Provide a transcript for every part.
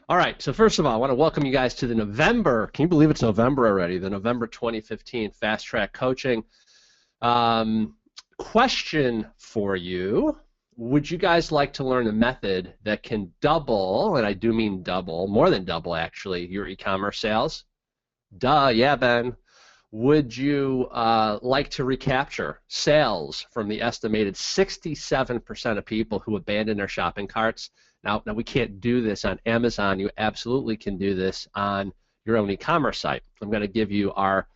All right, so first of all, I want to welcome you guys to the November, can you believe it's November already, the November 2015 Fast Track Coaching. Question for you, would you guys like to learn a method that can double, and I do mean double, more than double actually, your e-commerce sales? Duh, yeah, Ben. Would you like to recapture sales from the estimated 67% of people who abandon their shopping carts? Now, we can't do this on Amazon. You absolutely can do this on your own e-commerce site. I'm going to give you our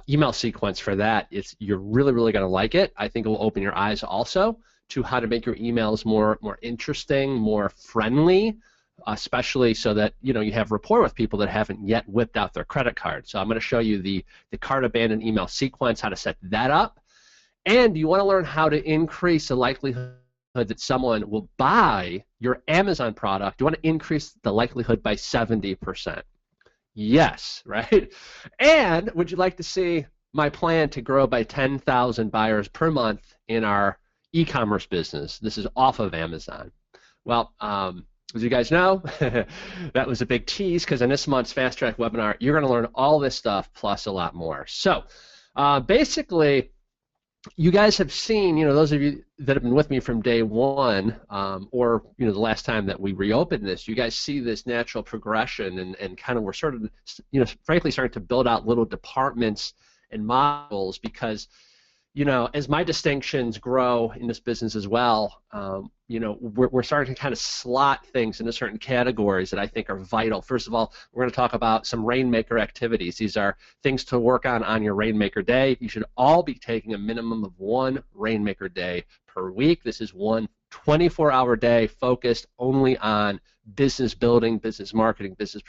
email sequence for that. You're really, really going to like it. I think it will open your eyes also to how to make your emails more interesting, more friendly, especially so that you have rapport with people that haven't yet whipped out their credit card. So I'm going to show you the cart abandon email sequence, how to set that up, and you want to learn how to increase the likelihood that someone will buy your Amazon product. You want to increase the likelihood by 70%. Yes, right? And would you like to see my plan to grow by 10,000 buyers per month in our e-commerce business? This is off of Amazon. Well, as you guys know, that was a big tease, because in this month's Fast Track webinar, you're going to learn all this stuff plus a lot more. So basically, you guys have seen, those of you that have been with me from day one, or the last time that we reopened this, you guys see this natural progression, and kind of we're sort of, frankly starting to build out little departments and modules, because as my distinctions grow in this business as well, we're starting to kind of slot things into certain categories that I think are vital. First of all, we're going to talk about some Rainmaker activities. These are things to work on your Rainmaker day. You should all be taking a minimum of one Rainmaker day per week. This is one 24-hour day focused only on business building, business marketing, business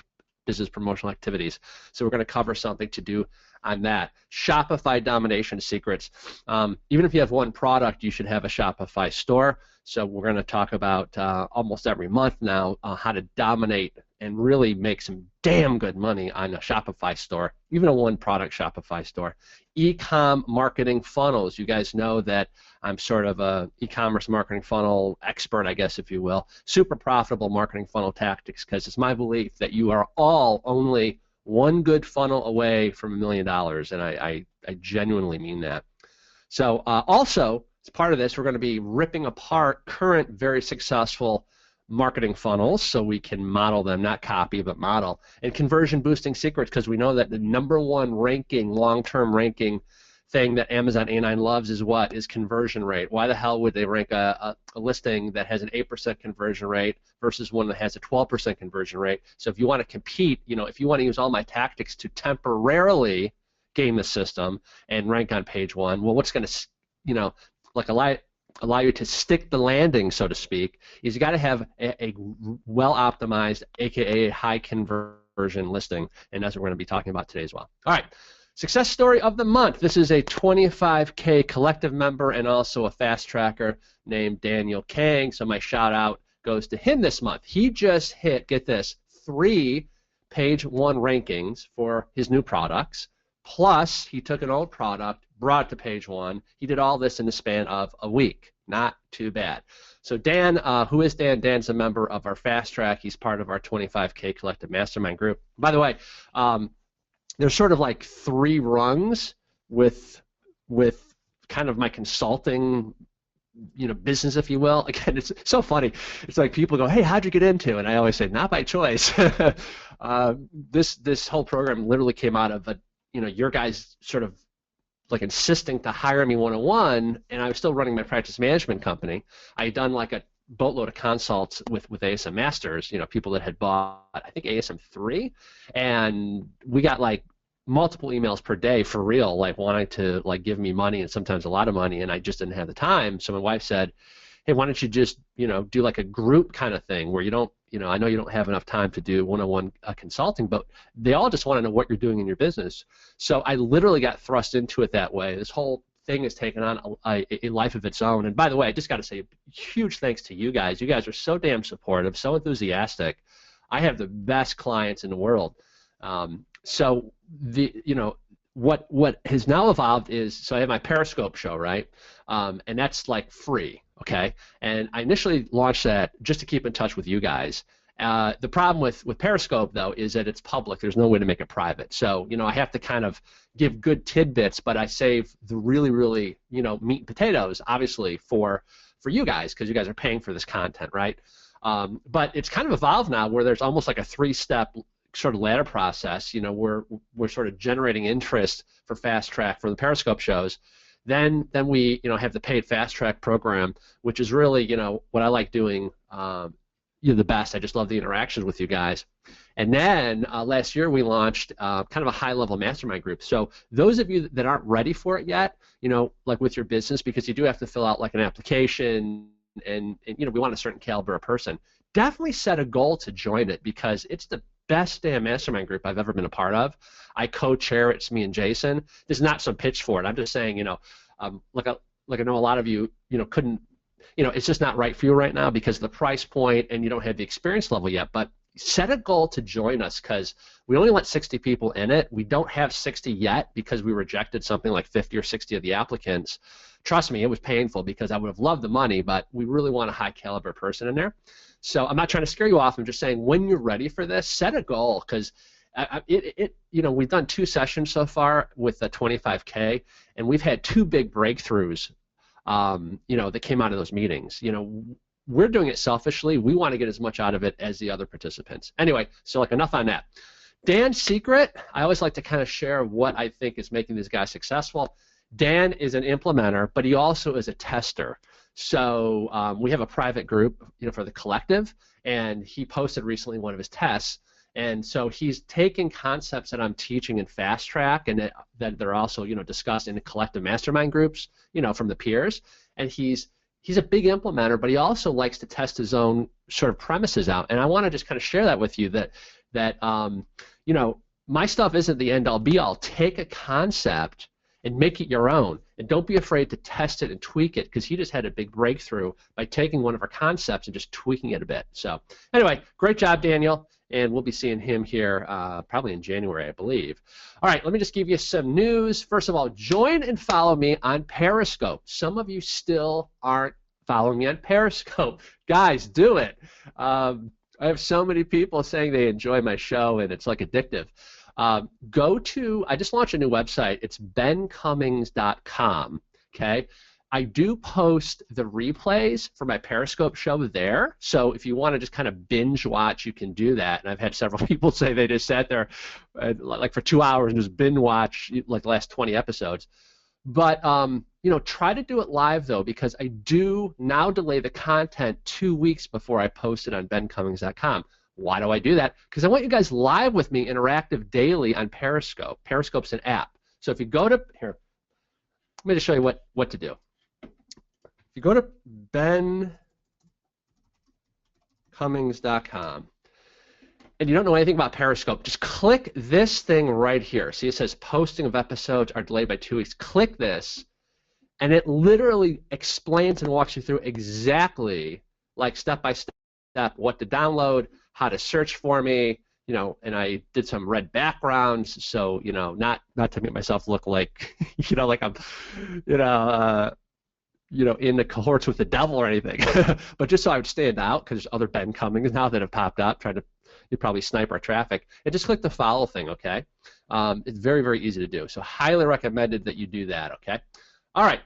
promotional activities. So we're going to cover something to do on that. Shopify domination secrets. Even if you have one product, you should have a Shopify store. So we're going to talk about almost every month now how to dominate and really make some damn good money on a Shopify store, even a one-product Shopify store. E-com marketing funnels. You guys know that I'm sort of a e-commerce marketing funnel expert, I guess, if you will. Super profitable marketing funnel tactics, because it's my belief that you are all only one good funnel away from $1 million, and I genuinely mean that. So also, as part of this, we're going to be ripping apart current very successful marketing funnels so we can model them, not copy, but model. And conversion boosting secrets, because we know that the #1 ranking, long-term ranking thing that Amazon A9 loves is what? Is conversion rate. Why the hell would they rank a listing that has an 8% conversion rate versus one that has a 12% conversion rate? So if you want to compete, if you want to use all my tactics to temporarily game the system and rank on page 1, well, what's going to, like allow you to stick the landing, so to speak, is you got to have a well-optimized, aka high conversion listing, and that's what we're going to be talking about today as well. All right. Success story of the month. This is a 25K collective member and also a fast tracker named Daniel Kang. So my shout out goes to him this month. He just hit, get this, 3 page 1 rankings for his new products. Plus, he took an old product, brought it to page 1. He did all this in the span of a week. Not too bad. So Dan, who is Dan? Dan's a member of our fast track. He's part of our 25K collective mastermind group. By the way, there's sort of like 3 rungs with kind of my consulting, business, if you will. Again, it's so funny. It's like people go, "Hey, how'd you get into it?" And I always say, "Not by choice." This whole program literally came out of your guys sort of like insisting to hire me one-on-one, and I was still running my practice management company. I had done like a boatload of consults with ASM Masters, people that had bought, I think, ASM 3, and we got like multiple emails per day for real, like wanting to like give me money, and sometimes a lot of money, and I just didn't have the time. So my wife said, "Hey, why don't you just do like a group kind of thing where you don't, I know you don't have enough time to do one-on-one consulting, but they all just want to know what you're doing in your business." So I literally got thrust into it that way. This whole thing has taken on a life of its own. And by the way, I just got to say huge thanks to you guys. You guys are so damn supportive, so enthusiastic. I have the best clients in the world. So what has now evolved is, so I have my Periscope show, right? And that's like free, okay? And I initially launched that just to keep in touch with you guys. The problem with Periscope, though, is that it's public. There's no way to make it private. So, I have to kind of give good tidbits, but I save the really, really, meat and potatoes, obviously, for you guys, because you guys are paying for this content, right? But it's kind of evolved now where there's almost like a three-step sort of ladder process. We're sort of generating interest for Fast Track for the Periscope shows. Then we have the paid Fast Track program, which is really what I like doing the best. I just love the interactions with you guys. And then last year we launched kind of a high-level mastermind group. So those of you that aren't ready for it yet, like with your business, because you do have to fill out like an application, and we want a certain caliber of person. Definitely set a goal to join it, because it's the best damn mastermind group I've ever been a part of. I co-chair it. It's me and Jason. There's not some pitch for it. I'm just saying, like I know a lot of you, couldn't, it's just not right for you right now because of the price point and you don't have the experience level yet. But set a goal to join us, because we only let 60 people in it. We don't have 60 yet because we rejected something like 50 or 60 of the applicants. Trust me, it was painful because I would have loved the money, but we really want a high caliber person in there. So I'm not trying to scare you off. I'm just saying when you're ready for this, set a goal, because we've done 2 sessions so far with the 25K, and we've had 2 big breakthroughs, that came out of those meetings. We're doing it selfishly. We want to get as much out of it as the other participants. Anyway, so enough on that. Dan's secret, I always like to kind of share what I think is making these guys successful. Dan is an implementer, but he also is a tester. So we have a private group, for the collective, and he posted recently one of his tests. And so he's taking concepts that I'm teaching in Fast Track and that they're also, discussed in the collective mastermind groups, from the peers. And he's a big implementer, but he also likes to test his own sort of premises out. And I want to just kind of share that with you that my stuff isn't the end-all be-all. Take a concept and make it your own. And don't be afraid to test it and tweak it, because he just had a big breakthrough by taking one of our concepts and just tweaking it a bit. So anyway, great job, Daniel. And we'll be seeing him here probably in January, I believe. All right, let me just give you some news. First of all, join and follow me on Periscope. Some of you still aren't following me on Periscope. Guys, do it. I have so many people saying they enjoy my show, and it's like addictive. I just launched a new website. It's bencummings.com, okay? I do post the replays for my Periscope show there, so if you want to just kind of binge watch, you can do that. And I've had several people say they just sat there like for 2 hours and just binge watch like the last 20 episodes. But try to do it live though, because I do now delay the content 2 weeks before I post it on bencummings.com. Why do I do that? Because I want you guys live with me, interactive daily on Periscope. Periscope's an app. So if you go to here, let me just show you what to do. If you go to bencummings.com and you don't know anything about Periscope, just click this thing right here. See, it says posting of episodes are delayed by 2 weeks. Click this, and it literally explains and walks you through exactly, like step by step, what to download, how to search for me, and I did some red backgrounds, so not to make myself look like like I'm in the cohorts with the devil or anything, but just so I would stand out, because there's other Ben Cummings now that have popped up trying to probably snipe our traffic. And just click the follow thing, okay? It's very, very easy to do, so highly recommended that you do that, okay? All right.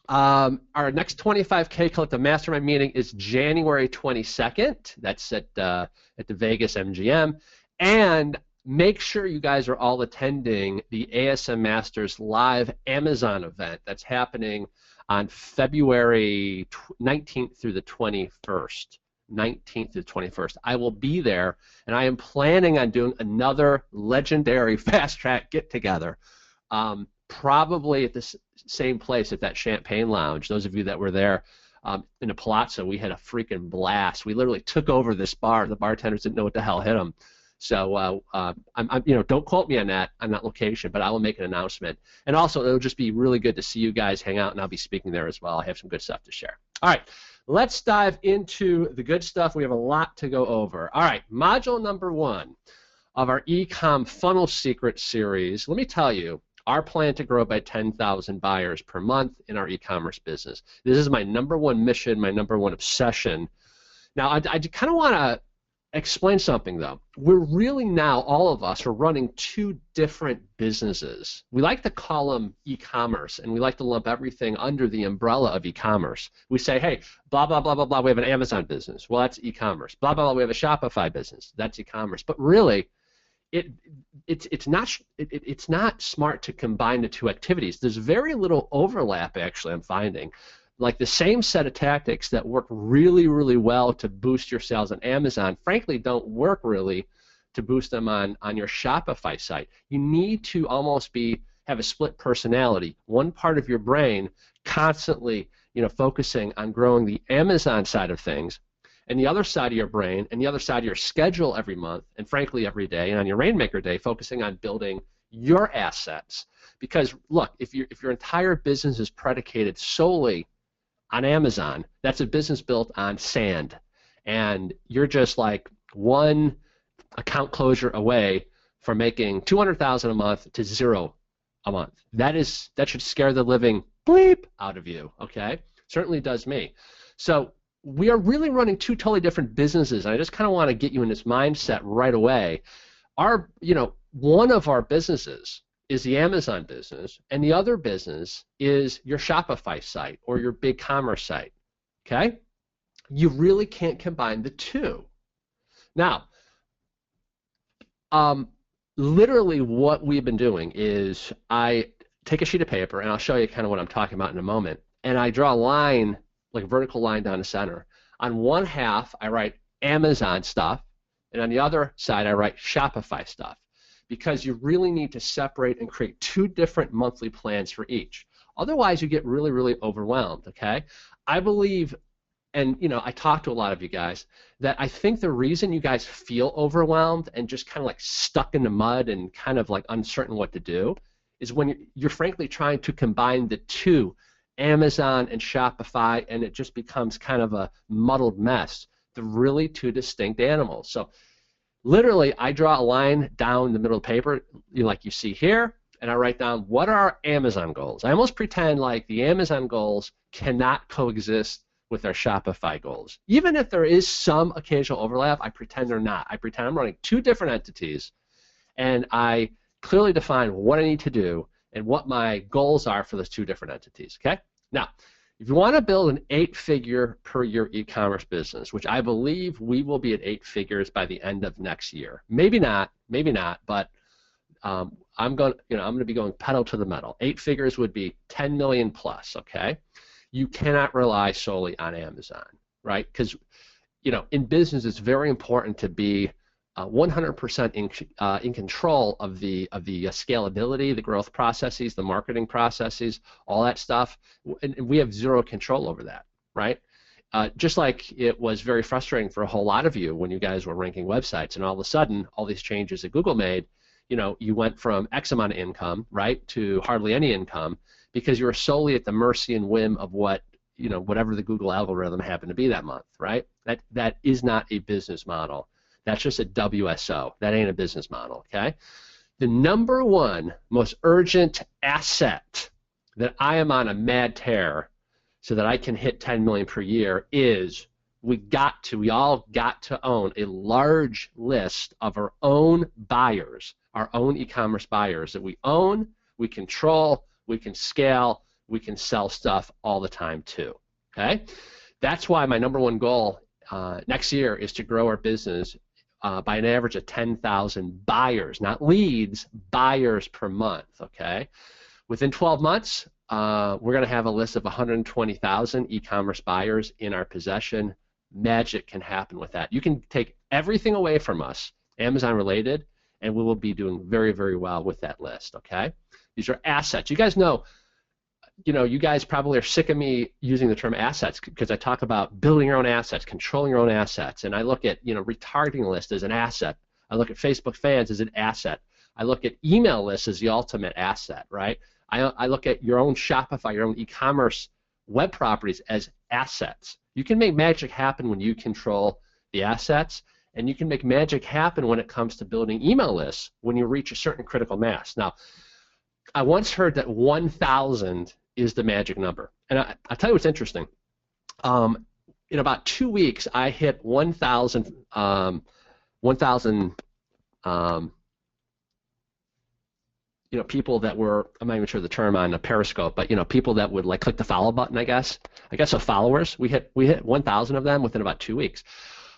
Our next 25K Collective Mastermind meeting is January 22nd. That's at the Vegas MGM. And make sure you guys are all attending the ASM Masters live Amazon event that's happening on February 19th through the 21st. 19th to the 21st. I will be there, and I am planning on doing another legendary Fast Track get-together. Probably at the same place at that Champagne Lounge. Those of you that were there in the Palazzo, we had a freaking blast. We literally took over this bar. The bartenders didn't know what the hell hit them. So don't quote me on that location, but I will make an announcement. And also, it'll just be really good to see you guys hang out, and I'll be speaking there as well. I have some good stuff to share. All right, let's dive into the good stuff. We have a lot to go over. All right, module number 1 of our Ecom Funnel Secret series. Let me tell you, our plan to grow by 10,000 buyers per month in our e-commerce business. This is my number 1 mission, my number 1 obsession. Now, I kind of want to explain something though. We're really now, all of us are running two different businesses. We like to call them e-commerce, and we like to lump everything under the umbrella of e-commerce. We say, hey, blah, blah, blah, blah, blah, we have an Amazon business. Well, that's e-commerce. Blah, blah, blah, we have a Shopify business. That's e-commerce. But really, it's not smart to combine the two activities. There's very little overlap, actually, I'm finding. Like the same set of tactics that work really, really well to boost your sales on Amazon, frankly, don't work really to boost them on your Shopify site. You need to almost have a split personality. One part of your brain constantly, focusing on growing the Amazon side of things, and the other side of your brain and the other side of your schedule every month, and frankly every day, and on your Rainmaker Day, focusing on building your assets. Because look, if your entire business is predicated solely on Amazon, that's a business built on sand, and you're just like one account closure away from making $200,000 a month to zero a month. That should scare the living bleep out of you. Okay, certainly does me. So we are really running two totally different businesses, and I just kind of want to get you in this mindset right away. One of our businesses is the Amazon business, and the other business is your Shopify site or your BigCommerce site. Okay? You really can't combine the two. Now, literally what we've been doing is I take a sheet of paper, and I'll show you kind of what I'm talking about in a moment, and I draw a line, like a vertical line down the center. On one half, I write Amazon stuff, and on the other side, I write Shopify stuff, because you really need to separate and create two different monthly plans for each. Otherwise, you get really, really overwhelmed, okay? I believe, and I talk to a lot of you guys, that I think the reason you guys feel overwhelmed and just kind of like stuck in the mud and kind of like uncertain what to do is when you're frankly trying to combine the two, Amazon and Shopify, and it just becomes kind of a muddled mess. They're really two distinct animals. So literally, I draw a line down the middle of the paper, like you see here, and I write down what are our Amazon goals. I almost pretend like the Amazon goals cannot coexist with our Shopify goals. Even if there is some occasional overlap, I pretend they're not. I pretend I'm running two different entities, and I clearly define what I need to do and what my goals are for those two different entities. Okay? Now, if you want to build an 8-figure per year e-commerce business, which I believe we will be at 8 figures by the end of next year. Maybe not, but I'm going to be going pedal to the metal. 8 figures would be 10 million plus. Okay, you cannot rely solely on Amazon, right? Because in business, it's very important to be 100% in control of the scalability, the growth processes, the marketing processes, all that stuff, and we have zero control over that, right? Just like it was very frustrating for a whole lot of you when you guys were ranking websites, and all of a sudden, all these changes that Google made, you went from X amount of income, right, to hardly any income because you were solely at the mercy and whim of whatever the Google algorithm happened to be that month, right? That is not a business model. That's just a WSO. That ain't a business model, okay? The number one most urgent asset that I am on a mad tear so that I can hit 10 million per year is we all got to own a large list of our own buyers, our own e-commerce buyers that we own, we control, we can scale, we can sell stuff all the time too, okay? That's why my number one goal next year is to grow our business by an average of 10,000 buyers, not leads, buyers per month, okay? Within 12 months, we're going to have a list of 120,000 e-commerce buyers in our possession. Magic can happen with that. You can take everything away from us, Amazon related, and we will be doing very, very well with that list, okay? These are assets. You guys know, you guys probably are sick of me using the term assets because I talk about building your own assets, controlling your own assets, and I look at, retargeting list as an asset. I look at Facebook fans as an asset. I look at email lists as the ultimate asset, right? I look at your own Shopify, your own e-commerce web properties as assets. You can make magic happen when you control the assets, and you can make magic happen when it comes to building email lists when you reach a certain critical mass. Now, I once heard that 1,000 is the magic number. And I'll tell you what's interesting. In about 2 weeks, I hit 1,000 1,000 people that were, I'm not even sure the term on a Periscope, but people that would like click the follow button, I guess so followers. We hit 1,000 of them within about 2 weeks.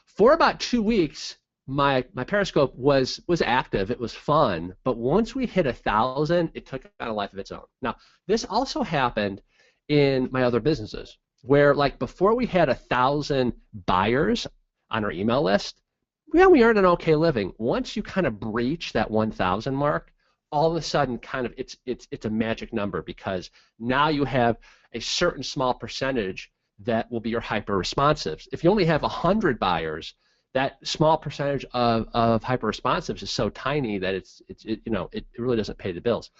For about 2 weeks, my Periscope was active. It was fun, but once we hit 1,000, it took on a life of its own. Now, this also happened in my other businesses, where like before we had 1,000 buyers on our email list, yeah, we earned an okay living. Once you kind of breach that 1,000 mark, all of a sudden kind of it's a magic number, because now you have a certain small percentage that will be your hyper responsives. If you only have 100 buyers, that small percentage of hyper responsives is so tiny that it really doesn't pay the bills.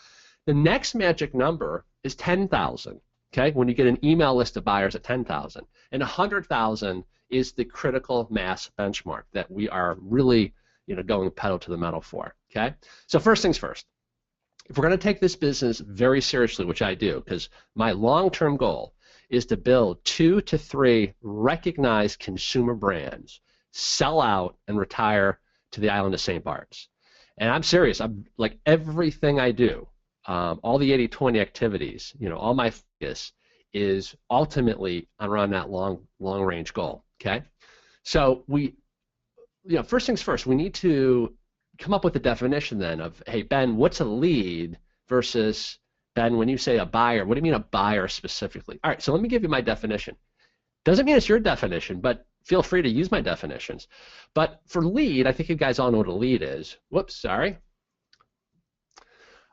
The next magic number is 10,000. Okay, when you get an email list of buyers at 10,000, and 100,000 is the critical mass benchmark that we are really going pedal to the metal for. Okay, so first things first. If we're going to take this business very seriously, which I do, because my long-term goal is to build 2 to 3 recognized consumer brands, sell out, and retire to the island of St. Bart's. And I'm serious. I'm like everything I do, all the 80-20 activities, all my focus is ultimately around that long-range goal. Okay, so first things first, we need to come up with a definition then of, hey, Ben, what's a lead versus, Ben, when you say a buyer, what do you mean a buyer specifically? All right, so let me give you my definition. Doesn't mean it's your definition, but feel free to use my definitions. But for lead, I think you guys all know what a lead is. Whoops, sorry.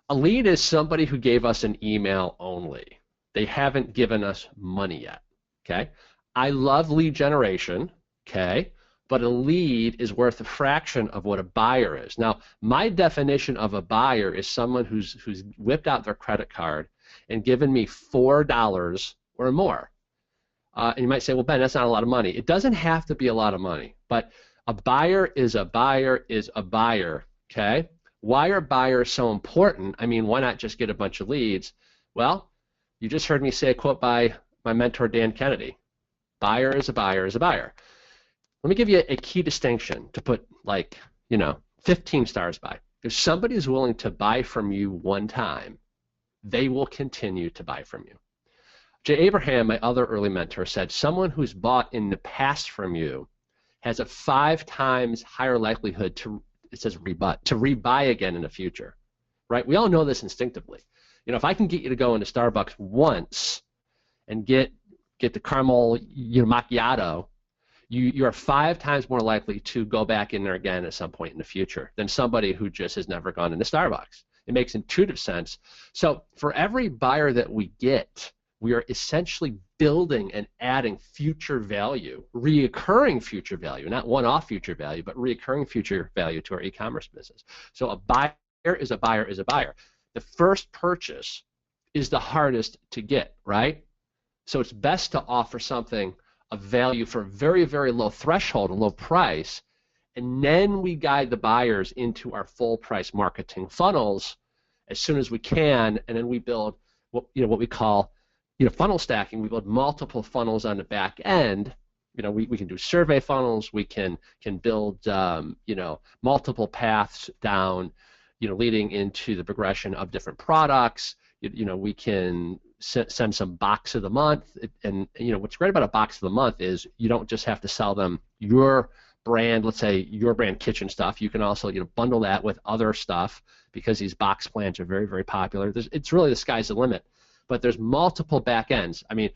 A lead is somebody who gave us an email only. They haven't given us money yet, okay? I love lead generation, okay? But a lead is worth a fraction of what a buyer is. Now, my definition of a buyer is someone who's whipped out their credit card and given me $4 or more. And you might say, well, Ben, that's not a lot of money. It doesn't have to be a lot of money, but a buyer is a buyer is a buyer, okay? Why are buyers so important? I mean, why not just get a bunch of leads? Well, you just heard me say a quote by my mentor, Dan Kennedy. Buyer is a buyer is a buyer. Let me give you a key distinction to put 15 stars by. If somebody is willing to buy from you one time, they will continue to buy from you. Jay Abraham, my other early mentor, said someone who's bought in the past from you has a 5 times higher likelihood to, it says rebut, to rebuy again in the future, right? We all know this instinctively. If I can get you to go into Starbucks once and get the caramel macchiato, you are 5 times more likely to go back in there again at some point in the future than somebody who just has never gone into Starbucks. It makes intuitive sense. So for every buyer that we get, we are essentially building and adding future value, reoccurring future value, not one-off future value, but reoccurring future value to our e-commerce business. So a buyer is a buyer is a buyer. The first purchase is the hardest to get, right? So it's best to offer something of value for a very, very low threshold, a low price, and then we guide the buyers into our full price marketing funnels as soon as we can, and then we build what we call funnel stacking. We build multiple funnels on the back end. We can do survey funnels. We can build multiple paths down, leading into the progression of different products. We can send some box of the month, and what's great about a box of the month is you don't just have to sell them your brand, let's say your brand kitchen stuff. You can also bundle that with other stuff, because these box plans are very, very popular. It's really the sky's the limit, but there's multiple back ends. I mean,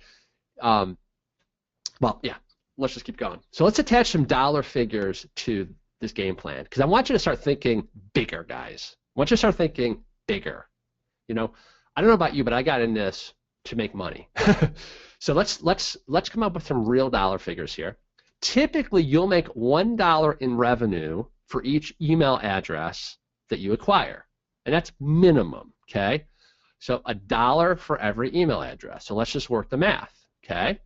well, yeah, let's just keep going. So let's attach some dollar figures to this game plan, because I want you to start thinking bigger, guys. I want you to start thinking bigger. I don't know about you, but I got in this to make money. So let's come up with some real dollar figures here. Typically, you'll make $1 in revenue for each email address that you acquire, and that's minimum. Okay, so $1 for every email address. So let's just work the math. Okay,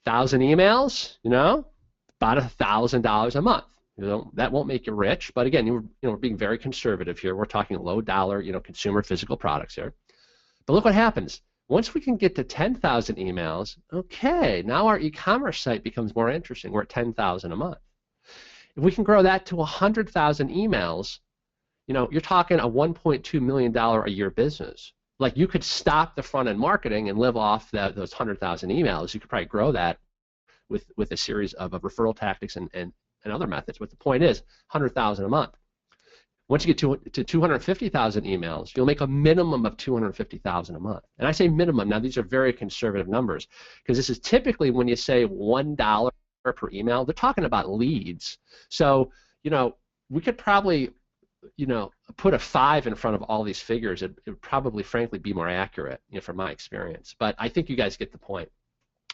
1,000 emails, about $1,000 a month. That won't make you rich, but again, we're being very conservative here. We're talking low dollar, consumer physical products here. But look what happens. Once we can get to 10,000 emails, okay, now our e-commerce site becomes more interesting. We're at 10,000 a month. If we can grow that to 100,000 emails, you know, you're talking a $1.2 million a year business. Like, you could stop the front end marketing and live off those 100,000 emails. You could probably grow that with a series of referral tactics and other methods. But the point is, 100,000 a month. Once you get to 250,000 emails, you'll make a minimum of 250,000 a month. And I say minimum. Now, these are very conservative numbers, because this is typically when you say $1 per email, they're talking about leads. So, you know, we could probably, you know, put a 5 in front of all these figures. It would probably, frankly, be more accurate, you know, from my experience. But I think you guys get the point.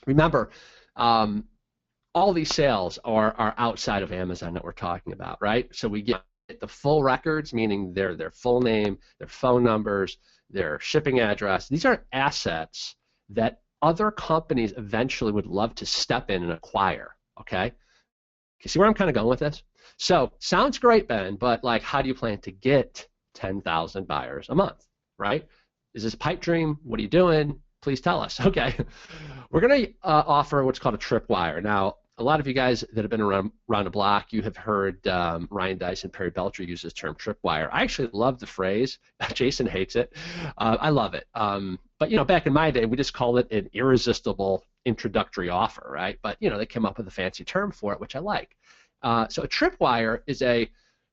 Remember, all these sales are outside of Amazon that we're talking about, right? So we get the full records, meaning their full name, their phone numbers, their shipping address. These are assets that other companies eventually would love to step in and acquire, okay? You see where I'm kind of going with this? So, sounds great, Ben, but like, how do you plan to get 10,000 buyers a month, right? Is this a pipe dream? What are you doing? Please tell us. Okay, we're going to offer what's called a tripwire. Now, a lot of you guys that have been around the block, you have heard Ryan Deiss and Perry Belcher use this term tripwire. I actually love the phrase. Jason hates it. I love it. But, you know, back in my day, we just called it an irresistible introductory offer, right? But, you know, they came up with a fancy term for it, which I like. So a tripwire is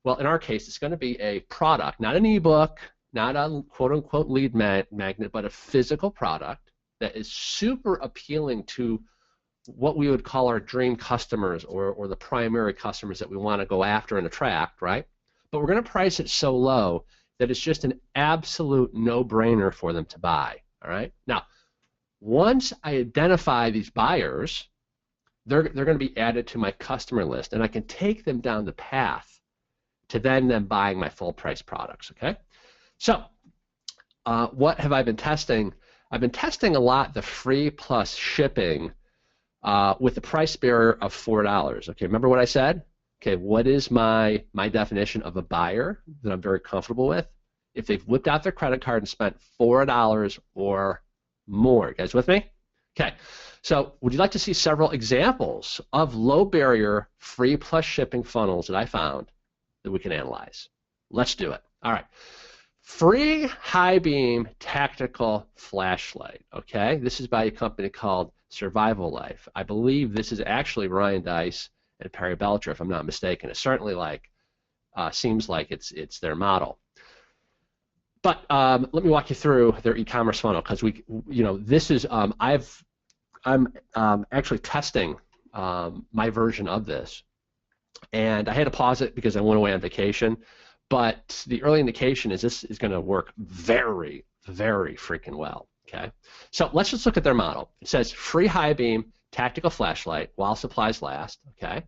well, in our case, it's going to be a product, not an ebook, not a quote-unquote lead magnet, but a physical product that is super appealing to what we would call our dream customers, or the primary customers that we want to go after and attract, right? But we're going to price it so low that it's just an absolute no-brainer for them to buy, all right? Now, once I identify these buyers, they're going to be added to my customer list, and I can take them down the path to then them buying my full-price products, okay? So, what have I been testing? I've been testing a lot the free plus shipping with the price barrier of $4. Okay, remember what I said? Okay, what is my definition of a buyer that I'm very comfortable with? If they've whipped out their credit card and spent $4 or more. You guys with me? Okay, so would you like to see several examples of low barrier free plus shipping funnels that I found that we can analyze? Let's do it. All right. Free high beam tactical flashlight. Okay, this is by a company called Survival Life. I believe this is actually Ryan Deiss and Perry Belcher, if I'm not mistaken. It certainly seems like it's their model. But let me walk you through their e-commerce funnel, because this is I'm actually testing my version of this, and I had to pause it because I went away on vacation. But the early indication is this is going to work very, very freaking well. Okay, so let's just look at their model. It says free high beam tactical flashlight while supplies last. Okay,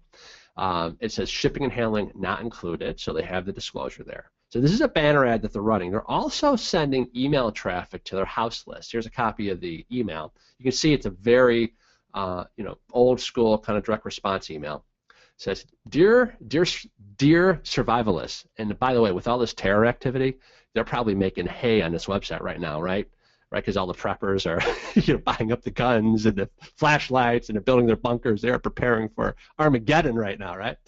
it says shipping and handling not included, so they have the disclosure there. So this is a banner ad that they're running. They're also sending email traffic to their house list. Here's a copy of the email. You can see it's a very old school kind of direct response email. It says, dear survivalists, and by the way, with all this terror activity, they're probably making hay on this website right now, right? Right, because all the preppers are buying up the guns and the flashlights, and they're building their bunkers. They're preparing for Armageddon right now, right?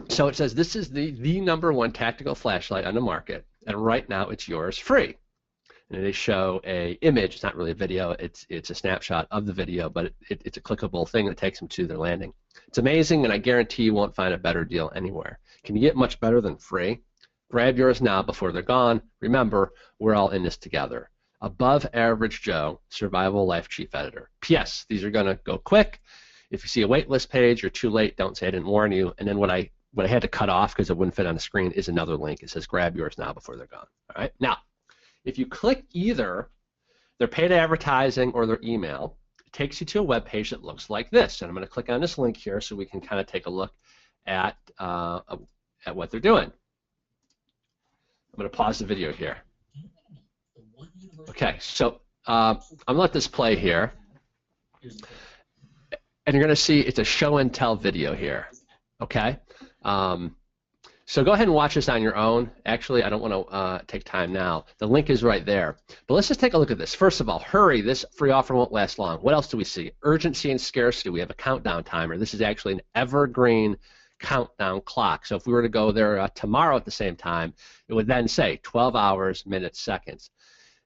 So it says this is the #1 tactical flashlight on the market, and right now it's yours free. And they show a image. It's not really a video. It's a snapshot of the video, but it's a clickable thing that takes them to their landing. It's amazing, and I guarantee you won't find a better deal anywhere. Can you get much better than free? Grab yours now before they're gone. Remember, we're all in this together. Above Average Joe, Survival Life Chief Editor. P.S. These are going to go quick. If you see a waitlist page, you're too late. Don't say I didn't warn you. And then what I had to cut off because it wouldn't fit on the screen is another link. It says grab yours now before they're gone. All right. Now, if you click either their paid advertising or their email, it takes you to a web page that looks like this. And I'm going to click on this link here so we can kind of take a look at what they're doing. I'm going to pause the video here. Okay, so I'm going to let this play here. And you're going to see it's a show and tell video here. Okay? So go ahead and watch this on your own. Actually, I don't want to take time now. The link is right there. But let's just take a look at this. First of all, hurry. This free offer won't last long. What else do we see? Urgency and scarcity. We have a countdown timer. This is actually an evergreen countdown clock. So if we were to go there tomorrow at the same time, it would then say 12 hours, minutes, seconds.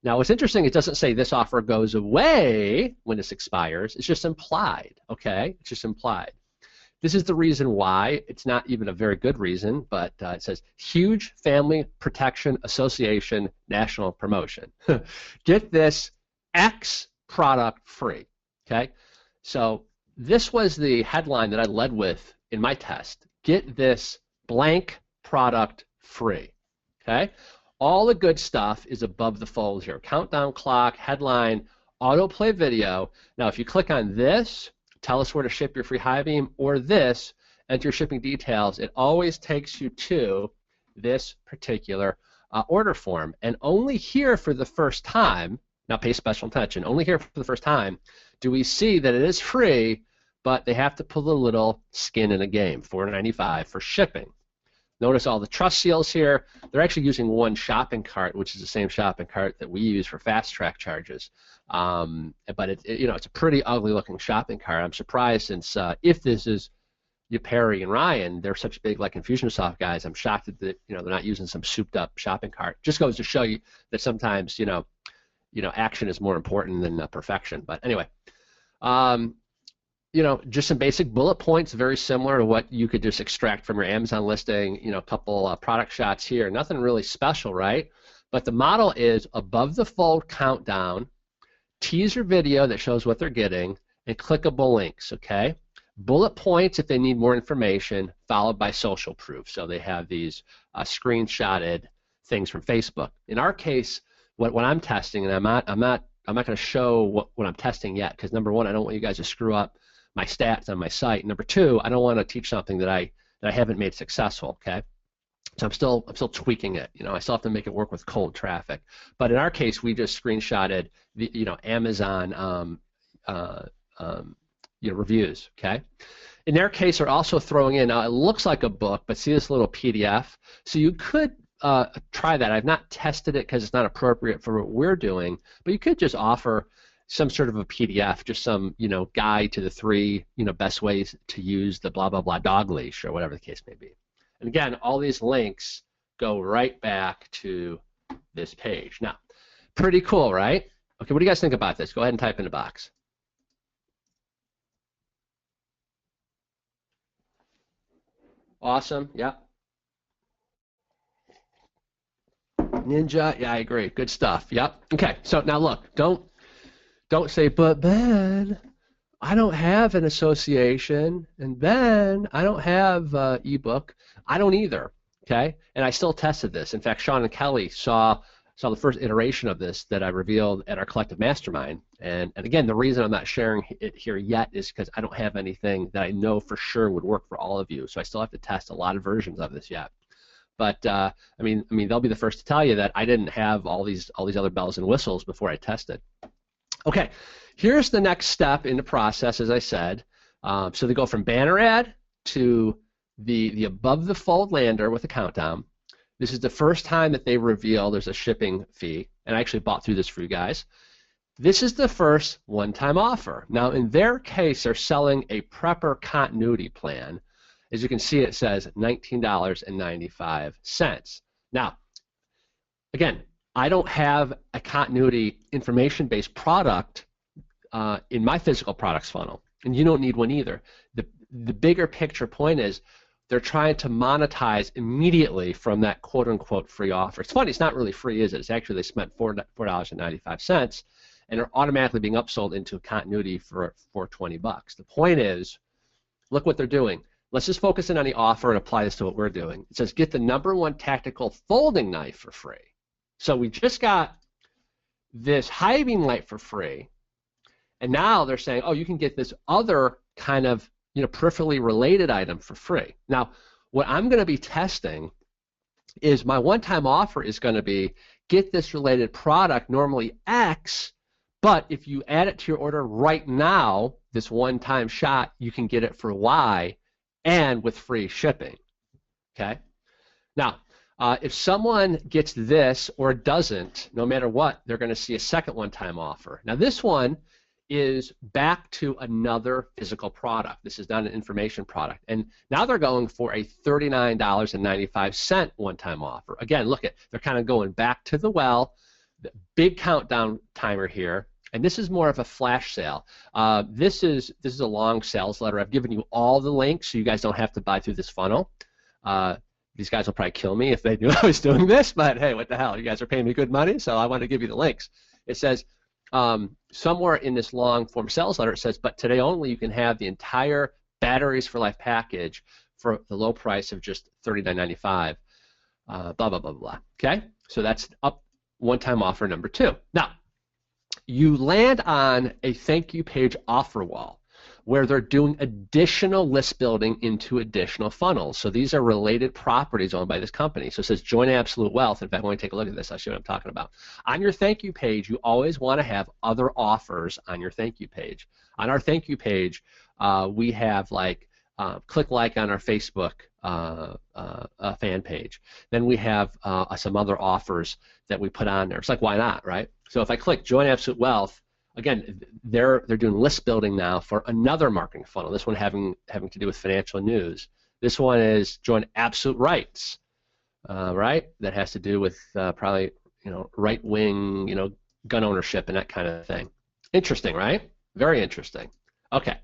Now, what's interesting, it doesn't say this offer goes away when this expires. It's just implied, okay? It's just implied. This is the reason why. It's not even a very good reason, but it says Huge Family Protection Association National Promotion. Get this X product free, okay? So this was the headline that I led with in my test. Get this blank product free, okay? All the good stuff is above the fold here. Countdown clock, headline, autoplay video. Now, if you click on this, tell us where to ship your free high beam, or this, enter your shipping details, it always takes you to this particular order form. And only here for the first time, now pay special attention, only here for the first time do we see that it is free, but they have to put a little skin in the game, $4.95 for shipping. Notice all the trust seals here. They're actually using one shopping cart, which is the same shopping cart that we use for fast track charges. But it's a pretty ugly looking shopping cart. I'm surprised, since if this is Perry and Ryan, they're such big like Infusionsoft guys. I'm shocked that they're not using some souped up shopping cart. Just goes to show you that sometimes action is more important than perfection. But anyway. Just some basic bullet points, very similar to what you could just extract from your Amazon listing, a couple product shots here, nothing really special, right? But the model is above the fold countdown, teaser video that shows what they're getting, and clickable links, okay? Bullet points if they need more information, followed by social proof. So they have these screenshotted things from Facebook. In our case, what I'm testing, and I'm not going to show what I'm testing yet, because number one, I don't want you guys to screw up my stats on my site. Number two, I don't want to teach something that I haven't made successful. Okay, so I'm still tweaking it. I still have to make it work with cold traffic. But in our case, we just screenshotted the Amazon reviews. Okay. In their case, they're also throwing in. Now it looks like a book, but see this little PDF. So you could try that. I've not tested it because it's not appropriate for what we're doing. But you could just offer some sort of a PDF, just some guide to the 3 best ways to use the blah blah blah dog leash, or whatever the case may be. And again, all these links go right back to this page. Now, pretty cool, right? Okay, what do you guys think about this? Go ahead and type in the box. Awesome. Yeah. Ninja. Yeah, I agree. Good stuff. Yep. Okay. So now look, don't say, but Ben, I don't have an association, and Ben, I don't have ebook. I don't either, okay? And I still tested this. In fact, Sean and Kelly saw the first iteration of this that I revealed at our collective mastermind. And again, the reason I'm not sharing it here yet is because I don't have anything that I know for sure would work for all of you. So I still have to test a lot of versions of this yet. But I mean, they'll be the first to tell you that I didn't have all these other bells and whistles before I tested. Okay, here's the next step in the process, as I said. So they go from banner ad to the above the fold lander with a countdown. This is the first time that they reveal there's a shipping fee, and I actually bought through this for you guys. This is the first one-time offer. Now, in their case, they're selling a prepper continuity plan. As you can see, it says $19.95. Now, again, I don't have a continuity information-based product in my physical products funnel, and you don't need one either. The bigger picture point is they're trying to monetize immediately from that quote-unquote free offer. It's funny, it's not really free, is it? It's actually they spent $4.95, and they're automatically being upsold into a continuity for $20. The point is, look what they're doing. Let's just focus in on the offer and apply this to what we're doing. It says get the #1 tactical folding knife for free. So we just got this high beam light for free, and now they're saying, oh, you can get this other kind of peripherally related item for free. Now, what I'm going to be testing is my one-time offer is going to be get this related product, normally X, but if you add it to your order right now, this one-time shot, you can get it for Y and with free shipping. Okay? Now, if someone gets this or doesn't, no matter what, they're going to see a second one-time offer. Now, this one is back to another physical product. This is not an information product. And now they're going for a $39.95 one-time offer. Again, look at, they're kind of going back to the well. The big countdown timer here. And this is more of a flash sale. This is a long sales letter. I've given you all the links so you guys don't have to buy through this funnel. These guys will probably kill me if they knew I was doing this, but hey, what the hell? You guys are paying me good money, so I want to give you the links. It says, somewhere in this long form sales letter, it says, but today only you can have the entire Batteries for Life package for the low price of just $39.95, blah, blah, blah, blah. Okay? So that's up one-time offer number 2. Now, you land on a thank you page offer wall where they're doing additional list building into additional funnels. So these are related properties owned by this company. So it says join Absolute Wealth. In fact, when we take a look at this, I'll show you what I'm talking about. On your thank you page, you always want to have other offers on your thank you page. On our thank you page, we have like click like on our Facebook fan page. Then we have some other offers that we put on there. It's like, why not, right? So if I click join Absolute Wealth, again, they're doing list building now for another marketing funnel. This one having to do with financial news. This one is join Absolute Rights, right? That has to do with probably right wing gun ownership and that kind of thing. Interesting, right? Very interesting. Okay,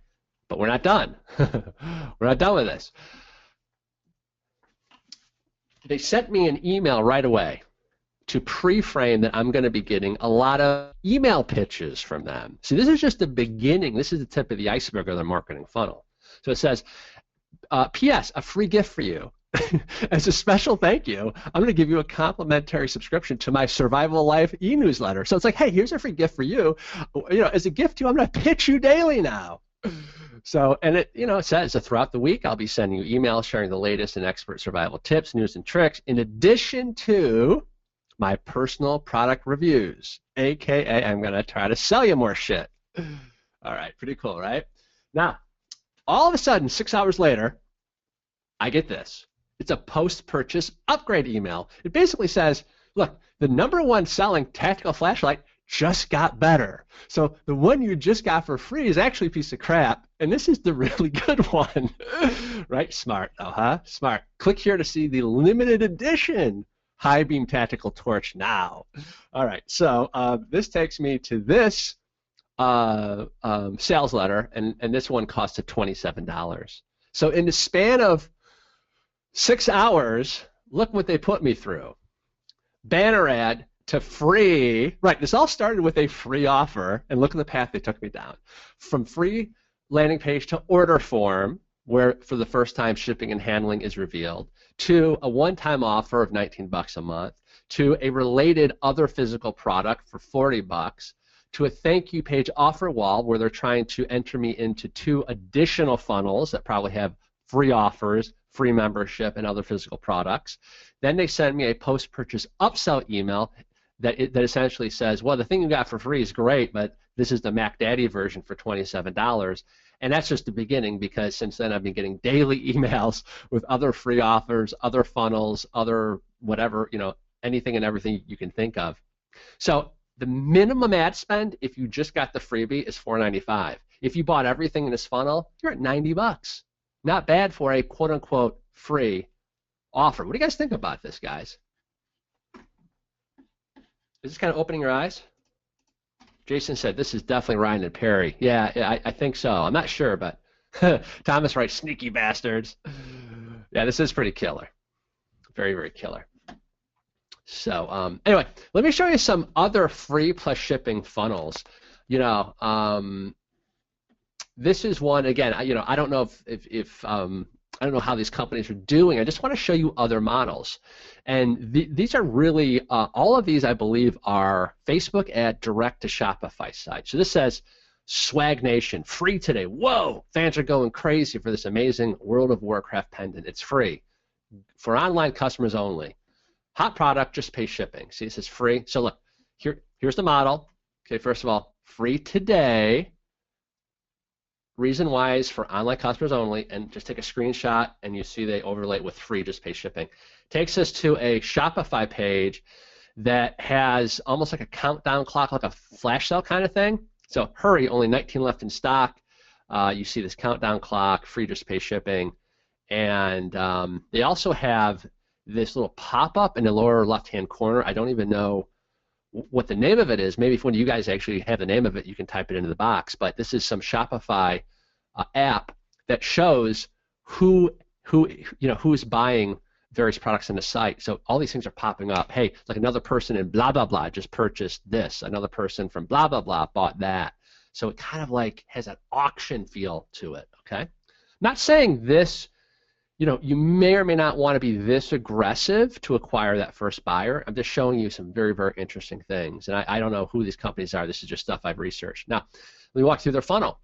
but we're not done. We're not done with this. They sent me an email right away to pre-frame that I'm going to be getting a lot of email pitches from them. See, this is just the beginning. This is the tip of the iceberg of their marketing funnel. So it says, P.S., a free gift for you. As a special thank you, I'm going to give you a complimentary subscription to my Survival Life e-newsletter. So it's like, hey, here's a free gift for you. As a gift to you, I'm going to pitch you daily now. So, and it says that throughout the week, I'll be sending you emails sharing the latest and expert survival tips, news, and tricks, in addition to my personal product reviews, aka I'm going to try to sell you more shit. All right, pretty cool, right? Now, all of a sudden, 6 hours later, I get this. It's a post-purchase upgrade email. It basically says, look, the #1 selling tactical flashlight just got better. So the one you just got for free is actually a piece of crap, and this is the really good one. Right? Smart, though, huh? Smart. Click here to see the limited edition High Beam Tactical Torch now. All right, so this takes me to this sales letter, and this one costs $27. So in the span of 6 hours, look what they put me through. Banner ad to free. Right, this all started with a free offer, and look at the path they took me down. From free landing page to order form, where for the first time shipping and handling is revealed, to a one-time offer of $19 a month, to a related other physical product for $40, to a thank you page offer wall where they're trying to enter me into 2 additional funnels that probably have free offers, free membership, and other physical products. Then they send me a post-purchase upsell email that essentially says, well, the thing you got for free is great, but this is the Mac Daddy version for $27. And that's just the beginning, because since then I've been getting daily emails with other free offers, other funnels, other whatever, anything and everything you can think of. So the minimum ad spend, if you just got the freebie, is $4.95. If you bought everything in this funnel, you're at $90. Not bad for a quote-unquote free offer. What do you guys think about this, guys? Is this kind of opening your eyes? Jason said, this is definitely Ryan and Perry. Yeah, I think so. I'm not sure, but Thomas writes, sneaky bastards. Yeah, this is pretty killer. Very, very killer. So anyway, let me show you some other free plus shipping funnels. This is one, again, I don't know if I don't know how these companies are doing. I just want to show you other models. And these are really, all of these, I believe, are Facebook ad direct to Shopify sites. So this says, Swag Nation, free today. Whoa, fans are going crazy for this amazing World of Warcraft pendant. It's free for online customers only. Hot product, just pay shipping. See, it says free. So look, here's the model. Okay, first of all, free today. reason why is for online customers only, and just take a screenshot and you see they overlay it with free, just pay shipping. Takes us to a Shopify page that has almost like a countdown clock, like a flash sale kind of thing. So hurry, only 19 left in stock. You see this countdown clock, free, just pay shipping. And they also have this little pop-up in the lower left-hand corner. I don't even know what the name of it is. Maybe if one of you guys actually have the name of it, you can type it into the box. But this is some Shopify app that shows who is buying various products on the site. So all these things are popping up. Hey, like another person in blah blah blah just purchased this. Another person from blah blah blah bought that. So it kind of like has an auction feel to it. Okay, not saying this. You may or may not want to be this aggressive to acquire that first buyer. I'm just showing you some very, very interesting things. And I don't know who these companies are. This is just stuff I've researched. Now, let me walk through their funnel.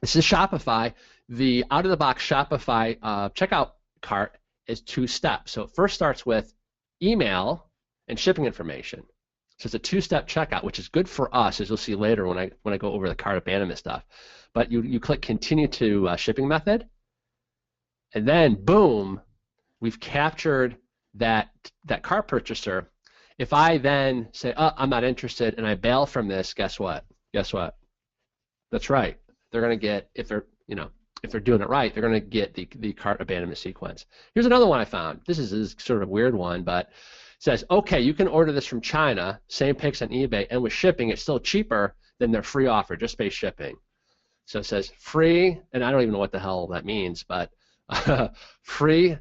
This is Shopify. The out-of-the-box Shopify checkout cart is 2 steps. So it first starts with email and shipping information. So it's a 2-step checkout, which is good for us, as you'll see later when I go over the cart abandonment stuff. But you click continue to shipping method. And then, boom, we've captured that cart purchaser. If I then say, oh, I'm not interested, and I bail from this, guess what? Guess what? That's right. They're going to get, if they're doing it right, they're going to get the cart abandonment sequence. Here's another one I found. This is sort of a weird one, but it says, okay, you can order this from China, same pics on eBay, and with shipping, it's still cheaper than their free offer, just pay shipping. So it says free, and I don't even know what the hell that means, but free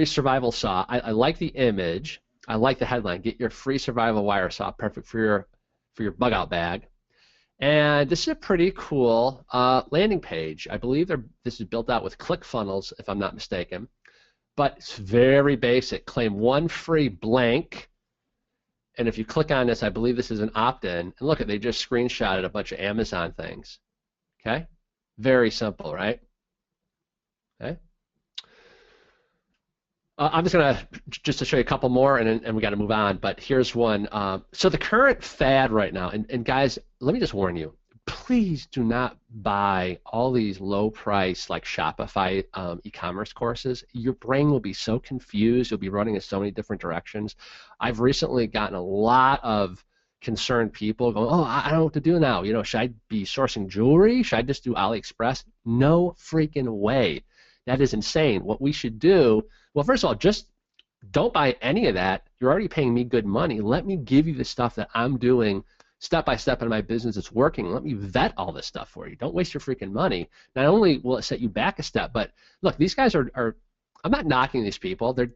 survival saw. I like the image. I like the headline. Get your free survival wire saw, perfect for your bug out bag. And this is a pretty cool landing page. I believe this is built out with ClickFunnels, if I'm not mistaken. But it's very basic. Claim 1 free blank. And if you click on this, I believe this is an opt-in. And look, they just screenshotted a bunch of Amazon things. Okay? Very simple, right? Okay. I'm just going to show you a couple more, and we got to move on. But here's one. So the current fad right now, and guys, let me just warn you, please do not buy all these low-price like Shopify e-commerce courses. Your brain will be so confused. You'll be running in so many different directions. I've recently gotten a lot of concerned people going, oh, I don't know what to do now. Should I be sourcing jewelry? Should I just do AliExpress? No freaking way. That is insane. What we should do, well, first of all, just don't buy any of that. You're already paying me good money. Let me give you the stuff that I'm doing step by step in my business that's working. Let me vet all this stuff for you. Don't waste your freaking money. Not only will it set you back a step, but look, these guys are I'm not knocking these people. They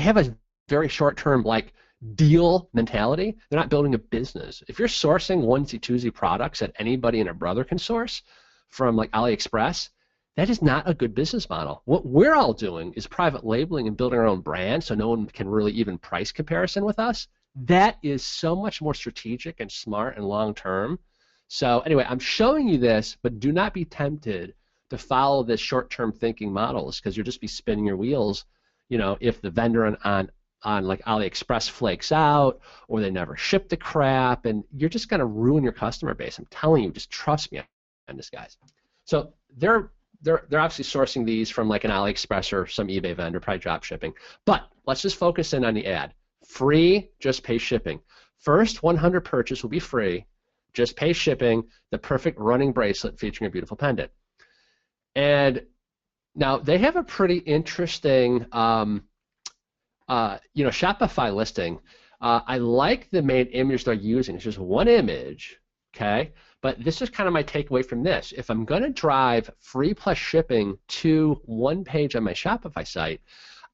have a very short-term like deal mentality. They're not building a business. If you're sourcing onesie-twosie products that anybody and a brother can source from like AliExpress, that is not a good business model. What we're all doing is private labeling and building our own brand so no one can really even price comparison with us. That is so much more strategic and smart and long-term. So anyway, I'm showing you this, but do not be tempted to follow this short-term thinking models because you'll just be spinning your wheels, if the vendor on like AliExpress flakes out or they never ship the crap, and you're just going to ruin your customer base. I'm telling you, just trust me on this, guys. So they're obviously sourcing these from like an AliExpress or some eBay vendor, probably drop shipping. But let's just focus in on the ad. Free, just pay shipping. First 100 purchase will be free, just pay shipping, the perfect running bracelet featuring a beautiful pendant. And now they have a pretty interesting, Shopify listing. I like the main image they're using. It's just one image, okay? But this is kind of my takeaway from this. If I'm going to drive free plus shipping to one page on my Shopify site,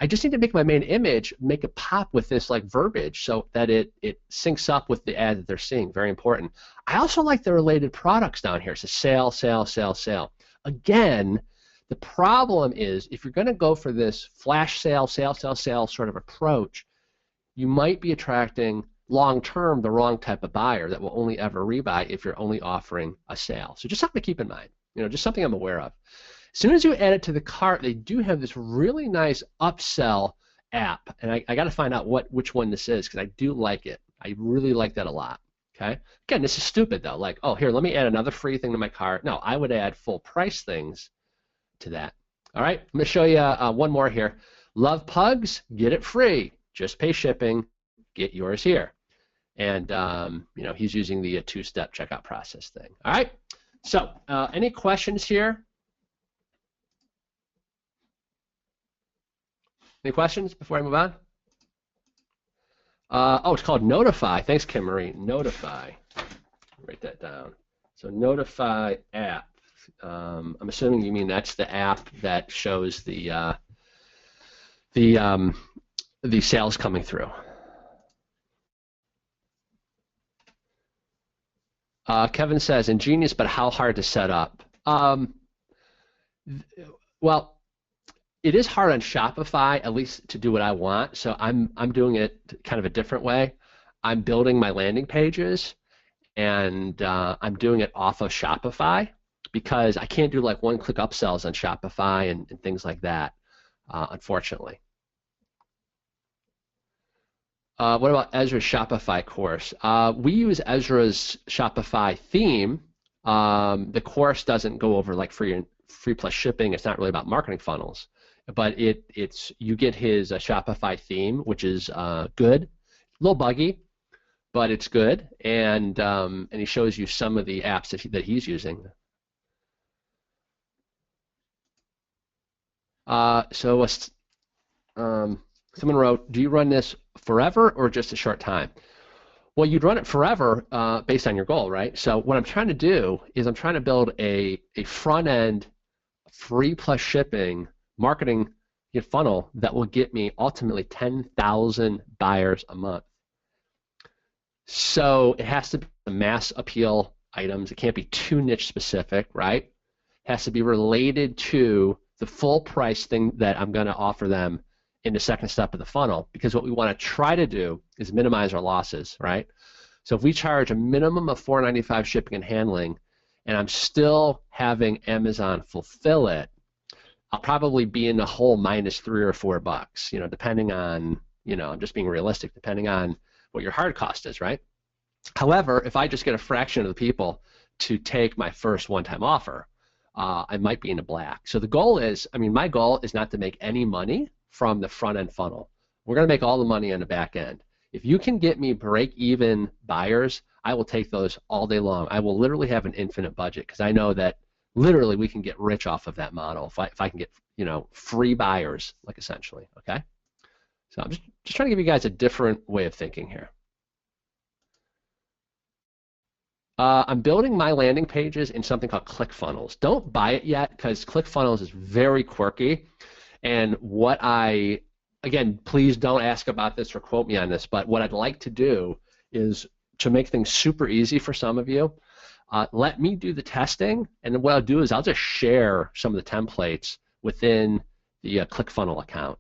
I just need to make my main image, make it pop with this like verbiage so that it syncs up with the ad that they're seeing. Very important. I also like the related products down here. It says sale, sale, sale, sale. Again, the problem is if you're going to go for this flash sale, sale, sale, sale sort of approach, you might be attracting long-term the wrong type of buyer that will only ever rebuy if you're only offering a sale. So just something to keep in mind, just something I'm aware of. As soon as you add it to the cart, they do have this really nice upsell app, and I got to find out which one this is because I do like it. I really like that a lot. Okay. Again, this is stupid though. Like, oh, here, let me add another free thing to my cart. No, I would add full price things to that. All right. I'm going to show you one more here. Love pugs, get it free. Just pay shipping. Get yours here. And you know, he's using the two-step checkout process thing. All right. So, any questions here? Any questions before I move on? Oh, it's called Notify. Thanks, Kim Marie. Notify. Write that down. So Notify app. I'm assuming you mean that's the app that shows the sales coming through. Kevin says, ingenious, but how hard to set up? Well, it is hard on Shopify, at least to do what I want. So I'm doing it kind of a different way. I'm building my landing pages, and I'm doing it off of Shopify because I can't do like one-click upsells on Shopify and things like that, unfortunately. What about Ezra's Shopify course? We use Ezra's Shopify theme. The course doesn't go over like free plus shipping. It's not really about marketing funnels, but you get his Shopify theme, which is good, a little buggy, but it's good, and he shows you some of the apps that he's using. Someone wrote, do you run this forever or just a short time? Well, you'd run it forever based on your goal, right? So what I'm trying to do is I'm trying to build a front-end free plus shipping marketing funnel that will get me ultimately 10,000 buyers a month. So it has to be mass appeal items. It can't be too niche specific, right? It has to be related to the full price thing that I'm going to offer them in the second step of the funnel, because what we want to try to do is minimize our losses, right? So if we charge a minimum of $4.95 shipping and handling, and I'm still having Amazon fulfill it, I'll probably be in the hole minus $3 or $4, depending on, I'm just being realistic, depending on what your hard cost is, right? However, if I just get a fraction of the people to take my first one-time offer, I might be in the black. So the goal is, my goal is not to make any money from the front-end funnel. We're going to make all the money on the back end. If you can get me break-even buyers, I will take those all day long. I will literally have an infinite budget because I know that literally we can get rich off of that model if I can get free buyers, like essentially. Okay. So I'm just trying to give you guys a different way of thinking here. I'm building my landing pages in something called ClickFunnels. Don't buy it yet because ClickFunnels is very quirky. And again, please don't ask about this or quote me on this, but what I'd like to do is to make things super easy for some of you. Let me do the testing, and then what I'll do is I'll just share some of the templates within the ClickFunnels account,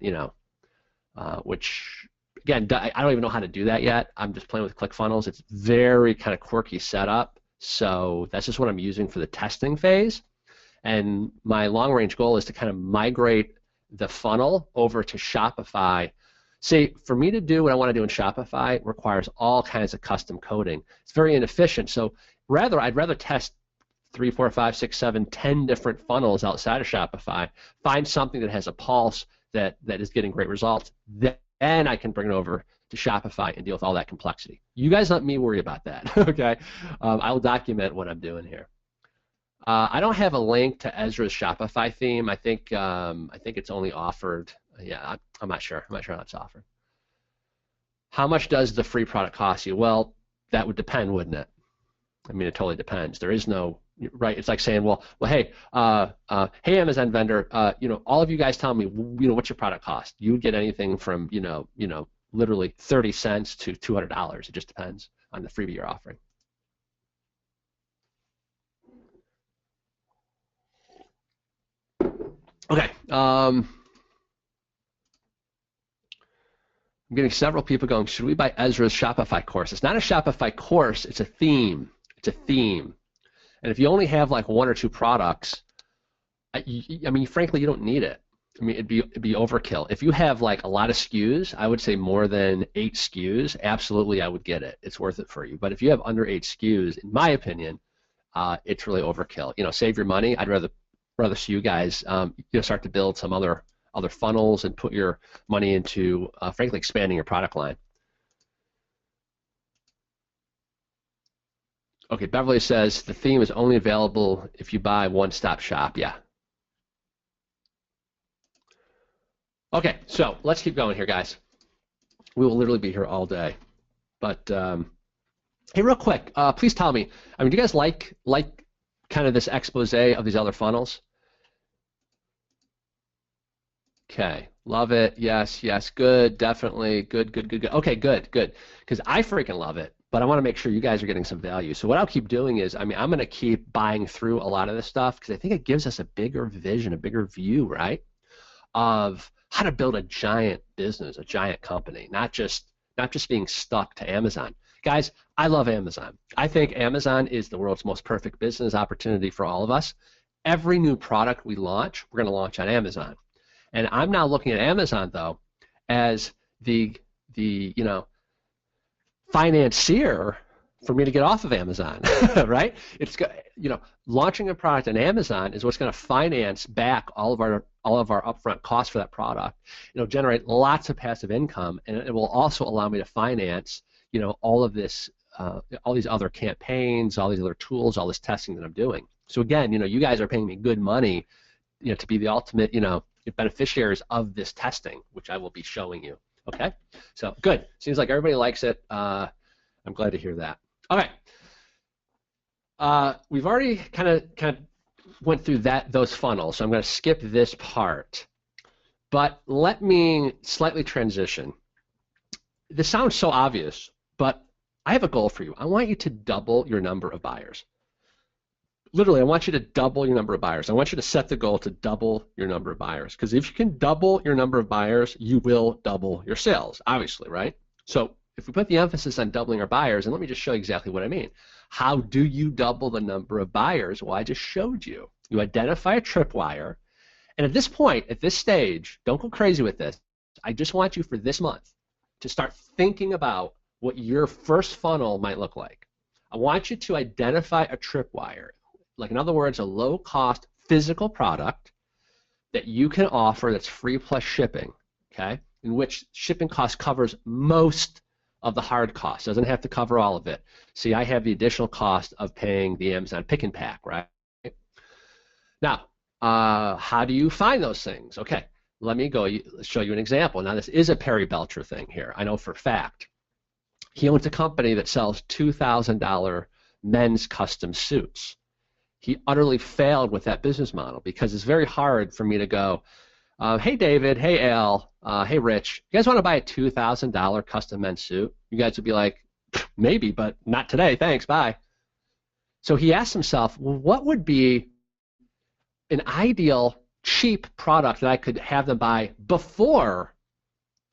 which, again, I don't even know how to do that yet. I'm just playing with ClickFunnels. It's very kind of quirky setup, so that's just what I'm using for the testing phase. And my long-range goal is to kind of migrate the funnel over to Shopify. See, for me to do what I want to do in Shopify requires all kinds of custom coding. It's very inefficient. So I'd rather test 3, 4, 5, 6, 7, 10 different funnels outside of Shopify, find something that has a pulse that is getting great results, then I can bring it over to Shopify and deal with all that complexity. You guys let me worry about that, okay? I will document what I'm doing here. I don't have a link to Ezra's Shopify theme. I think it's only offered. Yeah, I'm not sure. I'm not sure how it's offered. How much does the free product cost you? Well, that would depend, wouldn't it? It totally depends. There is no right. It's like saying, well, hey, hey, Amazon vendor, all of you guys tell me, what's your product cost? You would get anything from, literally 30 cents to $200. It just depends on the freebie you're offering. Okay. I'm getting several people going, should we buy Ezra's Shopify course? It's not a Shopify course. It's a theme. It's a theme. And if you only have like 1 or 2 products, frankly, you don't need it. I mean, it'd be overkill. If you have like a lot of SKUs, I would say more than 8 SKUs, absolutely I would get it. It's worth it for you. But if you have under 8 SKUs, in my opinion, it's really overkill. You know, save your money. I'd rather see you guys start to build some other funnels and put your money into, frankly, expanding your product line. Okay, Beverly says the theme is only available if you buy one-stop shop. Yeah. Okay, so let's keep going here, guys. We will literally be here all day. But hey, real quick, please tell me. I mean, do you guys like kind of this expose of these other funnels? Okay, love it. Yes, yes, good, definitely, good. Okay, good. Because I freaking love it, but I want to make sure you guys are getting some value. So what I'll keep doing is, I mean, I'm going to keep buying through a lot of this stuff because I think it gives us a bigger vision, a bigger view, right, of how to build a giant business, a giant company, not just being stuck to Amazon. Guys, I love Amazon. I think Amazon is the world's most perfect business opportunity for all of us. Every new product we launch, we're going to launch on Amazon. And I'm now looking at Amazon, though, as the financier for me to get off of Amazon, right? It's, launching a product on Amazon is what's going to finance back all of our upfront costs for that product. It'll generate lots of passive income, and it will also allow me to finance, all of this, all these other campaigns, all these other tools, all this testing that I'm doing. So again, you guys are paying me good money, to be the ultimate, beneficiaries of this testing, which I will be showing you. Okay, so good. Seems like everybody likes it. I'm glad to hear that. Okay. We've already kind of went through those funnels, so I'm going to skip this part. But let me slightly transition. This sounds so obvious, but I have a goal for you. I want you to double your number of buyers. Literally, I want you to double your number of buyers. I want you to set the goal to double your number of buyers, because if you can double your number of buyers, you will double your sales, obviously, right? So if we put the emphasis on doubling our buyers, and let me just show you exactly what I mean. How do you double the number of buyers? Well, I just showed you. You identify a tripwire, and at this point, at this stage, don't go crazy with this. I just want you for this month to start thinking about what your first funnel might look like. I want you to identify a tripwire, like in other words, a low-cost physical product that you can offer that's free plus shipping, okay, in which shipping cost covers most of the hard costs, doesn't have to cover all of it. See, I have the additional cost of paying the Amazon pick and pack, right? Now, how do you find those things? Okay, let me show you an example. Now, this is a Perry Belcher thing here. I know for a fact. He owns a company that sells $2,000 men's custom suits. He utterly failed with that business model because it's very hard for me to go, hey David, hey Al, hey Rich, you guys want to buy a $2,000 custom men's suit? You guys would be like, maybe, but not today, thanks, bye. So he asked himself, well, what would be an ideal cheap product that I could have them buy before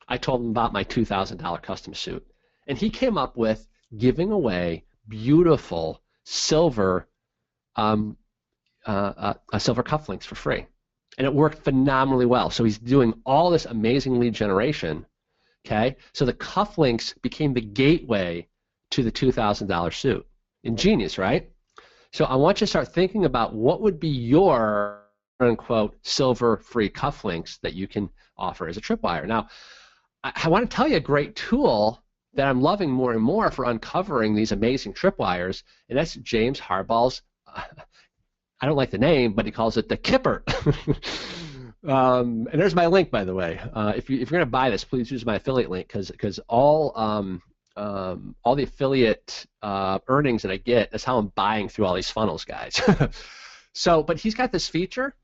I told them about my $2,000 custom suit? And he came up with giving away beautiful silver silver cufflinks for free. And it worked phenomenally well. So he's doing all this amazing lead generation, okay? So the cufflinks became the gateway to the $2,000 suit. Ingenious, right? So I want you to start thinking about what would be your, quote-unquote, silver-free cufflinks that you can offer as a tripwire. Now, I want to tell you a great tool that I'm loving more and more for uncovering these amazing tripwires, and that's James Harbaugh's, I don't like the name, but he calls it the Kipper. And there's my link, by the way. If you're going to buy this, please use my affiliate link because all the affiliate earnings that I get is how I'm buying through all these funnels, guys. But he's got this feature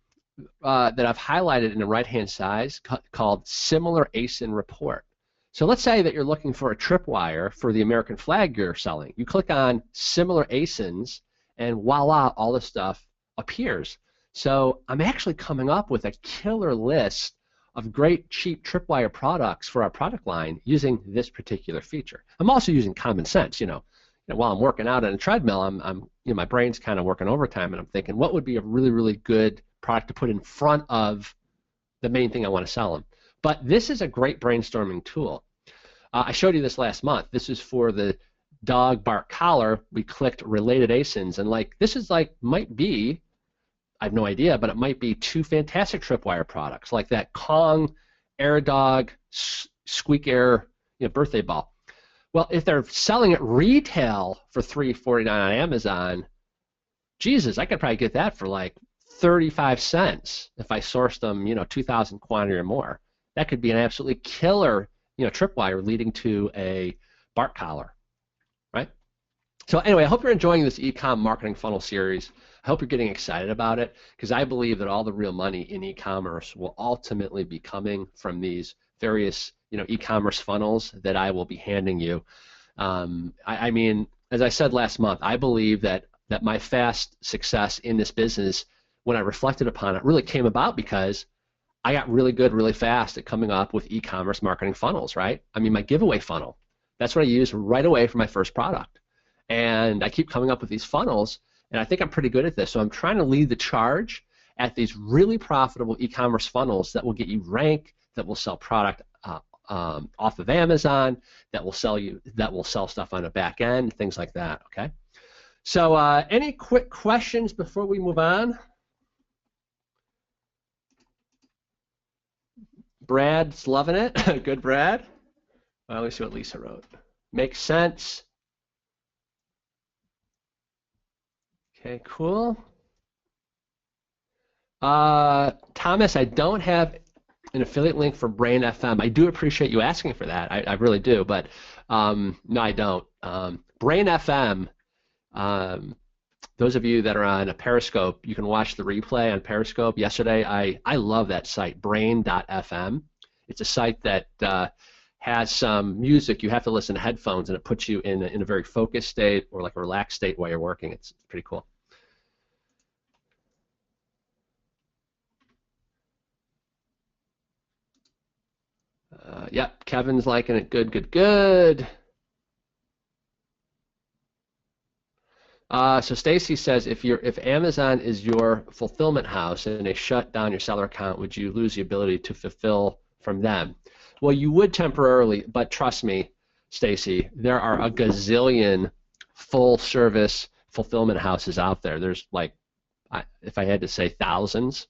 that I've highlighted in the right-hand side called Similar ASIN Report. So let's say that you're looking for a tripwire for the American flag you're selling. You click on Similar ASINs, and voila, all this stuff appears. So I'm actually coming up with a killer list of great cheap tripwire products for our product line using this particular feature. I'm also using common sense. While I'm working out on a treadmill, I'm my brain's kind of working overtime, and I'm thinking, what would be a really, really good product to put in front of the main thing I want to sell them. But this is a great brainstorming tool. I showed you this last month. This is for the dog bark collar. We clicked related ASINs, and like this is like might be, I have no idea, but it might be two fantastic tripwire products like that Kong Air Dog Squeak Air birthday ball. Well, if they're selling it retail for $3.49 on Amazon, Jesus, I could probably get that for like 35 cents if I sourced them, 2,000 quantity or more. That could be an absolutely killer, tripwire leading to a bark collar, right? So anyway, I hope you're enjoying this e-com marketing funnel series. I hope you're getting excited about it because I believe that all the real money in e-commerce will ultimately be coming from these various, e-commerce funnels that I will be handing you. I mean, as I said last month, I believe that my fast success in this business, when I reflected upon it, really came about because I got really good really fast at coming up with e-commerce marketing funnels, right? I mean, my giveaway funnel, that's what I used right away for my first product. And I keep coming up with these funnels, and I think I'm pretty good at this. So I'm trying to lead the charge at these really profitable e-commerce funnels that will get you rank, that will sell product off of Amazon, that will sell stuff on the back end, things like that, okay? So any quick questions before we move on? Brad's loving it. Good, Brad. Well, let me see what Lisa wrote. Makes sense. Okay, cool. Thomas, I don't have an affiliate link for Brain FM. I do appreciate you asking for that. I really do, but no, I don't. Brain FM, those of you that are on a Periscope, you can watch the replay on Periscope. Yesterday, I love that site, brain.fm. It's a site that has some music. You have to listen to headphones, and it puts you in a very focused state or like a relaxed state while you're working. It's pretty cool. Yep, Kevin's liking it. Good, good, good. So Stacy says, if Amazon is your fulfillment house and they shut down your seller account, would you lose the ability to fulfill from them? Well, you would temporarily, but trust me, Stacy, there are a gazillion full-service fulfillment houses out there. There's like, if I had to say, thousands.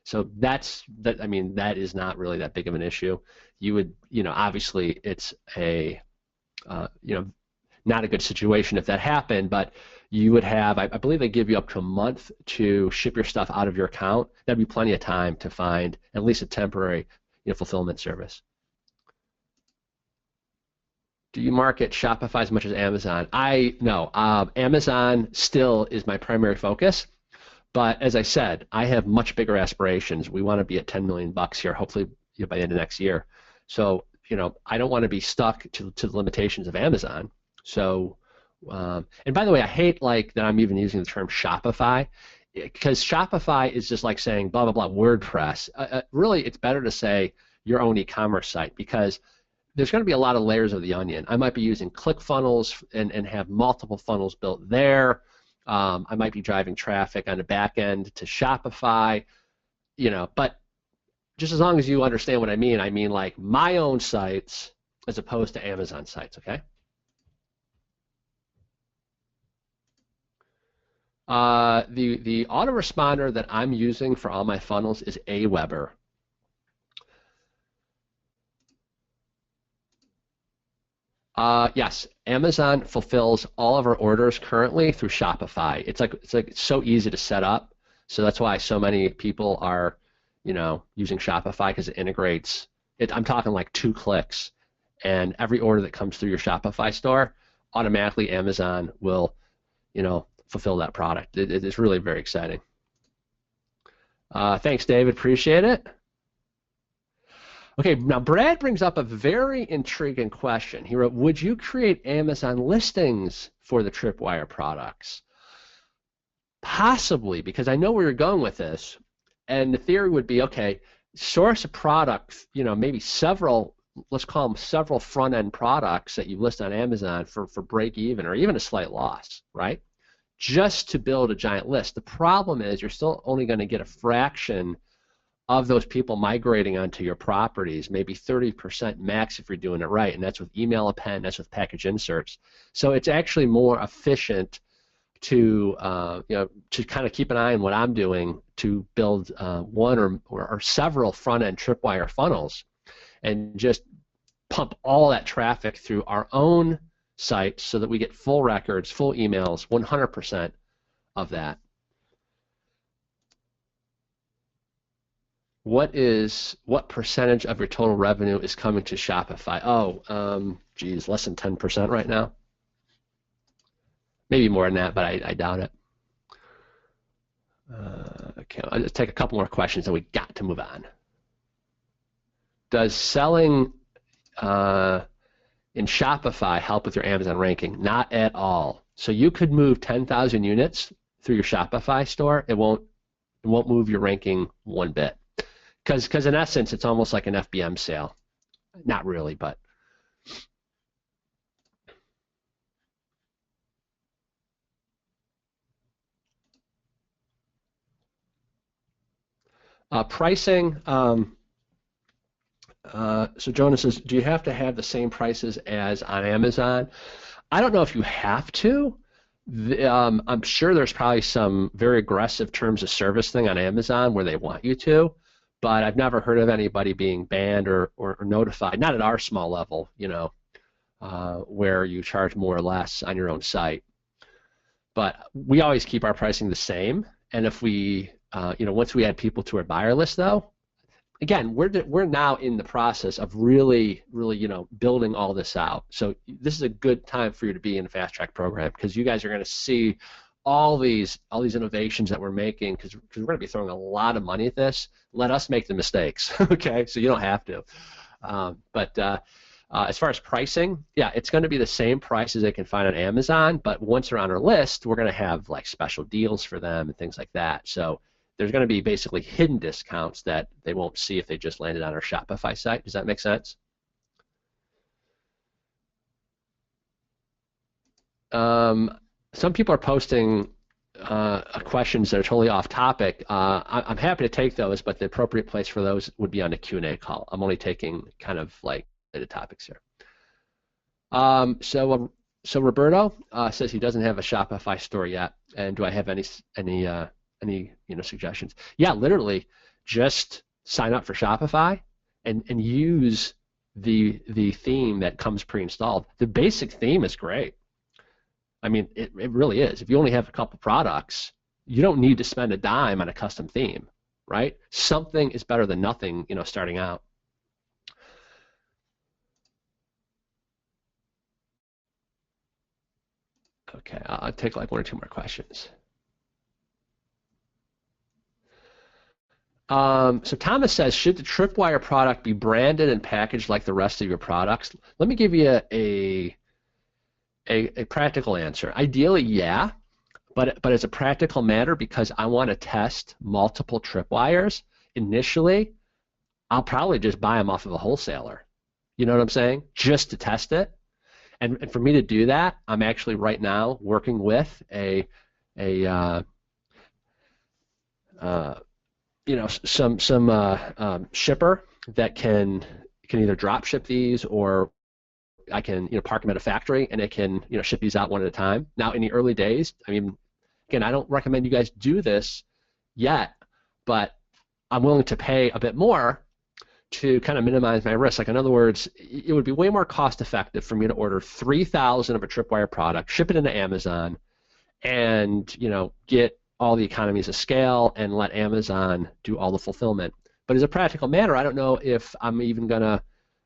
So I mean, that is not really that big of an issue. You would, obviously it's a, not a good situation if that happened, but you would have, I believe they give you up to a month to ship your stuff out of your account. That'd be plenty of time to find at least a temporary, fulfillment service. Do you market Shopify as much as Amazon? No. Amazon still is my primary focus. But as I said, I have much bigger aspirations. We want to be at 10 million bucks here, hopefully by the end of next year. So, I don't want to be stuck to the limitations of Amazon. So, and by the way, I hate that I'm even using the term Shopify, because Shopify is just like saying blah, blah, blah, WordPress. Really, it's better to say your own e-commerce site, because there's going to be a lot of layers of the onion. I might be using ClickFunnels and have multiple funnels built there. I might be driving traffic on the back end to Shopify, but just as long as you understand what I mean like my own sites as opposed to Amazon sites, okay? The autoresponder that I'm using for all my funnels is Aweber. Yes, Amazon fulfills all of our orders currently through Shopify. It's so easy to set up, so that's why so many people are, using Shopify, because it integrates. I'm talking like 2 clicks, and every order that comes through your Shopify store, automatically Amazon will, fulfill that product. It is really very exciting. Thanks, David. Appreciate it. Okay, now Brad brings up a very intriguing question. He wrote, would you create Amazon listings for the Tripwire products? Possibly, because I know where you're going with this. And the theory would be, okay, source a product, maybe several, let's call them several front-end products that you list on Amazon for break even or even a slight loss, right? Just to build a giant list. The problem is you're still only going to get a fraction of those people migrating onto your properties, maybe 30% max if you're doing it right, and that's with email append, that's with package inserts. So it's actually more efficient to to kind of keep an eye on what I'm doing to build one or several front-end tripwire funnels and just pump all that traffic through our own site so that we get full records, full emails, 100% of that. What percentage of your total revenue is coming to Shopify? Oh, geez, less than 10% right now. Maybe more than that, but I doubt it. Okay, I'll just take a couple more questions and we got to move on. Does selling in Shopify help with your Amazon ranking? Not at all. So you could move 10,000 units through your Shopify store. It won't move your ranking one bit. Because in essence, it's almost like an FBM sale. Not really, but. Pricing, so Jonas says, do you have to have the same prices as on Amazon? I don't know if you have to. I'm sure there's probably some very aggressive terms of service thing on Amazon where they want you to, but I've never heard of anybody being banned or notified, not at our small level, you know, where you charge more or less on your own site. But we always keep our pricing the same, and if we once we add people to our buyer list, though, again, we're now in the process of really, building all this out. So this is a good time for you to be in the Fast Track program because you guys are going to see all these innovations that we're making because we're going to be throwing a lot of money at this. Let us make the mistakes, okay? So you don't have to. As far as pricing, yeah, it's going to be the same price as they can find on Amazon, but once they're on our list, we're going to have like special deals for them and things like that. So there's going to be basically hidden discounts that they won't see if they just landed on our Shopify site. Does that make sense? Some people are posting questions that are totally off topic. I'm happy to take those, but the appropriate place for those would be on the Q&A call. I'm only taking kind of like the topics here. So Roberto says he doesn't have a Shopify store yet, and do I have any suggestions? Yeah, literally, just sign up for Shopify and use the theme that comes pre-installed. The basic theme is great. I mean, it really is. If you only have a couple products, you don't need to spend a dime on a custom theme, right? Something is better than nothing, starting out. Okay, I'll take like one or two more questions. So Thomas says, should the Tripwire product be branded and packaged like the rest of your products? Let me give you a practical answer. Ideally, yeah, but as a practical matter, because I want to test multiple Tripwires, initially, I'll probably just buy them off of a wholesaler. You know what I'm saying? Just to test it. And for me to do that, I'm actually right now working with some shipper that can either drop ship these or I can park them at a factory and it can ship these out one at a time. Now in the early days, I mean, again, I don't recommend you guys do this yet, but I'm willing to pay a bit more to kind of minimize my risk. Like in other words, it would be way more cost effective for me to order 3,000 of a Tripwire product, ship it into Amazon, and get all the economies of scale and let Amazon do all the fulfillment. But as a practical matter, I don't know if I'm even going to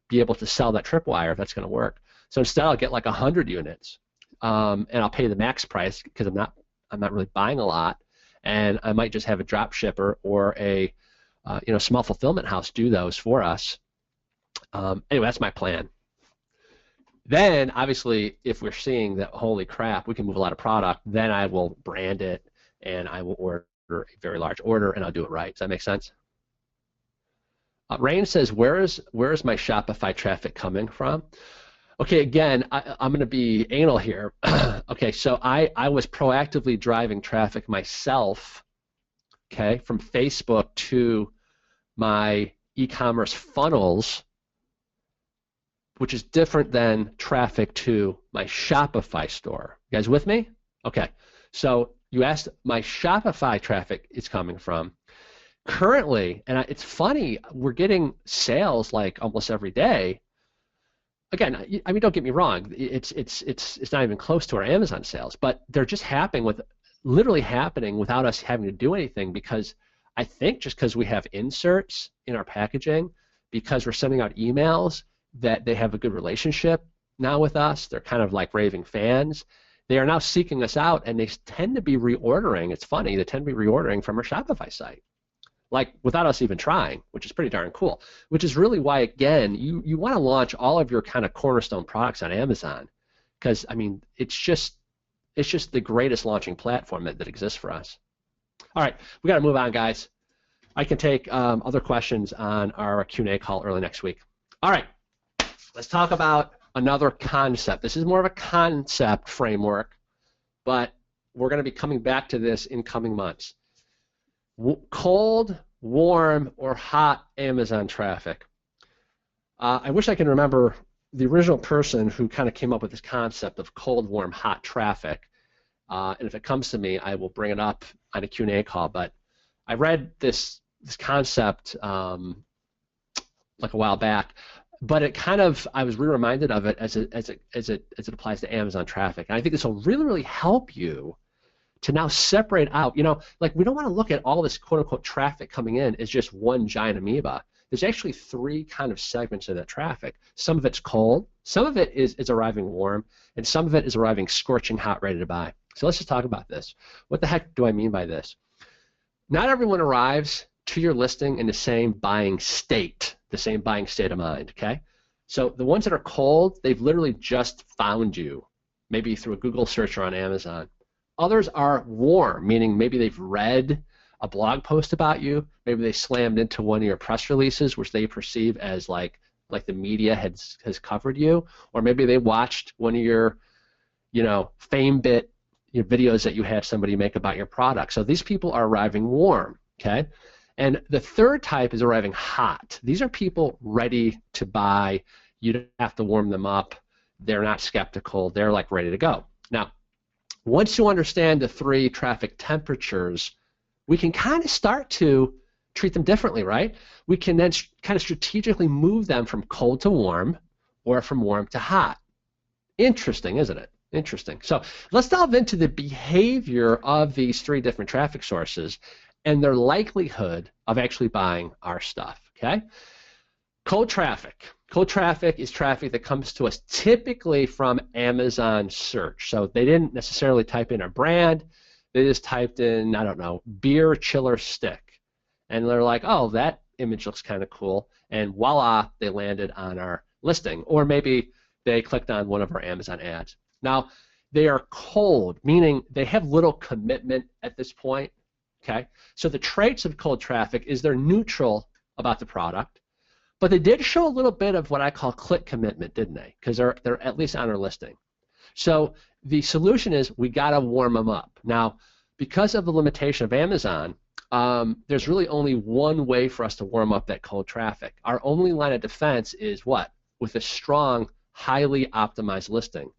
be able to sell that Tripwire if that's going to work. So instead, I'll get like 100 units, and I'll pay the max price because I'm not really buying a lot, and I might just have a drop shipper or a small fulfillment house do those for us. Anyway, that's my plan. Then, obviously, if we're seeing that, holy crap, we can move a lot of product, then I will brand it and I will order a very large order and I'll do it right. Does that make sense? Rain says, where is my Shopify traffic coming from? Okay, again, I'm going to be anal here. Okay, so I was proactively driving traffic myself, okay, from Facebook to my e-commerce funnels, which is different than traffic to my Shopify store. You guys with me? Okay. So you asked my Shopify traffic is coming from. Currently, and it's funny, we're getting sales like almost every day. Again, I mean, don't get me wrong, it's not even close to our Amazon sales, but they're just literally happening without us having to do anything, because I think just because we have inserts in our packaging, because we're sending out emails that they have a good relationship now with us, they're kind of like raving fans. They are now seeking us out, and they tend to be reordering. It's funny, they tend to be reordering from our Shopify site, like without us even trying, which is pretty darn cool. Which is really why, again, you want to launch all of your kind of cornerstone products on Amazon, because I mean it's just the greatest launching platform that exists for us. All right, we got to move on, guys. I can take other questions on our Q&A call early next week. All right, let's talk about another concept. This is more of a concept framework, but we're going to be coming back to this in coming months. Cold, warm, or hot Amazon traffic. I wish I can remember the original person who kind of came up with this concept of cold, warm, hot traffic. And if it comes to me, I will bring it up on a Q&A call. But I read this concept like a while back, but it kind of, I was reminded of it as it applies to Amazon traffic. And I think this will really, really help you to now separate out, you know, like we don't want to look at all this quote-unquote traffic coming in as just one giant amoeba. There's actually three kind of segments of that traffic. Some of it's cold, some of it is arriving warm, and some of it is arriving scorching hot, ready to buy. So let's just talk about this. What the heck do I mean by this? Not everyone arrives to your listing in the same buying state of mind, okay? So the ones that are cold, they've literally just found you, maybe through a Google search or on Amazon. Others are warm, meaning maybe they've read a blog post about you, maybe they slammed into one of your press releases, which they perceive as like the media has covered you, or maybe they watched one of your, you know, FameBit videos that you had somebody make about your product. So these people are arriving warm, okay? And the third type is arriving hot. These are people ready to buy. You don't have to warm them up. They're not skeptical. They're like ready to go. Now, once you understand the three traffic temperatures, we can kind of start to treat them differently, right? We can then kind of strategically move them from cold to warm or from warm to hot. Interesting, isn't it? Interesting. So let's delve into the behavior of these three different traffic sources and their likelihood of actually buying our stuff, okay? Cold traffic. Cold traffic is traffic that comes to us typically from Amazon search. So they didn't necessarily type in our brand. They just typed in, I don't know, beer chiller stick. And they're like, oh, that image looks kind of cool. And voila, they landed on our listing. Or maybe they clicked on one of our Amazon ads. Now, they are cold, meaning they have little commitment at this point, okay? So the traits of cold traffic is they're neutral about the product, but they did show a little bit of what I call click commitment, didn't they? Because they're at least on our listing. So the solution is we got to warm them up. Now, because of the limitation of Amazon, there's really only one way for us to warm up that cold traffic. Our only line of defense is what? With a strong, highly optimized listing.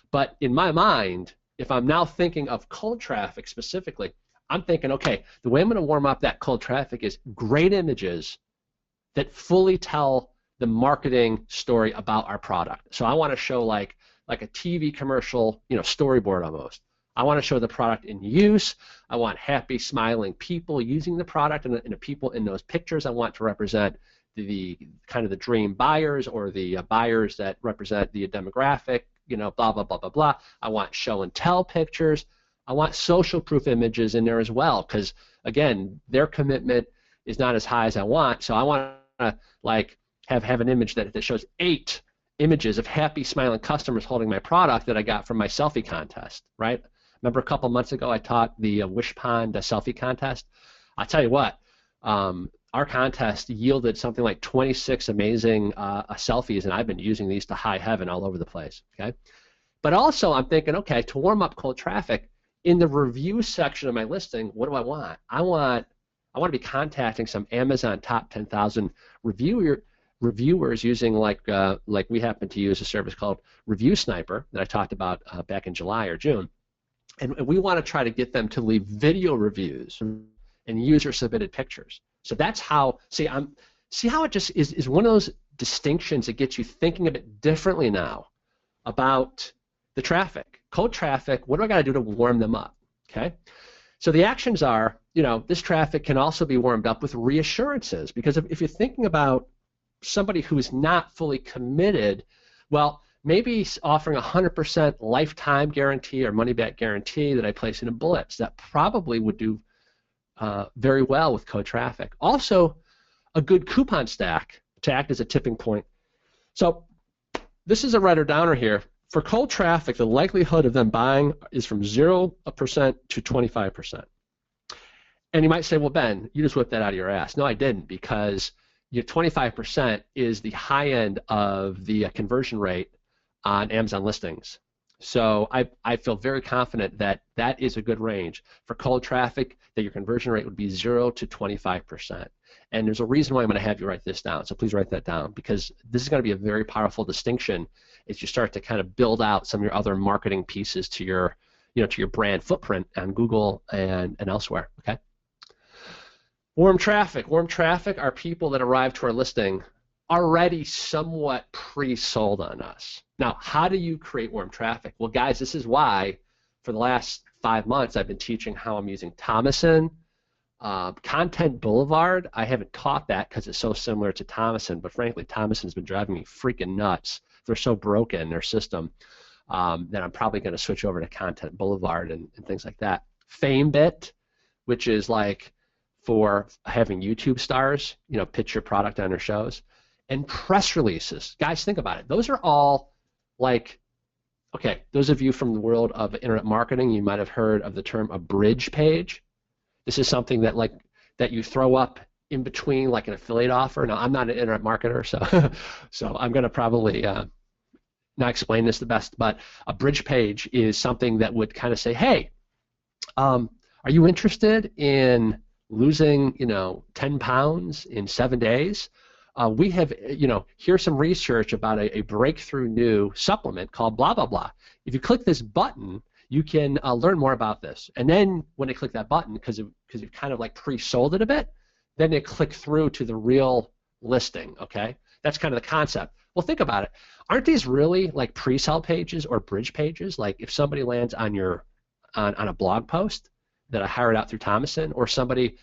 But in my mind, if I'm now thinking of cold traffic specifically, I'm thinking, okay, the way I'm going to warm up that cold traffic is great images that fully tell the marketing story about our product. So I want to show like a TV commercial, you know, storyboard almost. I want to show the product in use. I want happy, smiling people using the product, and the people in those pictures I want to represent the kind of the dream buyers or the buyers that represent the demographic, you know, blah, blah, blah, blah, blah. I want show and tell pictures. I want social proof images in there as well, because again, their commitment is not as high as I want. So I want to like have an image that shows 8 images of happy, smiling customers holding my product that I got from my selfie contest, right? Remember a couple months ago I taught the Wish Pond selfie contest? I'll tell you what, our contest yielded something like 26 amazing selfies, and I've been using these to high heaven all over the place, okay? But also I'm thinking, okay, to warm up cold traffic, in the review section of my listing, what do I want? I want I want to be contacting some Amazon top 10,000 reviewers using like we happen to use a service called Review Sniper that I talked about back in July or June. And we want to try to get them to leave video reviews and user-submitted pictures. So that's how, see how it just is one of those distinctions that gets you thinking a bit differently now about the traffic. Cold traffic, what do I got to do to warm them up? Okay? So the actions are, this traffic can also be warmed up with reassurances, because if you're thinking about somebody who is not fully committed, well, maybe offering 100% lifetime guarantee or money-back guarantee that I place in a Blitz, that probably would do very well with cold traffic. Also, a good coupon stack to act as a tipping point. So this is a writer-downer here. For cold traffic, the likelihood of them buying is from 0% to 25%. And you might say, well, Ben, you just whipped that out of your ass. No, I didn't, because 25% is the high end of the conversion rate on Amazon listings. So I feel very confident that that is a good range for cold traffic, that your conversion rate would be 0 to 25%. And there's a reason why I'm going to have you write this down, so please write that down, because this is going to be a very powerful distinction as you start to kind of build out some of your other marketing pieces to your, to your brand footprint on Google and elsewhere, okay? Warm traffic. Warm traffic are people that arrive to our listing already somewhat pre-sold on us. Now, how do you create warm traffic? Well, guys, this is why for the last 5 months I've been teaching how I'm using Thomason, Content Boulevard. I haven't taught that because it's so similar to Thomason, but frankly, Thomason's been driving me freaking nuts. They're so broken, their system, that I'm probably going to switch over to Content Boulevard and things like that. FameBit, which is like for having YouTube stars, pitch your product on their shows. And press releases. Guys, think about it. Those are all like, okay, those of you from the world of internet marketing, you might have heard of the term a bridge page. This is something that you throw up in between like an affiliate offer. Now, I'm not an internet marketer, so I'm going to probably not explain this the best, but a bridge page is something that would kind of say, hey, are you interested in losing 10 pounds in 7 days? We have, here's some research about a breakthrough new supplement called blah, blah, blah. If you click this button, you can learn more about this. And then when they click that button, because you've kind of like pre-sold it a bit, then they click through to the real listing, okay? That's kind of the concept. Well, think about it. Aren't these really like pre-sell pages or bridge pages? Like if somebody lands on a blog post that I hired out through Thomason, or somebody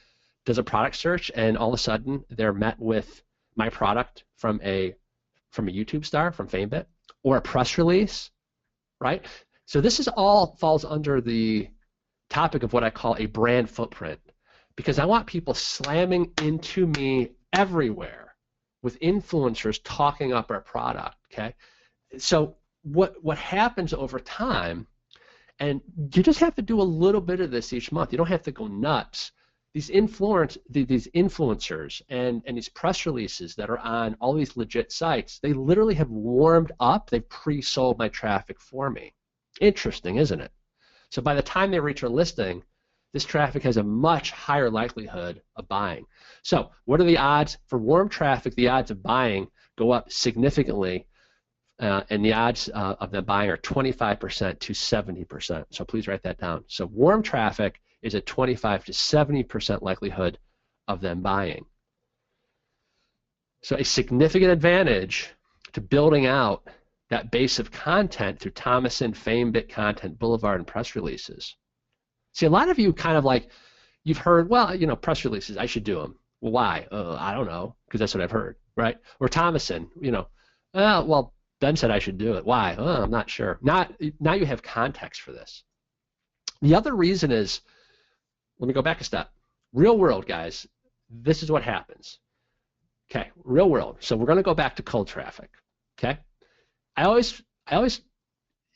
does a product search and all of a sudden they're met with my product from a YouTube star, from FameBit, or a press release, right? So this is all falls under the topic of what I call a brand footprint, because I want people slamming into me everywhere with influencers talking up our product, okay? So what happens over time, and you just have to do a little bit of this each month. You don't have to go nuts. These influencers and these press releases that are on all these legit sites, they literally have warmed up. They've pre-sold my traffic for me. Interesting, isn't it? So by the time they reach our listing, this traffic has a much higher likelihood of buying. So what are the odds? For warm traffic, the odds of buying go up significantly, and the odds of them buying are 25% to 70%. So please write that down. So warm traffic is a 25 to 70% likelihood of them buying. So a significant advantage to building out that base of content through Thomason, FameBit, Content Boulevard, and press releases. See, a lot of you kind of like, you've heard, well, press releases, I should do them. Well, why? I don't know, because that's what I've heard, right? Or Thomason, well, Ben said I should do it. Why? I'm not sure. Now you have context for this. The other reason is, let me go back a step. Real world, guys, this is what happens. Okay, real world. So we're going to go back to cold traffic, okay? I always,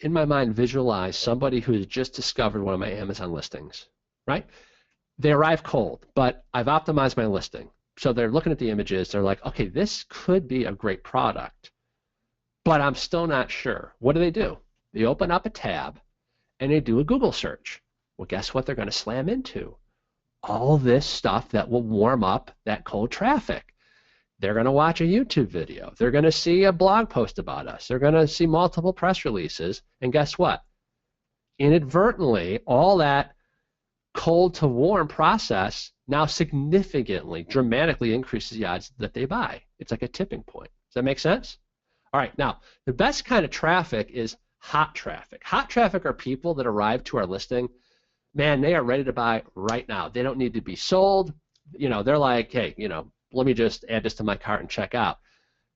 in my mind, visualize somebody who has just discovered one of my Amazon listings, right? They arrive cold, but I've optimized my listing. So they're looking at the images. They're like, okay, this could be a great product, but I'm still not sure. What do? They open up a tab, and they do a Google search. Well, guess what they're going to slam into? all this stuff that will warm up that cold traffic. They're going to watch a YouTube video. They're going to see a blog post about us. They're going to see multiple press releases. And guess what? Inadvertently, all that cold to warm process now significantly, dramatically increases the odds that they buy. It's like a tipping point. Does that make sense? All right, now, the best kind of traffic is hot traffic. Hot traffic are people that arrive to our listing. Man, they are ready to buy right now. They don't need to be sold. You know, they're like, hey, you know, let me just add this to my cart and check out.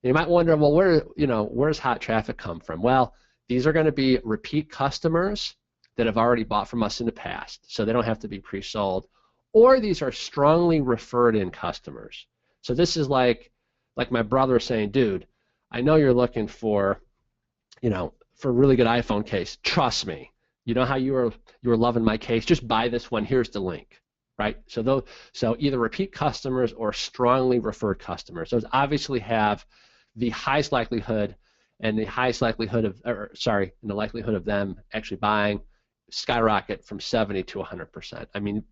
You might wonder, well, where's hot traffic come from? Well, these are going to be repeat customers that have already bought from us in the past, so they don't have to be pre-sold, or these are strongly referred in customers. So this is like my brother saying, dude, I know you're looking for, you know, for a really good iPhone case. Trust me. You know how you were loving my case? Just buy this one. Here's the link, right? So either repeat customers or strongly referred customers. Those obviously have the highest likelihood, and the highest likelihood of, and the likelihood of them actually buying skyrocket from 70 to 100%. I mean,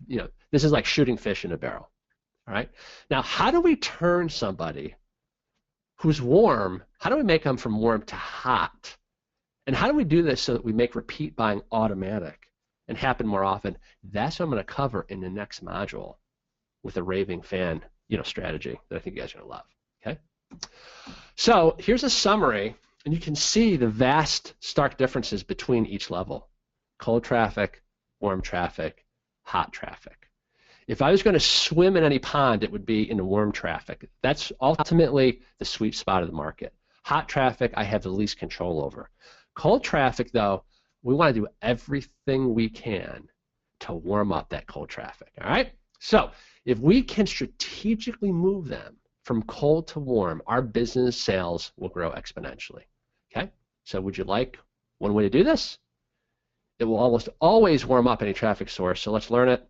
you know, this is like shooting fish in a barrel. All right. Now, how do we turn somebody who's warm? How do we make them from warm to hot? And how do we do this so that we make repeat buying automatic and happen more often? That's what I'm going to cover in the next module with a raving fan, you know, strategy that I think you guys are going to love. Okay. So here's a summary, and you can see the vast, stark differences between each level: cold traffic, warm traffic, hot traffic. If I was going to swim in any pond, it would be in the warm traffic. That's ultimately the sweet spot of the market. Hot traffic, I have the least control over. Cold traffic, though, we want to do everything we can to warm up that cold traffic. All right? So if we can strategically move them from cold to warm, our business sales will grow exponentially. Okay? So would you like one way to do this? It will almost always warm up any traffic source, so let's learn it.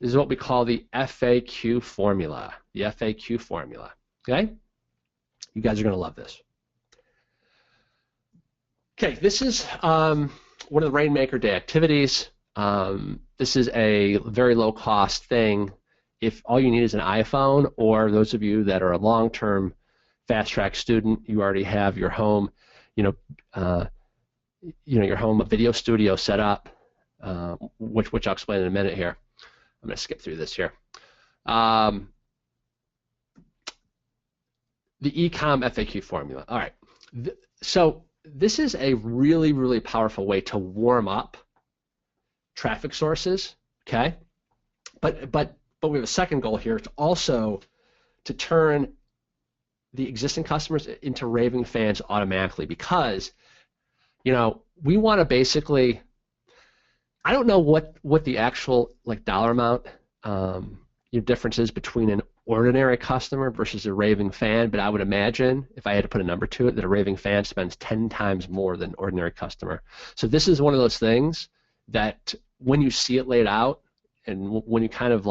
This is what we call the FAQ formula. The FAQ formula. Okay? You guys are going to love this. Okay, this is one of the Rainmaker Day activities. This is a very low-cost thing. If all you need is an iPhone, or those of you that are a long-term fast-track student, you already have your home, your home video studio set up, which I'll explain in a minute here. I'm going to skip through this here. The e-com FAQ formula. All right. So this is a really, really powerful way to warm up traffic sources. Okay. But we have a second goal here. It's also to turn the existing customers into raving fans automatically, because, you know, we want to basically, I don't know what the actual dollar amount difference is between an ordinary customer versus a raving fan, but I would imagine, if I had to put a number to it, that a raving fan spends 10 times more than an ordinary customer. So this is one of those things that when you see it laid out, and when you kind of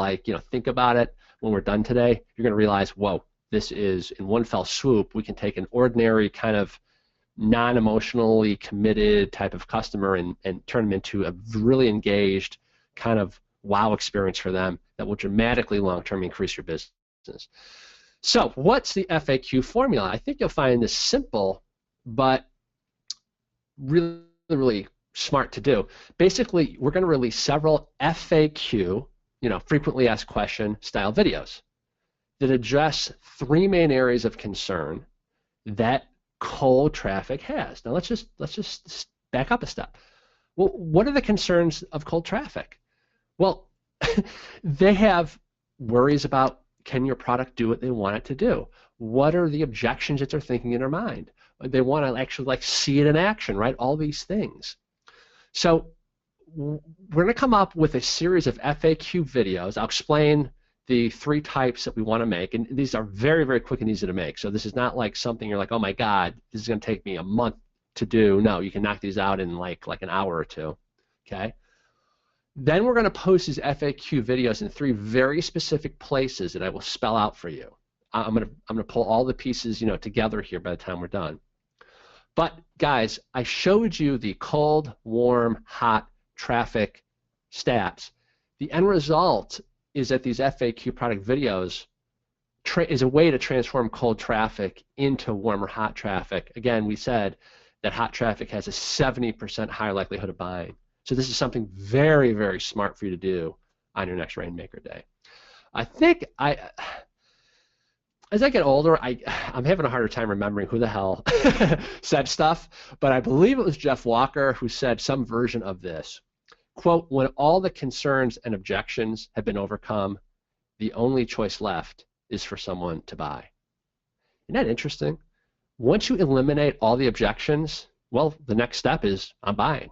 think about it when we're done today, you're going to realize, whoa, this is, in one fell swoop, we can take an ordinary kind of non-emotionally committed type of customer and turn them into a really engaged kind of wow experience for them that will dramatically long-term increase your business. So what's the FAQ formula? I think you'll find this simple, but really, really smart to do. Basically, we're going to release several FAQ, frequently asked question style videos that address three main areas of concern that cold traffic has. Now let's just back up a step. Well, what are the concerns of cold traffic? Well, they have worries about, can your product do what they want it to do? What are the objections that they're thinking in their mind? They want to actually see it in action, right? All these things. So we're going to come up with a series of FAQ videos. I'll explain the three types that we want to make, and these are very, very quick and easy to make. So this is not like something you're like, oh my God, this is going to take me a month to do. No, you can knock these out in like an hour or two. Okay. Then we're going to post these FAQ videos in three very specific places that I will spell out for you. I'm going to pull all the pieces together here by the time we're done. But guys, I showed you the cold, warm, hot traffic stats. The end result is that these FAQ product videos is a way to transform cold traffic into warm or hot traffic. Again, we said that hot traffic has a 70% higher likelihood of buying. So this is something very, very smart for you to do on your next Rainmaker Day. I think as I get older, I'm having a harder time remembering who the hell said stuff, but I believe it was Jeff Walker who said some version of this. Quote, when all the concerns and objections have been overcome, the only choice left is for someone to buy. Isn't that interesting? Once you eliminate all the objections, well, the next step is I'm buying.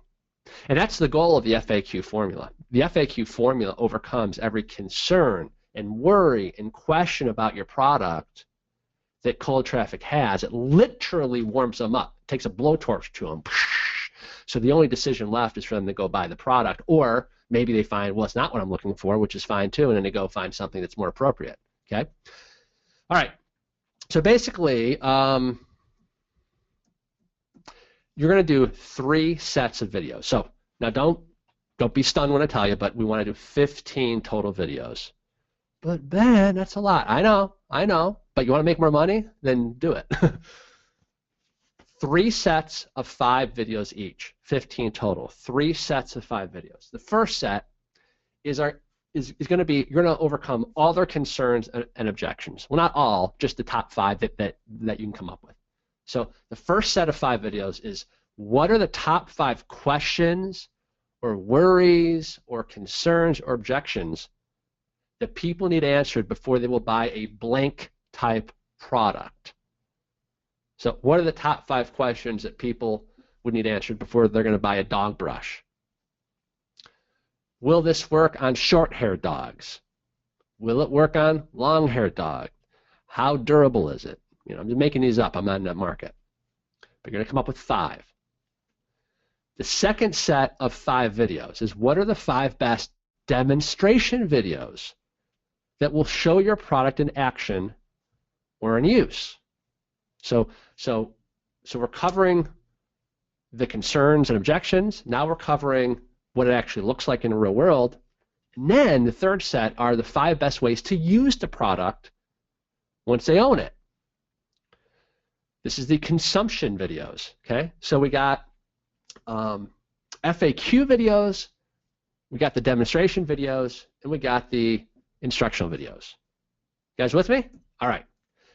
And that's the goal of the FAQ formula. The FAQ formula overcomes every concern and worry and question about your product that cold traffic has. It literally warms them up. It takes a blowtorch to them. So the only decision left is for them to go buy the product, or maybe they find, well, it's not what I'm looking for, which is fine too, and then they go find something that's more appropriate. Okay? All right. So basically, you're going to do 3 sets of videos. So now don't be stunned when I tell you, but we want to do 15 total videos. But Ben, that's a lot. I know. But you want to make more money? Then do it. 3 sets of 5 videos each, 15 total. 3 sets of 5 videos. The first set is going to be, you're going to overcome all their concerns and objections. Well, not all, just the top 5 that you can come up with. So the first set of 5 videos is, what are the top 5 questions or worries or concerns or objections that people need answered before they will buy a blank type product? So what are the top 5 questions that people would need answered before they're going to buy a dog brush? Will this work on short-haired dogs? Will it work on long-haired dogs? How durable is it? You know, I'm just making these up. I'm not in that market. But you're going to come up with 5. The second set of 5 videos is, what are the 5 best demonstration videos that will show your product in action or in use? So we're covering the concerns and objections. Now we're covering what it actually looks like in the real world. And then the third set are the 5 best ways to use the product once they own it. This is the consumption videos, okay? So we got FAQ videos, we got the demonstration videos, and we got the instructional videos. You guys with me? All right.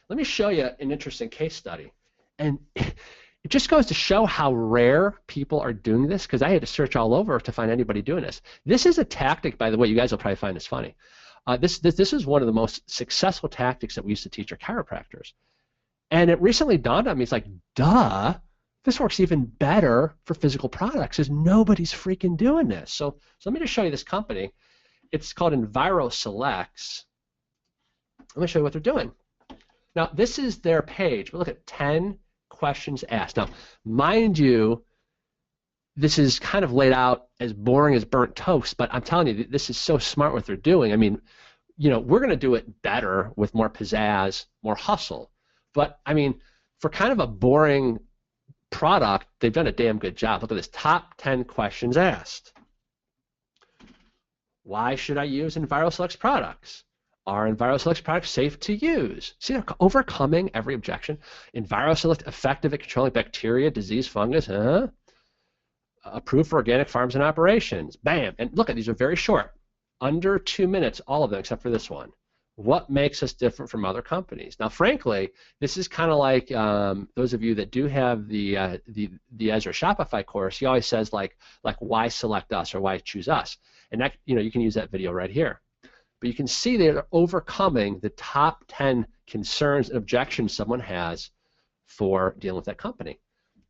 Let me show you an interesting case study. And it just goes to show how rare people are doing this, because I had to search all over to find anybody doing this. This is a tactic, by the way, you guys will probably find this funny. This is one of the most successful tactics that we used to teach our chiropractors. And it recently dawned on me, it's like, duh, this works even better for physical products, because nobody's freaking doing this. So let me just show you this company. It's called EnviroSelects. Let me show you what they're doing. Now, this is their page. But look at 10 questions asked. Now, mind you, this is kind of laid out as boring as burnt toast, but I'm telling you, this is so smart what they're doing. I mean, you know, we're going to do it better with more pizzazz, more hustle. But, I mean, for kind of a boring product, they've done a damn good job. Look at this, top 10 questions asked. Why should I use EnviroSelects products? Are EnviroSelects products safe to use? See, they're overcoming every objection. EnviroSelect effective at controlling bacteria, disease, fungus, approved for organic farms and operations. Bam! And look at these are very short, under 2 minutes, all of them except for this one. What makes us different from other companies? Now, frankly, this is kind of like those of you that do have the Ezra Shopify course. He always says like why select us or why choose us, and that, you know, you can use that video right here. But you can see they're overcoming the top 10 concerns and objections someone has for dealing with that company.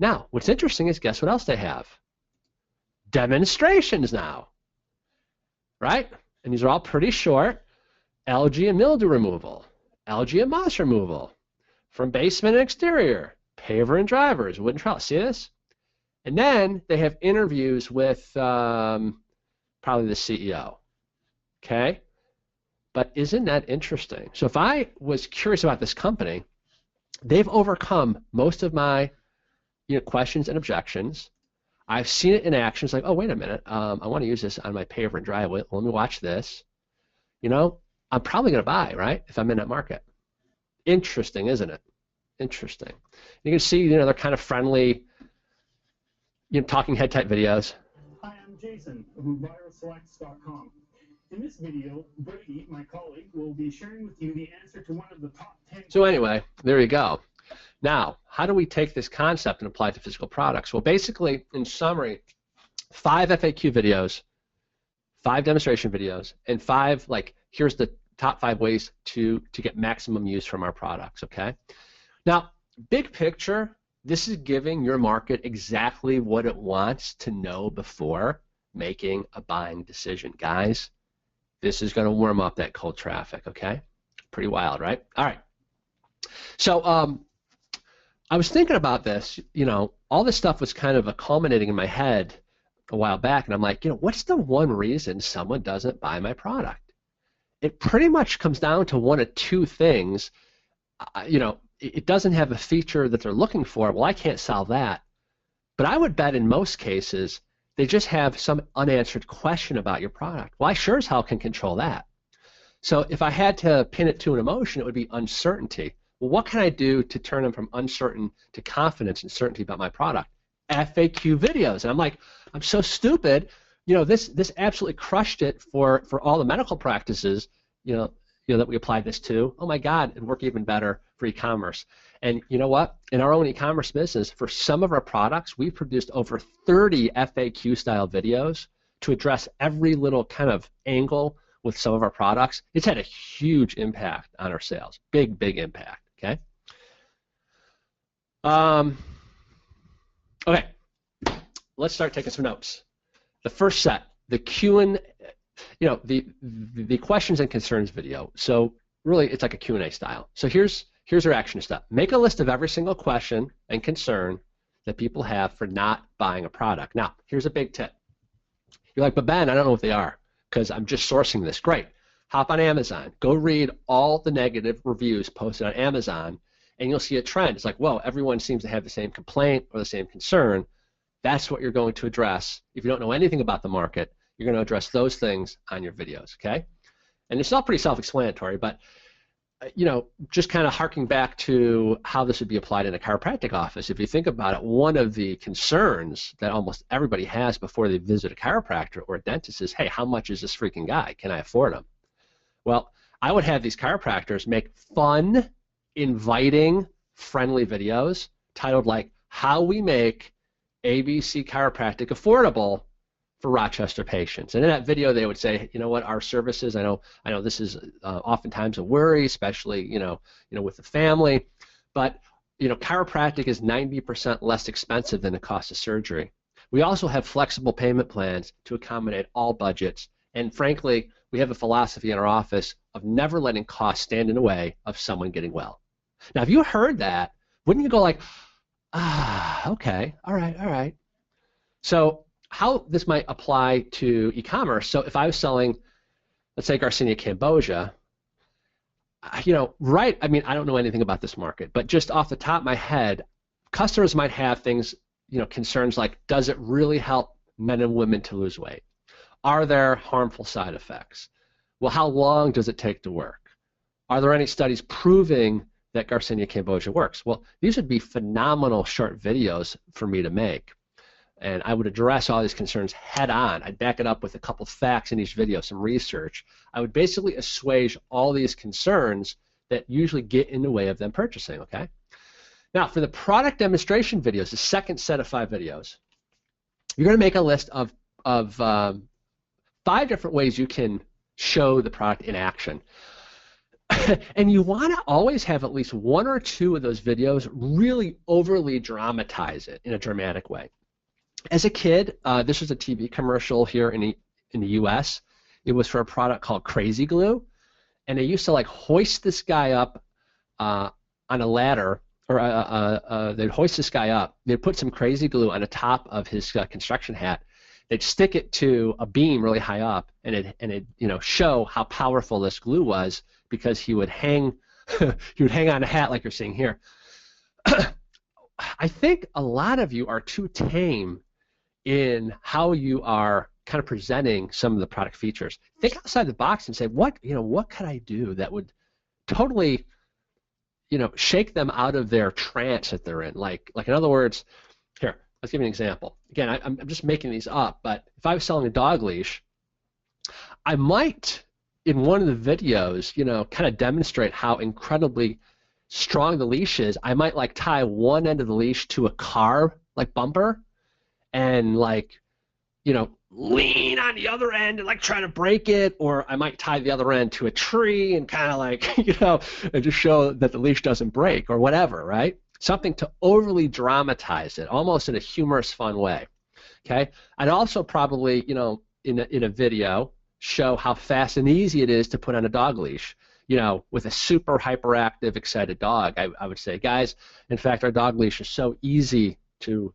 Now, what's interesting is, guess what else they have? Demonstrations now, right? And these are all pretty short. Algae and mildew removal, algae and moss removal, from basement and exterior, paver and drivers, wooden trellis. See this? And then they have interviews with probably the CEO. Okay? But isn't that interesting? So if I was curious about this company, they've overcome most of my questions and objections. I've seen it in action. It's like, oh, wait a minute. I want to use this on my paver and driveway. Let me watch this. You know, I'm probably going to buy, right, if I'm in that market. Interesting, isn't it? Interesting. You can see, you know, they're kind of friendly, you know, talking head type videos. Hi, I'm Jason from viralselects.com. In this video, Brady, my colleague, will be sharing with you the answer to one of the top 10. So anyway, there you go. Now, how do we take this concept and apply it to physical products? Well, basically, in summary, 5 FAQ videos, 5 demonstration videos, and 5, like, here's the top 5 ways to get maximum use from our products, okay? Now, big picture, this is giving your market exactly what it wants to know before making a buying decision. Guys, this is going to warm up that cold traffic, okay? Pretty wild, right? All right. So I was thinking about this, you know, all this stuff was kind of culminating in my head a while back, and I'm like, you know, what's the one reason someone doesn't buy my product? It pretty much comes down to one of 2 things. You know, it doesn't have a feature that they're looking for. Well, I can't solve that. But I would bet in most cases they just have some unanswered question about your product. Well, I sure as hell can control that. So if I had to pin it to an emotion, it would be uncertainty. Well, what can I do to turn them from uncertain to confidence and certainty about my product? FAQ videos. And I'm like, I'm so stupid. You know, this absolutely crushed it for all the medical practices, you know, that we applied this to. Oh my God, it'd work even better for e-commerce. And you know what? In our own e-commerce business, for some of our products, we've produced over 30 FAQ-style videos to address every little kind of angle with some of our products. It's had a huge impact on our sales. Big, big impact, okay? Okay, let's start taking some notes. The first set, the the questions and concerns video. So really, it's like a Q&A style. So here's your action step. Make a list of every single question and concern that people have for not buying a product. Now, here's a big tip. You're like, but Ben, I don't know what they are because I'm just sourcing this. Great. Hop on Amazon. Go read all the negative reviews posted on Amazon, and you'll see a trend. It's like, whoa, everyone seems to have the same complaint or the same concern. That's what you're going to address. If you don't know anything about the market, you're going to address those things on your videos, okay? And it's all pretty self-explanatory, but you know, just kind of harking back to how this would be applied in a chiropractic office. If you think about it, one of the concerns that almost everybody has before they visit a chiropractor or a dentist is, hey, how much is this freaking guy? Can I afford him? Well, I would have these chiropractors make fun, inviting, friendly videos titled like, how we make ABC Chiropractic affordable for Rochester patients. And in that video, they would say, you know what, our services, I know this is oftentimes a worry, especially, you know, with the family, but, you know, chiropractic is 90% less expensive than the cost of surgery. We also have flexible payment plans to accommodate all budgets. And frankly, we have a philosophy in our office of never letting costs stand in the way of someone getting well. Now, if you heard that, wouldn't you go like, okay, all right. So how this might apply to e-commerce. So if I was selling, let's say Garcinia Cambogia, you know, right, I mean, I don't know anything about this market, but just off the top of my head, customers might have things, you know, concerns like, does it really help men and women to lose weight? Are there harmful side effects? Well, how long does it take to work? Are there any studies proving that Garcinia Cambogia works? Well, these would be phenomenal short videos for me to make. And I would address all these concerns head on. I'd back it up with a couple facts in each video, some research. I would basically assuage all these concerns that usually get in the way of them purchasing, okay? Now, for the product demonstration videos, the second set of 5 videos, you're going to make a list of 5 different ways you can show the product in action. And you want to always have at least 1 or 2 of those videos really overly dramatize it in a dramatic way. As a kid, this was a TV commercial here in the U.S. It was for a product called Crazy Glue, and they used to like hoist this guy up on a ladder, or they'd hoist this guy up. They'd put some Crazy Glue on the top of his construction hat. They'd stick it to a beam really high up, and it you know, show how powerful this glue was because he would hang he would hang on a hat like you're seeing here. I think a lot of you are too tame in how you are kind of presenting some of the product features. Think outside the box and say, what could I do that would totally, shake them out of their trance that they're in? Like in other words, here, let's give you an example. Again, I'm just making these up, but if I was selling a dog leash, I might, in one of the videos, kind of demonstrate how incredibly strong the leash is. I might like tie one end of the leash to a car like bumper and like, lean on the other end and like try to break it, or I might tie the other end to a tree and kind of like, and just show that the leash doesn't break or whatever, right? Something to overly dramatize it, almost in a humorous, fun way. Okay? I'd also probably, in a video, show how fast and easy it is to put on a dog leash. With a super hyperactive, excited dog, I would say, guys, in fact, our dog leash is so easy to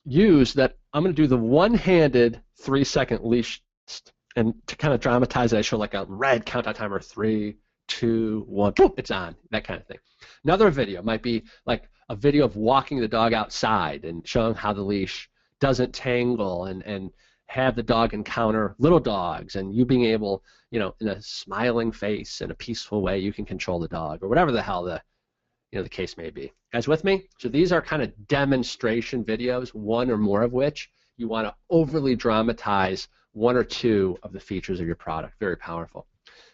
use that I'm going to do the one-handed 3-second leash test. And to kind of dramatize it, I show like a red countdown timer, 3, 2, 1, boom, it's on, that kind of thing. Another video might be like a video of walking the dog outside and showing how the leash doesn't tangle and have the dog encounter little dogs, and you being able, in a smiling face and a peaceful way, you can control the dog, or whatever the hell the case may be. Guys with me? So these are kind of demonstration videos, one or more of which you want to overly dramatize one or two of the features of your product. Very powerful.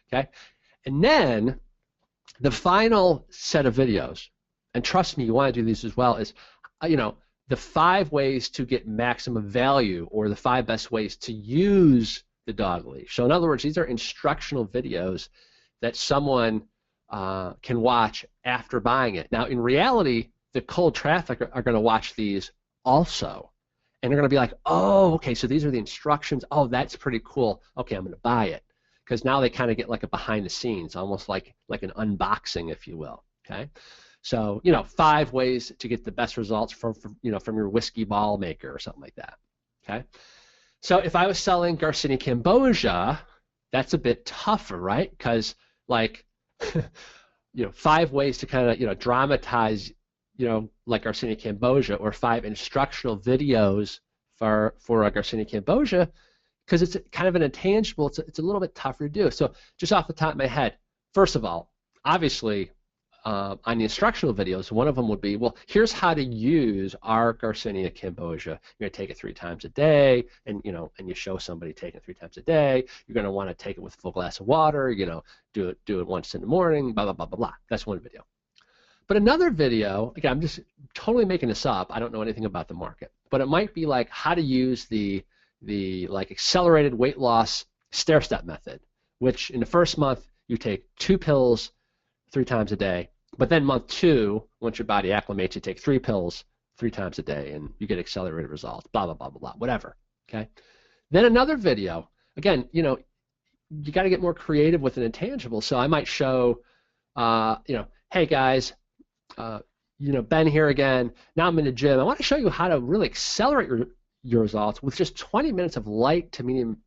Okay? And then the final set of videos, and trust me, you want to do these as well, is, the 5 ways to get maximum value, or the 5 best ways to use the dog leash. So in other words, these are instructional videos that someone can watch after buying it. Now, in reality, the cold traffic are going to watch these also, and they're going to be like, oh, okay, so these are the instructions. Oh, that's pretty cool. Okay, I'm going to buy it, because now they kind of get like a behind the scenes, almost like an unboxing, if you will. Okay, so 5 ways to get the best results from your whiskey ball maker or something like that. Okay, so if I was selling Garcinia Cambogia, that's a bit tougher, right? Because like 5 ways to kind of dramatize like Garcinia Cambogia, or 5 instructional videos for Garcinia Cambogia, because it's kind of an intangible. It's a little bit tougher to do. So just off the top of my head, first of all, obviously on the instructional videos, one of them would be, well, here's how to use our Garcinia Cambogia. You're going to take it 3 times a day, and and you show somebody taking it 3 times a day. You're going to want to take it with a full glass of water. Do it once in the morning. Blah blah blah blah blah. That's one video. But another video, again, I'm just totally making this up. I don't know anything about the market, but it might be like how to use the like accelerated weight loss stair-step method, which in the first month you take 2 pills 3 times a day, but then month 2, once your body acclimates, you take 3 pills 3 times a day, and you get accelerated results. Blah blah blah blah blah. Whatever. Okay. Then another video. Again, you got to get more creative with an intangible. So I might show, hey guys, Ben here again. Now I'm in the gym. I want to show you how to really accelerate your results with just 20 minutes of light to medium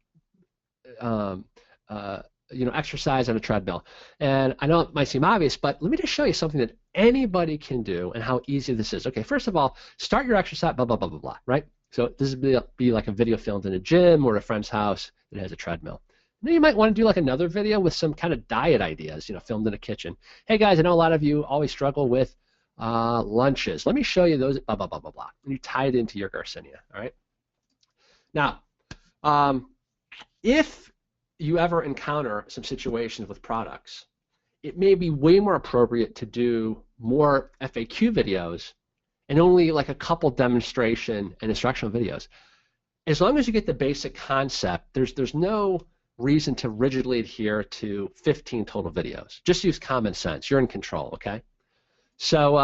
exercise on a treadmill. And I know it might seem obvious, but let me just show you something that anybody can do and how easy this is. Okay, first of all, start your exercise, blah, blah, blah, blah, blah, right? So this would be like a video filmed in a gym or a friend's house that has a treadmill. Then you might want to do like another video with some kind of diet ideas, filmed in a kitchen. Hey guys, I know a lot of you always struggle with lunches. Let me show you those, blah, blah, blah, blah, blah. And you tie it into your Garcinia, all right? Now, if you ever encounter some situations with products, it may be way more appropriate to do more FAQ videos and only like a couple demonstration and instructional videos. As long as you get the basic concept, there's no reason to rigidly adhere to 15 total videos. Just use common sense. You're in control, okay? So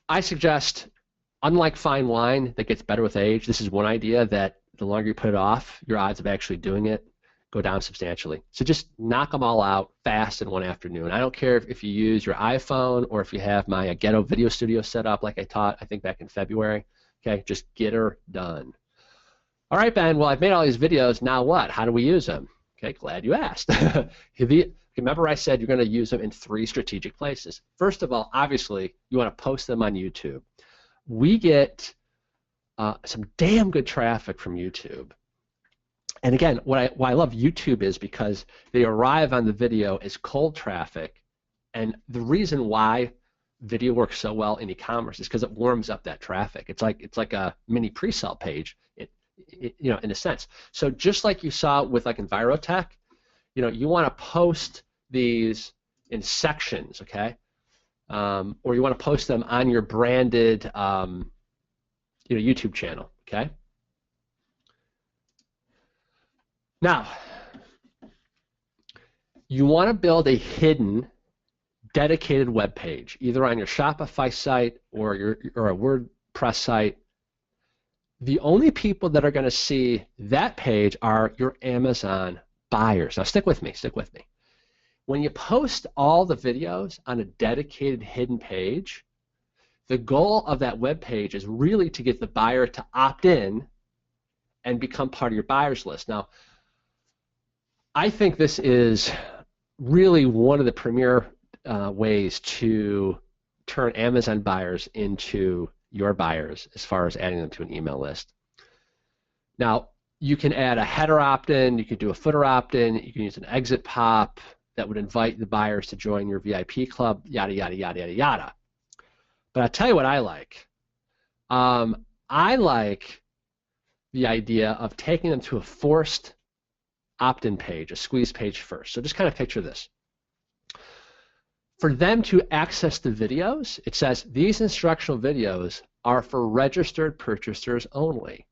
I suggest, unlike fine wine that gets better with age, this is one idea that the longer you put it off, your odds of actually doing it go down substantially. So just knock them all out fast in one afternoon. I don't care if you use your iPhone or if you have my Ghetto Video Studio set up like I taught, I think, back in February. Okay, just get her done. All right, Ben, well, I've made all these videos. Now what? How do we use them? Okay, glad you asked. Remember I said you're going to use them in 3 strategic places. First of all, obviously, you want to post them on YouTube. we get some damn good traffic from YouTube. And again, why I love YouTube is because they arrive on the video as cold traffic, and the reason why video works so well in e-commerce is because it warms up that traffic. It's like a mini pre-sale page, you know, in a sense. So just like you saw with like Envirotech, you know, you want to post these in sections, okay, or you want to post them on your branded, you know, YouTube channel, okay. Now, you want to build a hidden, dedicated web page, either on your Shopify site or a WordPress site. The only people that are going to see that page are your Amazon buyers. Now, stick with me, stick with me. When you post all the videos on a dedicated hidden page, the goal of that web page is really to get the buyer to opt in and become part of your buyers list. Now, I think this is really one of the premier ways to turn Amazon buyers into your buyers as far as adding them to an email list. Now, you can add a header opt-in, you can do a footer opt-in, you can use an exit pop that would invite the buyers to join your VIP club, yada, yada, yada, yada, yada. But I'll tell you what I like. I like the idea of taking them to a forced opt-in page, a squeeze page first. So just kind of picture this. For them to access the videos, it says these instructional videos are for registered purchasers only.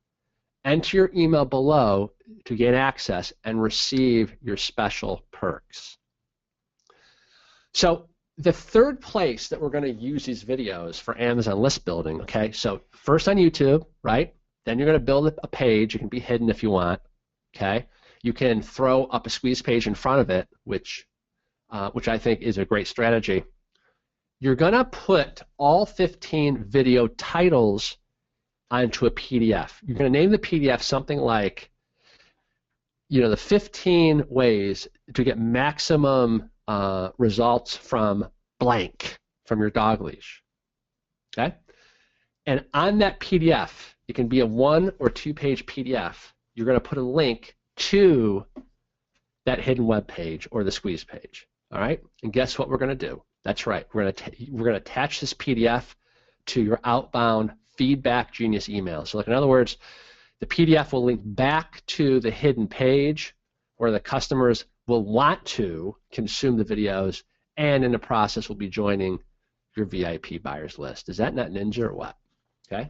Enter your email below to gain access and receive your special perks. So the third place that we're going to use these videos for Amazon list building, okay, so first on YouTube, right? Then you're going to build a page. It can be hidden if you want, okay? You can throw up a squeeze page in front of it, which I think is a great strategy. You're going to put all 15 video titles onto a PDF. You're going to name the PDF something like, you know, the 15 ways to get maximum results from blank from your dog leash. Okay? And on that PDF, it can be a 1 or 2 page PDF. You're going to put a link to that hidden web page or the squeeze page. All right? And guess what we're going to do? That's right. We're going to attach this PDF to your outbound Feedback Genius email. So like in other words, the PDF will link back to the hidden page where the customers will want to consume the videos, and in the process will be joining your VIP buyers list. Is that not ninja or what? Okay.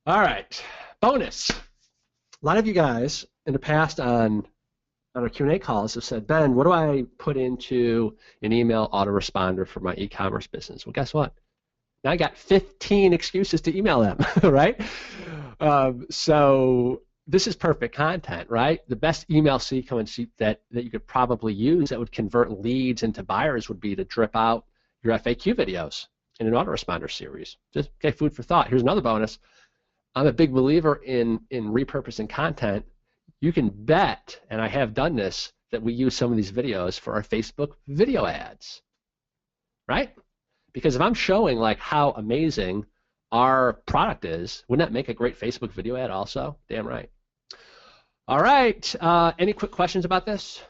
All right. Bonus. A lot of you guys in the past on our Q&A calls have said, Ben, what do I put into an email autoresponder for my e-commerce business? Well, guess what? Now I got 15 excuses to email them, right? So this is perfect content, right? The best email sequence that you could probably use that would convert leads into buyers would be to drip out your FAQ videos in an autoresponder series. Just okay, food for thought. Here's another bonus. I'm a big believer in repurposing content. You can bet, and I have done this, that we use some of these videos for our Facebook video ads, right? Because if I'm showing like how amazing our product is, wouldn't that make a great Facebook video ad also? Damn right. All right, any quick questions about this?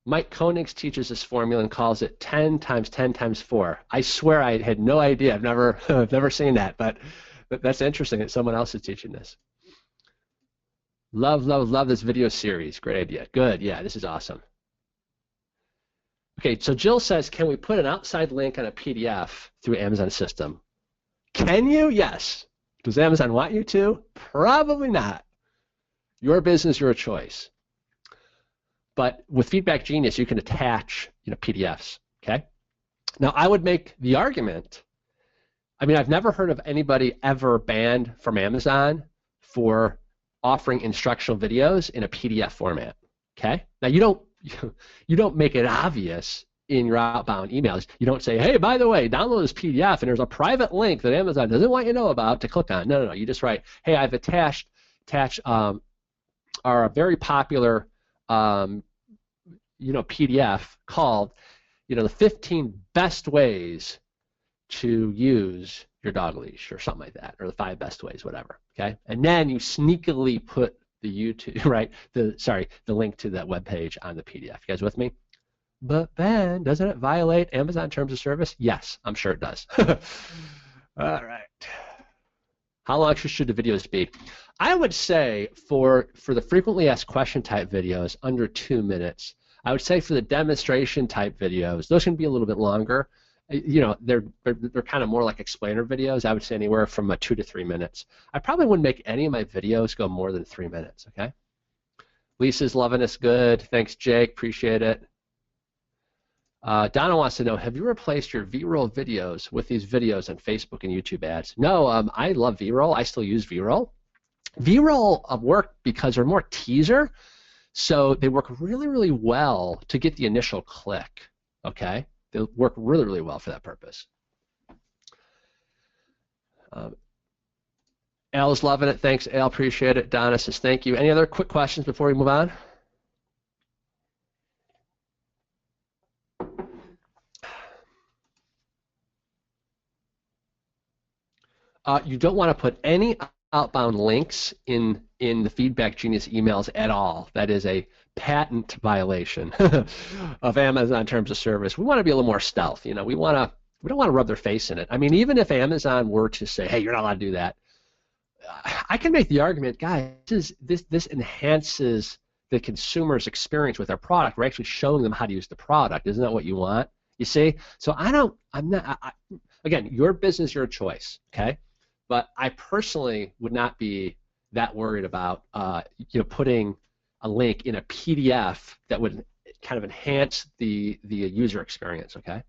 Mike Koenigs teaches this formula and calls it 10 times 10 times 4. I swear I had no idea. I've never seen that, but that's interesting that someone else is teaching this. Love, love, love this video series. Great idea. Good. Yeah, this is awesome. Okay, so Jill says, can we put an outside link on a PDF through Amazon system? Can you? Yes. Does Amazon want you to? Probably not. Your business, your choice. But with Feedback Genius, you can attach, PDFs. Okay. Now, I would make the argument. I mean, I've never heard of anybody ever banned from Amazon for offering instructional videos in a PDF format. Okay. Now, you don't make it obvious in your outbound emails. You don't say, hey, by the way, download this PDF and there's a private link that Amazon doesn't want you to know about to click on. No. You just write, hey, I've attached our very popular PDF called the 15 best ways to use your dog leash or something like that, or the 5 best ways, whatever. Okay, and then you sneakily put the YouTube, right? The link to that web page on the PDF. You guys with me? But Ben, doesn't it violate Amazon terms of service? Yes, I'm sure it does. All right. How long should the videos be? I would say for the frequently asked question type videos, under 2 minutes. I would say for the demonstration type videos, those can be a little bit longer. They're kind of more like explainer videos. I would say anywhere from 2 to 3 minutes. I probably wouldn't make any of my videos go more than 3 minutes, okay? Lisa's loving us good. Thanks, Jake. Appreciate it. Donna wants to know, have you replaced your V-roll videos with these videos on Facebook and YouTube ads? No, I love V-roll. I still use V-roll. V-roll work because they're more teaser, so they work really, really well to get the initial click, okay? They work really, really well for that purpose. Al's loving it. Thanks, Al. Appreciate it. Donna says thank you. Any other quick questions before we move on? You don't want to put any outbound links in the Feedback Genius emails at all. That is a patent violation of Amazon terms of service. We want to be a little more stealth. We don't want to rub their face in it. I mean, even if Amazon were to say, hey, you're not allowed to do that, I can make the argument, guys, this enhances the consumer's experience with our product. We're actually showing them how to use the product. Isn't that what you want? You see? So again, your business, your choice, okay? But I personally would not be that worried about putting a link in a PDF that would kind of enhance the user experience, okay?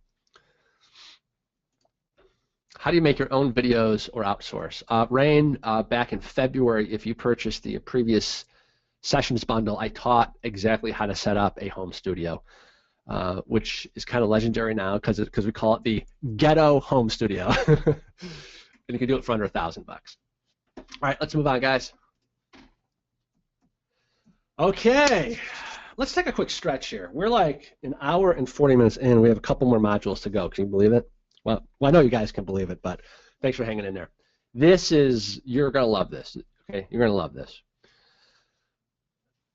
How do you make your own videos or outsource? Rain, back in February, if you purchased the previous sessions bundle, I taught exactly how to set up a home studio, which is kind of legendary now because we call it the ghetto home studio. And you can do it for under $1,000 bucks. All right, let's move on, guys. Okay, let's take a quick stretch here. We're like an hour and 40 minutes in. We have a couple more modules to go. Can you believe it? Well, I know you guys can believe it, but thanks for hanging in there. You're going to love this, okay? You're going to love this.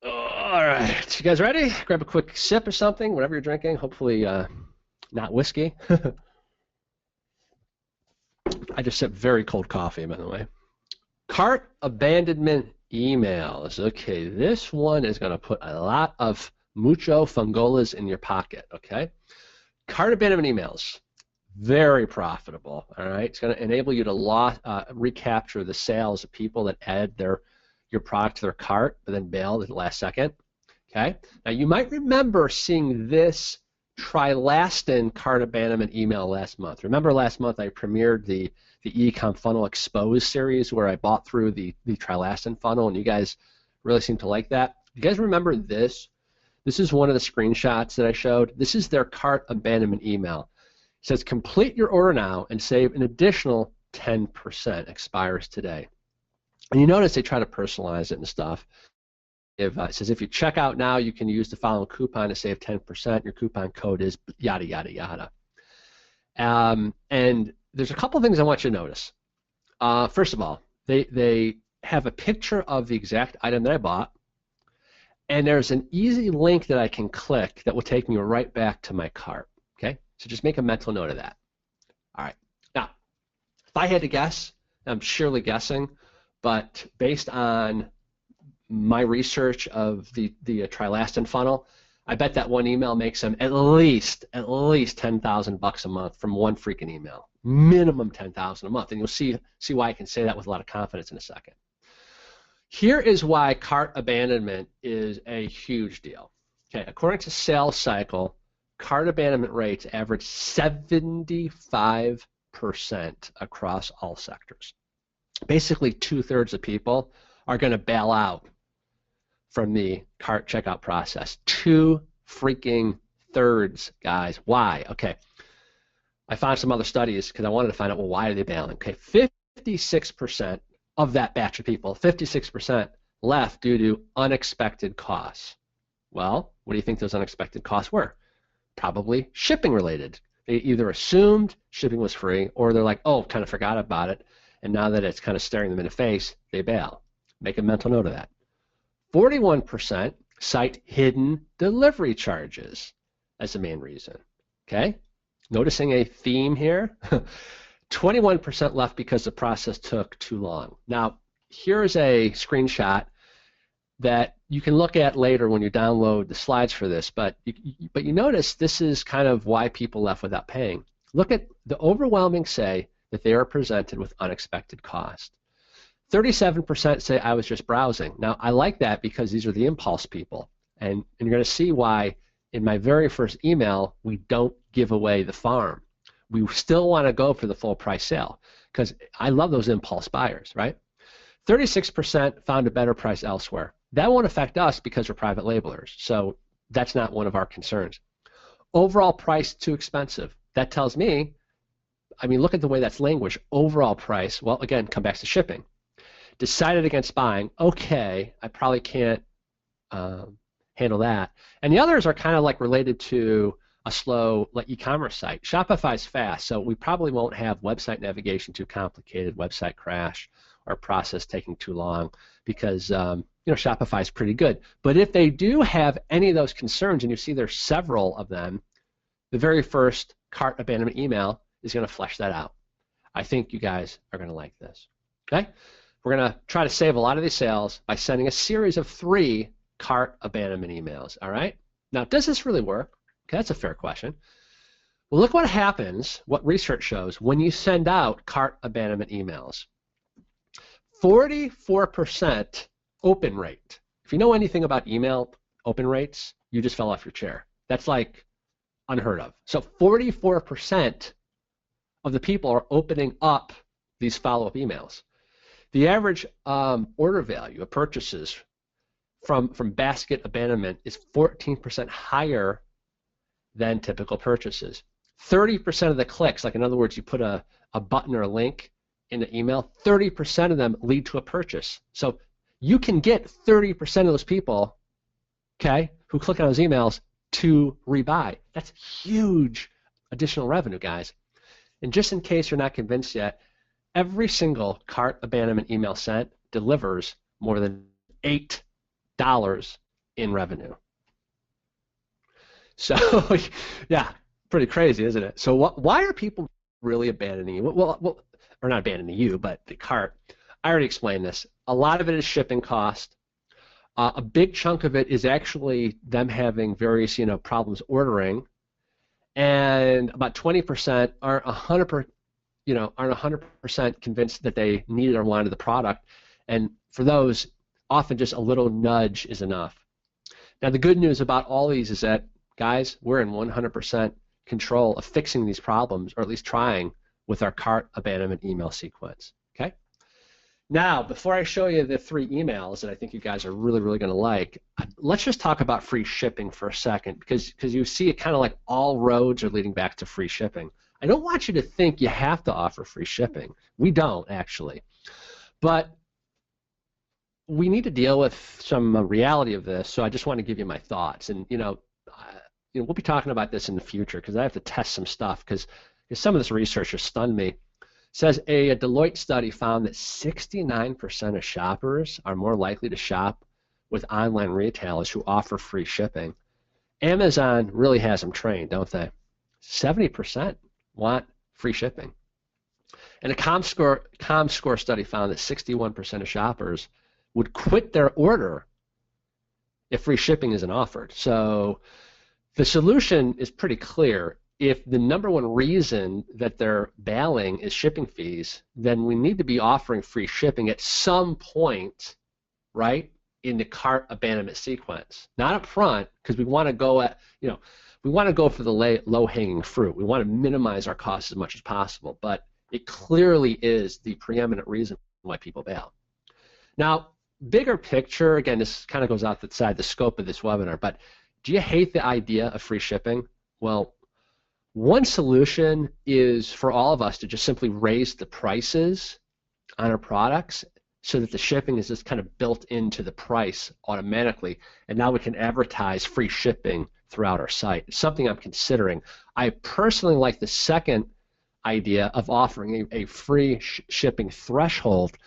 All right, you guys ready? Grab a quick sip or something, whatever you're drinking. Hopefully not whiskey. I just sipped very cold coffee, by the way. Cart abandonment emails. Okay, this one is going to put a lot of mucho fungolas in your pocket, okay? Cart abandonment emails, very profitable, all right? It's going to enable you to recapture the sales of people that add your product to their cart but then bailed at the last second, okay? Now, you might remember seeing this Trilastin cart abandonment email last month. Remember last month I premiered the e-com funnel expose series where I bought through the Trilastin funnel, and you guys really seem to like that. You guys remember this? This is one of the screenshots that I showed. This is their cart abandonment email. It says complete your order now and save an additional 10%. Expires today. And you notice they try to personalize it and stuff. It says if you check out now, you can use the following coupon to save 10%. Your coupon code is yada, yada, yada. And there's a couple things I want you to notice. First of all, they have a picture of the exact item that I bought, and there's an easy link that I can click that will take me right back to my cart. Okay? So just make a mental note of that. All right. Now, if I had to guess, I'm surely guessing, but based on my research of the Trilastin funnel, I bet that one email makes them at least $10,000 a month from one freaking email. Minimum $10,000 a month, and you'll see why I can say that with a lot of confidence in a second. Here is why cart abandonment is a huge deal. Okay, according to Sales Cycle, cart abandonment rates average 75% across all sectors. Basically, 2/3 of people are going to bail out from the cart checkout process. 2 freaking thirds, guys. Why? Okay. I found some other studies because I wanted to find out, well, why are they bailing? Okay, 56% of that batch of people, 56% left due to unexpected costs. Well, what do you think those unexpected costs were? probably shipping related. They either assumed shipping was free, or they're like, oh, kind of forgot about it, and now that it's kind of staring them in the face, they bail. Make a mental note of that. 41% cite hidden delivery charges as the main reason. Okay? Noticing a theme here? 21% left because the process took too long. Now, here's a screenshot that you can look at later when you download the slides for this, but you notice this is kind of why people left without paying. Look at the overwhelming say that they are presented with unexpected cost. 37% say I was just browsing. Now, I like that because these are the impulse people, and you're going to see why in my very first email we don't give away the farm. We still want to go for the full price sale because I love those impulse buyers, right? 36% found a better price elsewhere. That won't affect us because we're private labelers, so that's not one of our concerns. Overall price too expensive. That tells me, I mean, look at the way that's language. Overall price, well, again, come back to shipping. Decided against buying. Okay, I probably can't handle that. And the others are kind of like related to a slow like e-commerce site. Shopify's fast, so we probably won't have website navigation too complicated, website crash, or process taking too long because Shopify is pretty good. But if they do have any of those concerns, and you see there's several of them, the very first cart abandonment email is going to flesh that out. I think you guys are going to like this. Okay? We're going to try to save a lot of these sales by sending a series of 3 cart abandonment emails. All right? Now, does this really work? Okay, that's a fair question. Well, look what happens, what research shows, when you send out cart abandonment emails. 44% open rate. If you know anything about email open rates, you just fell off your chair. That's like unheard of. So 44% of the people are opening up these follow-up emails. The average order value of purchases from basket abandonment is 14% higher than typical purchases. 30% of the clicks, like in other words, you put a button or a link in the email, 30% of them lead to a purchase. So you can get 30% of those people, okay, who click on those emails to rebuy. That's huge additional revenue, guys. And just in case you're not convinced yet, every single cart abandonment email sent delivers more than $8 in revenue. So, yeah, pretty crazy, isn't it? So why are people really abandoning you? Well, or not abandoning you, but the cart. I already explained this. A lot of it is shipping cost. A big chunk of it is actually them having various, problems ordering, and about 20% aren't 100% convinced that they needed or wanted the product, and for those, often just a little nudge is enough. Now, the good news about all these is that, guys, we're in 100% control of fixing these problems, or at least trying, with our cart abandonment email sequence. Okay. Now, before I show you the 3 emails that I think you guys are really, really going to like, let's just talk about free shipping for a second, because you see it kind of like all roads are leading back to free shipping. I don't want you to think you have to offer free shipping. We don't, actually. But we need to deal with some reality of this, so I just want to give you my thoughts. And, we'll be talking about this in the future because I have to test some stuff because some of this research has stunned me. It says a Deloitte study found that 69% of shoppers are more likely to shop with online retailers who offer free shipping. Amazon really has them trained, don't they? 70% want free shipping. And a ComScore study found that 61% of shoppers would quit their order if free shipping isn't offered. So the solution is pretty clear. If the number one reason that they're bailing is shipping fees, then we need to be offering free shipping at some point, right, in the cart abandonment sequence. Not up front, because we want to go for the low-hanging fruit. We want to minimize our costs as much as possible, but it clearly is the preeminent reason why people bail. Now, bigger picture, again, this kind of goes outside the scope of this webinar, but do you hate the idea of free shipping? Well, one solution is for all of us to just simply raise the prices on our products so that the shipping is just kind of built into the price automatically, and now we can advertise free shipping throughout our site. It's something I'm considering. I personally like the second idea of offering a free shipping threshold,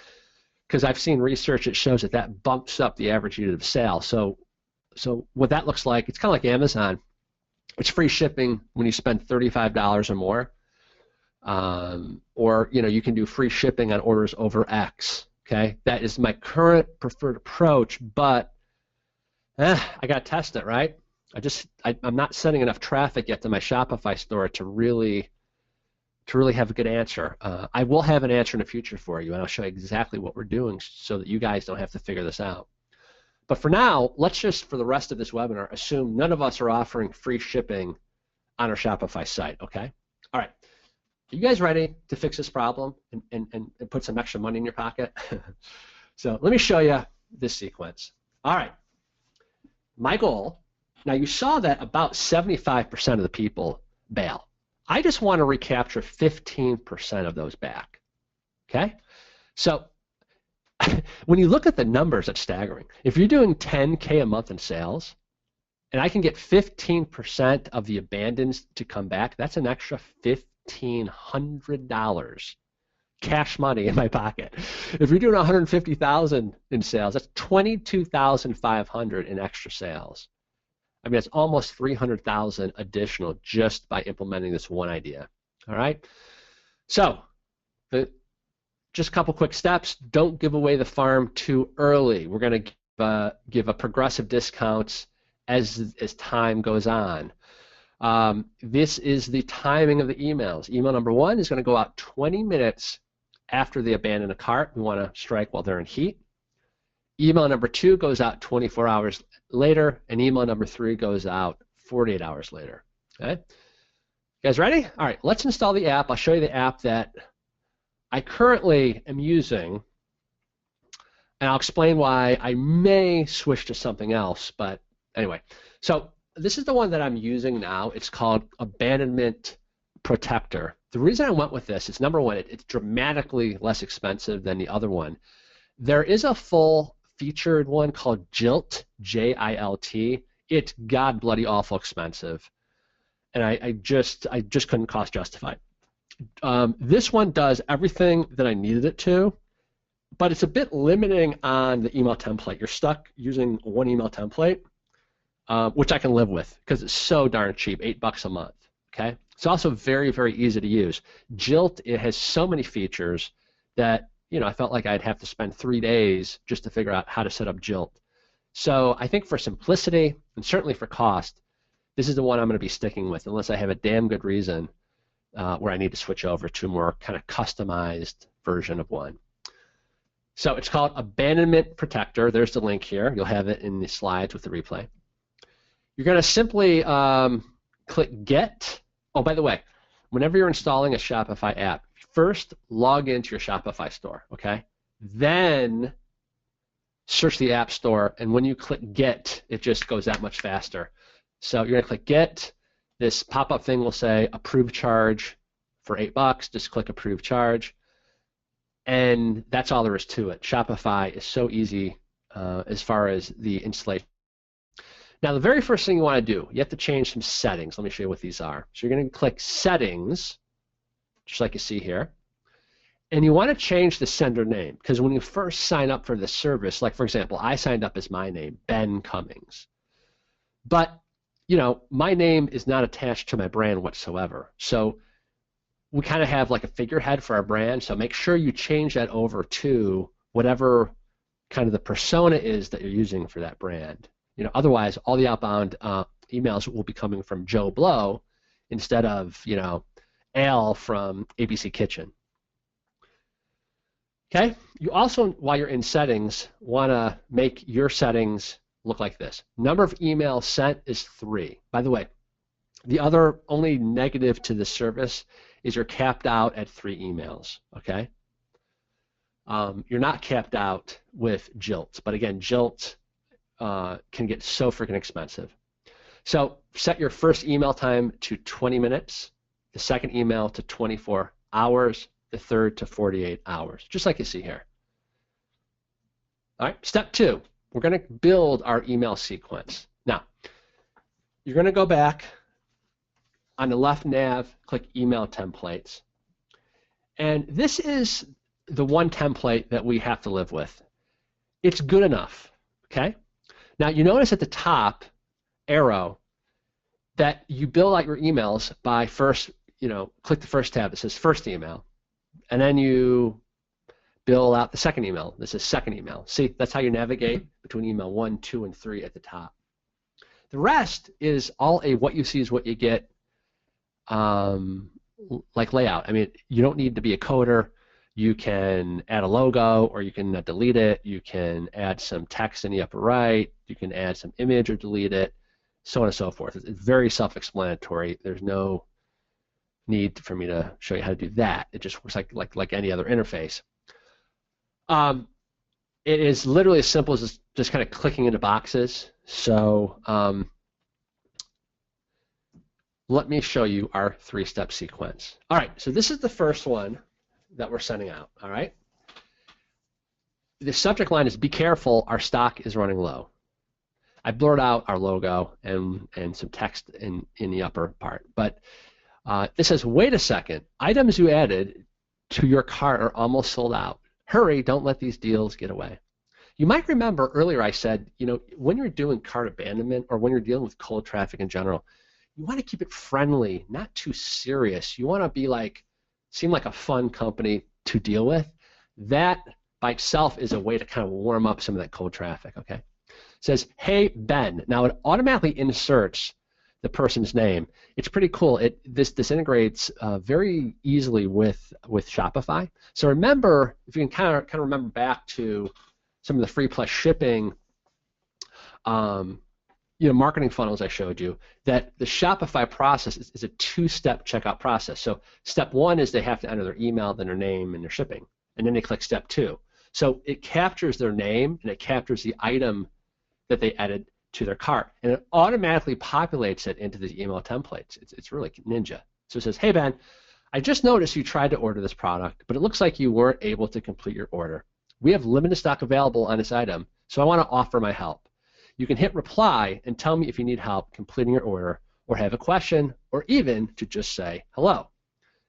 because I've seen research that shows that that bumps up the average unit of sale. So what that looks like, it's kind of like Amazon. It's free shipping when you spend $35 or more, or you can do free shipping on orders over X. Okay, that is my current preferred approach, but I got to test it, right? I'm not sending enough traffic yet to my Shopify store to really have a good answer. I will have an answer in the future for you, and I'll show you exactly what we're doing so that you guys don't have to figure this out. But for now, let's just, for the rest of this webinar, assume none of us are offering free shipping on our Shopify site, okay? All right. Are you guys ready to fix this problem and put some extra money in your pocket? So let me show you this sequence. All right. My goal, now you saw that about 75% of the people bail. I just want to recapture 15% of those back, okay? So when you look at the numbers, it's staggering. If you're doing 10K a month in sales, and I can get 15% of the abandons to come back, that's an extra $1,500 cash money in my pocket. If you're doing 150,000 in sales, that's 22,500 in extra sales. I mean, it's almost 300,000 additional just by implementing this one idea. All right. So, just a couple quick steps. Don't give away the farm too early. We're going to give a progressive discounts as time goes on. This is the timing of the emails. Email number 1 is going to go out 20 minutes after they abandon a cart. We want to strike while they're in heat. Email number 2 goes out 24 hours later, and email number 3 goes out 48 hours later. Okay? You guys ready? All right, let's install the app. I'll show you the app that I currently am using, and I'll explain why I may switch to something else, but anyway. So this is the one that I'm using now. It's called Abandonment Protector. The reason I went with this is, number one, it's dramatically less expensive than the other one. There is a full featured one called Jilt, J-I-L-T. It's god bloody awful expensive, and I just couldn't cost justify. This one does everything that I needed it to, but it's a bit limiting on the email template. You're stuck using one email template, which I can live with because it's so darn cheap, $8 a month. Okay, it's also very, very easy to use. Jilt, it has so many features that I felt like I'd have to spend 3 days just to figure out how to set up Jilt. So I think for simplicity and certainly for cost, this is the one I'm going to be sticking with unless I have a damn good reason where I need to switch over to a more kind of customized version of one. So it's called Abandonment Protector. There's the link here. You'll have it in the slides with the replay. You're going to simply click Get. Oh, by the way, whenever you're installing a Shopify app, first log into your Shopify store, okay? Then search the App Store, and when you click Get, it just goes that much faster. So you're going to click Get. This pop-up thing will say Approve Charge for $8. Just click Approve Charge, and that's all there is to it. Shopify is so easy as far as the installation. Now, the very first thing you want to do, you have to change some settings. Let me show you what these are. So you're going to click Settings, just like you see here, and you want to change the sender name, because when you first sign up for the service, like for example, I signed up as my name, Ben Cummings, but my name is not attached to my brand whatsoever. So we kind of have like a figurehead for our brand, so make sure you change that over to whatever kind of the persona is that you're using for that brand. Otherwise, all the outbound emails will be coming from Joe Blow instead of, Al from ABC Kitchen. Okay? You also, while you're in settings, want to make your settings look like this. Number of emails sent is 3. By the way, the other only negative to this service is you're capped out at 3 emails. Okay? You're not capped out with Jilt, but again, Jilt can get so freaking expensive. So set your first email time to 20 minutes, the second email to 24 hours, the third to 48 hours, just like you see here. All right, step 2, we're going to build our email sequence. Now, you're going to go back on the left nav, click Email Templates. And this is the one template that we have to live with. It's good enough, okay? Now, you notice at the top arrow that you build out your emails by first, click the first tab that says First Email, and then you build out the second email. This is Second Email. See, that's how you navigate between email 1, 2, and 3 at the top. The rest is all a what you see is what you get like layout. I mean, you don't need to be a coder. You can add a logo, or you can delete it. You can add some text in the upper right. You can add some image or delete it, so on and so forth. It's very self-explanatory. There's no need for me to show you how to do that. It just works like any other interface. It is literally as simple as just kind of clicking into boxes. So let me show you our 3-step sequence. All right, so this is the first one that we're sending out, all right? The subject line is, be careful, our stock is running low. I blurred out our logo and some text in the upper part, but it says, wait a second, items you added to your cart are almost sold out. Hurry, don't let these deals get away. You might remember earlier I said, when you're doing cart abandonment or when you're dealing with cold traffic in general, you want to keep it friendly, not too serious. You want to be seem like a fun company to deal with. That by itself is a way to kind of warm up some of that cold traffic, okay? It says, hey, Ben. Now it automatically inserts the person's name. It's pretty cool. This integrates very easily with Shopify. So remember, if you can kind of remember back to some of the free plus shipping marketing funnels I showed you, that the Shopify process is a 2-step checkout process. So step 1 is they have to enter their email, then their name, and their shipping. And then they click step 2. So it captures their name, and it captures the item that they added to their cart. And it automatically populates it into the email templates. It's really ninja. So it says, hey, Ben, I just noticed you tried to order this product, but it looks like you weren't able to complete your order. We have limited stock available on this item, so I want to offer my help. You can hit reply and tell me if you need help completing your order or have a question, or even to just say hello.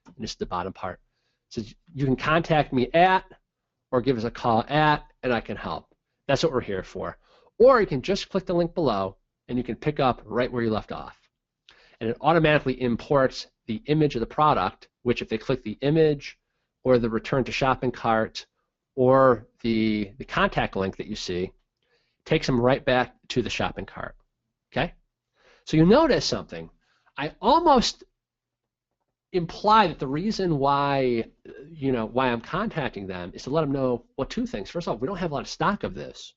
And this is the bottom part. It says you can contact me at or give us a call at, and I can help. That's what we're here for. Or you can just click the link below and you can pick up right where you left off. And it automatically imports the image of the product, which if they click the image or the return to shopping cart or the contact link that you see, takes them right back to the shopping cart, okay? So you notice something. I almost imply that the reason why, why I'm contacting them is to let them know, well, 2 things. First of all, we don't have a lot of stock of this.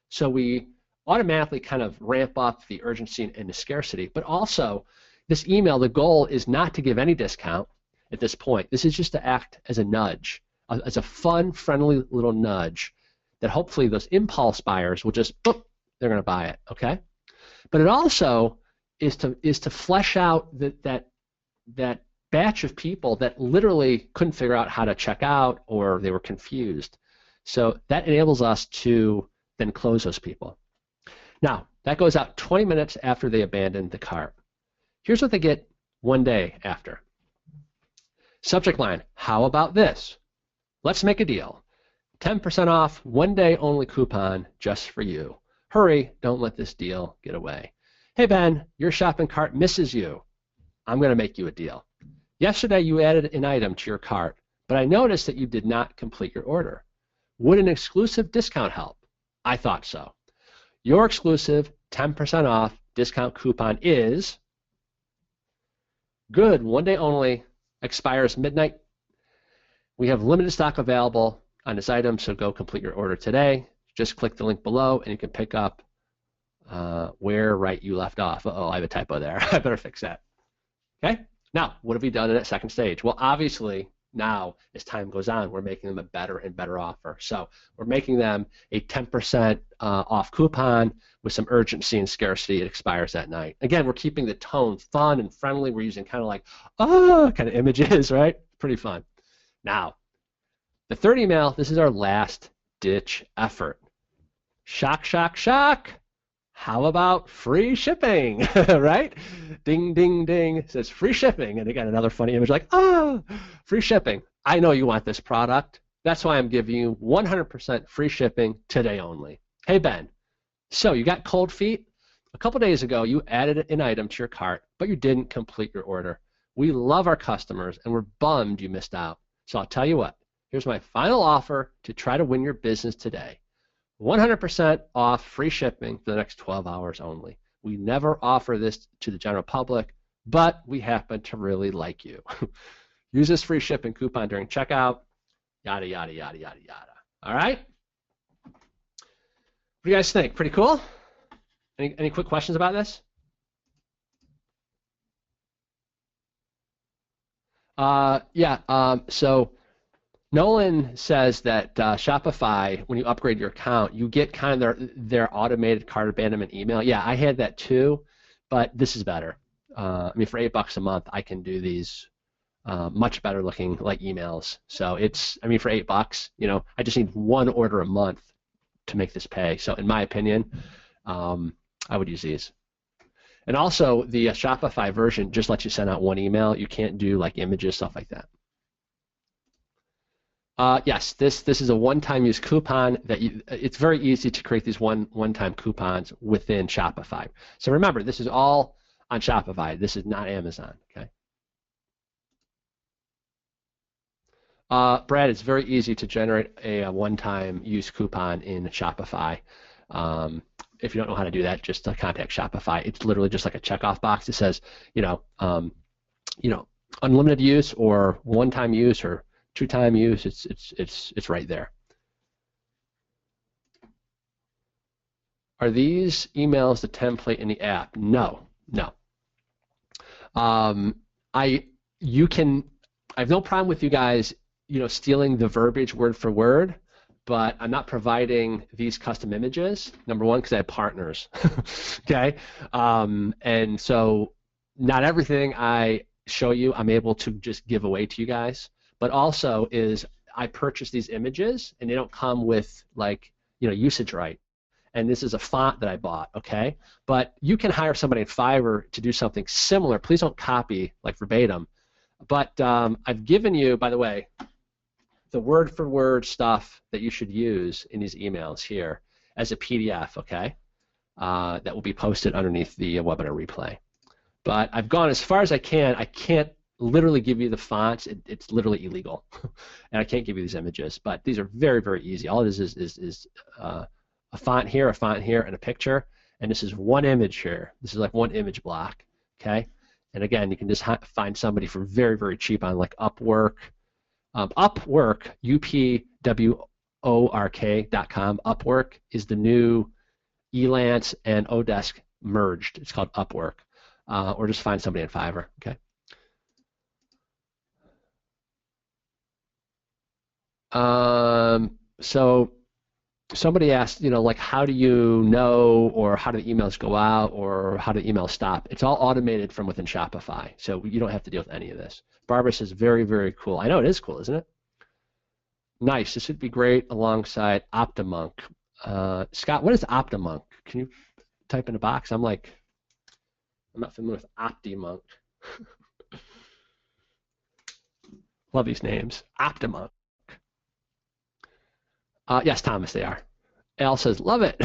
So we automatically kind of ramp up the urgency and the scarcity, but also this email, the goal is not to give any discount at this point. This is just to act as a nudge, as a fun, friendly little nudge that hopefully those impulse buyers will just, boop, they're going to buy it, okay? But it also is to flesh out that batch of people that literally couldn't figure out how to check out or they were confused. So that enables us to then close those people. Now, that goes out 20 minutes after they abandoned the cart. Here's what they get 1 day after. Subject line, how about this? Let's make a deal. 10% off, 1 day only coupon just for you. Hurry, don't let this deal get away. Hey Ben, your shopping cart misses you. I'm going to make you a deal. Yesterday you added an item to your cart, but I noticed that you did not complete your order. Would an exclusive discount help? I thought so. Your exclusive 10% off discount coupon is good, 1 day only, expires midnight. We have limited stock available on this item, so go complete your order today. Just click the link below and you can pick up where right you left off. Uh-oh, I have a typo there. I better fix that. Okay? Now, what have we done in that second stage? Well, obviously, now, as time goes on, we're making them a better and better offer. So we're making them a 10% off coupon with some urgency and scarcity. It expires that night. Again, we're keeping the tone fun and friendly. We're using kind of like, oh, kind of images, right? Pretty fun. Now, the third email, this is our last ditch effort. Shock, shock, shock. How about free shipping, right? Ding, ding, ding. It says free shipping. And again, another funny image like, oh, free shipping. I know you want this product. That's why I'm giving you 100% free shipping today only. Hey, Ben, so you got cold feet? A couple days ago, you added an item to your cart, but you didn't complete your order. We love our customers, and we're bummed you missed out. So I'll tell you what. Here's my final offer to try to win your business today. 100% off free shipping for the next 12 hours only. We never offer this to the general public, but we happen to really like you. Use this free shipping coupon during checkout, yada, yada, yada, yada, yada. All right? What do you guys think? Pretty cool? Any quick questions about this? So Nolan says that Shopify, when you upgrade your account, you get kind of their automated cart abandonment email. Yeah, I had that too, but this is better. I mean, for $8 a month, I can do these much better looking like emails. So it's, I mean, for $8, you know, I just need one order a month to make this pay. So in my opinion, I would use these. And also, the Shopify version just lets you send out one email. You can't do like images, stuff like that. Yes, this is a one-time use coupon that it's very easy to create these one-time coupons within Shopify. So remember, this is all on Shopify. This is not Amazon. Okay. Brad, it's very easy to generate a one-time use coupon in Shopify. If you don't know how to do that, just contact Shopify. It's literally just like a checkoff box. It says, unlimited use or one-time use or two-time use. It's right there. Are these emails the template in the app? No. I have no problem with you guys, stealing the verbiage word for word, but I'm not providing these custom images. Number one, because I have partners. Okay, and so not everything I show you I'm able to just give away to you guys. But also is I purchase these images and they don't come with usage right. And this is a font that I bought, okay? But you can hire somebody in Fiverr to do something similar. Please don't copy like verbatim. But I've given you, by the way, the word-for-word stuff that you should use in these emails here as a PDF, okay? That will be posted underneath the webinar replay. But I've gone as far as I can. I can't literally give you the fonts. It's literally illegal. And I can't give you these images. But these are very, very easy. All it is a font here, and a picture. And this is one image here. This is like one image block, okay? And again, you can just find somebody for very, very cheap on like Upwork. Upwork, UPWORK.com. Upwork is the new Elance and Odesk merged. It's called Upwork. Or just find somebody on Fiverr, okay? So somebody asked, how do you know, or how do the emails go out, or how do the emails stop? It's all automated from within Shopify, so you don't have to deal with any of this. Barbara says, very, very cool. I know it is cool, isn't it? Nice. This would be great alongside OptiMonk. Scott, what is OptiMonk? Can you type in a box? I'm not familiar with OptiMonk. Love these names. OptiMonk. Yes, Thomas, they are. Al says, love it.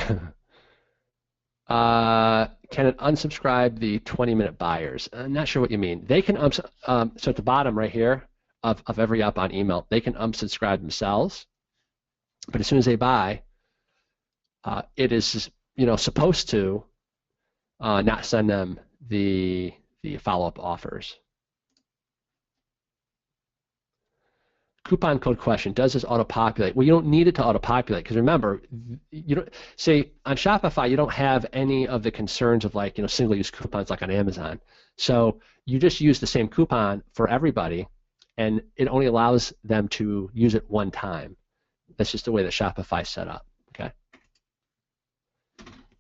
Can it unsubscribe the 20-minute buyers? I'm not sure what you mean. They can, so at the bottom right here of every up on email, they can unsubscribe themselves. But as soon as they buy, it is supposed to not send them the follow-up offers. Coupon code question, does this auto-populate? Well, you don't need it to auto-populate because remember, say on Shopify, you don't have any of the concerns of single-use coupons like on Amazon. So you just use the same coupon for everybody and it only allows them to use it one time. That's just the way that Shopify is set up, okay?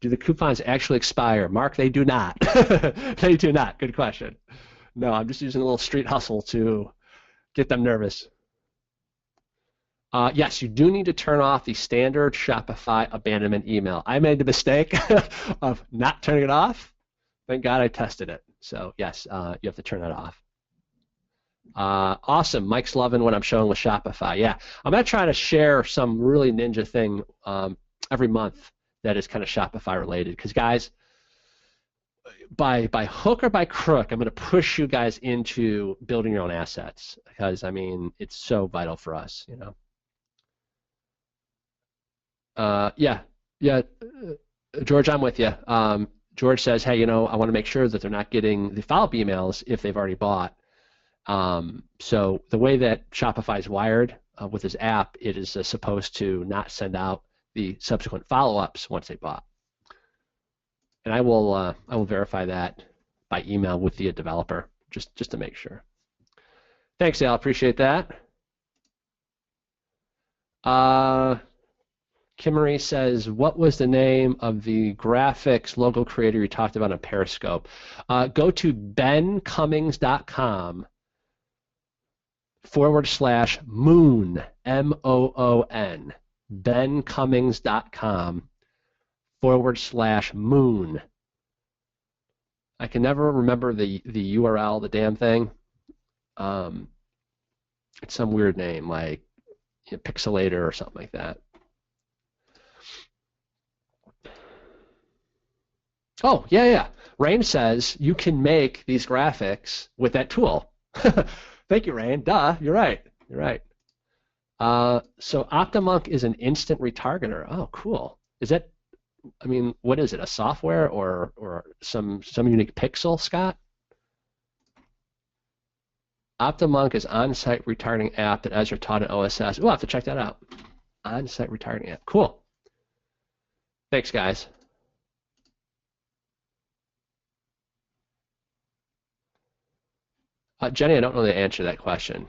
Do the coupons actually expire? Mark, they do not. They do not. Good question. No, I'm just using a little street hustle to get them nervous. Yes, you do need to turn off the standard Shopify abandonment email. I made the mistake of not turning it off. Thank God I tested it. So yes, you have to turn that off. Awesome. Mike's loving what I'm showing with Shopify. Yeah, I'm going to try to share some really ninja thing every month that is kind of Shopify related. Because guys, by hook or by crook, I'm going to push you guys into building your own assets. Because I mean, it's so vital for us, you know. Yeah, George, I'm with you. George says, hey, you know, I want to make sure that they're not getting the follow-up emails if they've already bought. So the way that Shopify is wired with this app, it is supposed to not send out the subsequent follow-ups once they bought. And I will verify that by email with the developer just to make sure. Thanks, Al. Appreciate that. Kimmery says, what was the name of the graphics logo creator you talked about on Periscope? Go to bencummings.com/moon, M-O-O-N, bencummings.com/moon. I can never remember the URL, the damn thing. It's some weird name, like Pixelator or something like that. Oh, yeah. Rain says you can make these graphics with that tool. Thank you, Rain. Duh, you're right. So OptiMonk is an instant retargeter. Oh, cool. Is that, I mean, what is it, a software or some unique pixel, Scott? OptiMonk is on-site retargeting app that Ezra taught at OSS. We'll have to check that out. On-site retargeting app. Cool. Thanks, guys. Jenny, I don't know the answer to that question.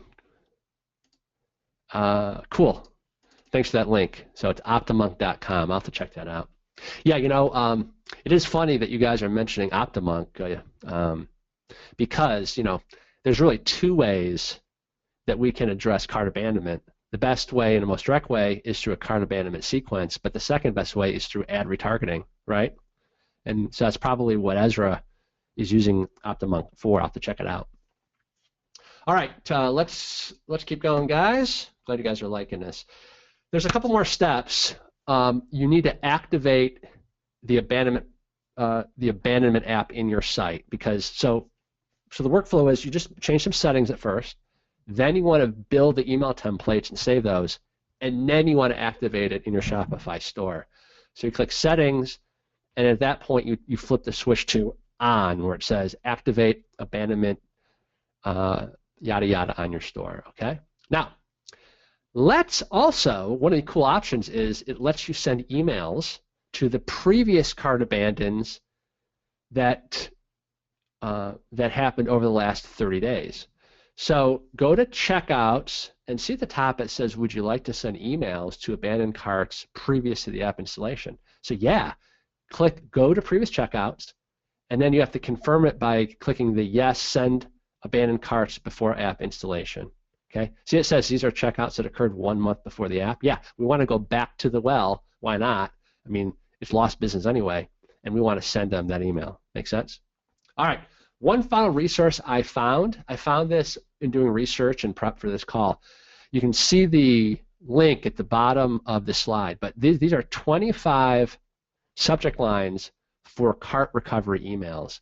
Cool. Thanks for that link. So it's optimonk.com. I'll have to check that out. Yeah, you know, it is funny that you guys are mentioning OptiMonk because, you know, there's really two ways that we can address cart abandonment. The best way and the most direct way is through a cart abandonment sequence, but the second best way is through ad retargeting, right? And so that's probably what Ezra is using OptiMonk for. I'll have to check it out. All right, let's keep going, guys. Glad you guys are liking this. There's a couple more steps. You need to activate the abandonment app in your site because so the workflow is you just change some settings at first, then you want to build the email templates and save those, and then you want to activate it in your Shopify store. So you click Settings, and at that point you flip the switch to On, where it says Activate Abandonment yada yada on your store. Okay. Now, let's also, one of the cool options is it lets you send emails to the previous cart abandons that happened over the last 30 days. So go to Checkouts and see at the top it says, would you like to send emails to abandoned carts previous to the app installation? So yeah, click Go to Previous Checkouts, and then you have to confirm it by clicking the Yes, Send Abandoned Carts Before App Installation. Okay. See, it says these are checkouts that occurred 1 month before the app. Yeah, we want to go back to the well. Why not? I mean, it's lost business anyway, and we want to send them that email. Make sense? All right. One final resource I found this in doing research and prep for this call. You can see the link at the bottom of the slide, but these are 25 subject lines for cart recovery emails.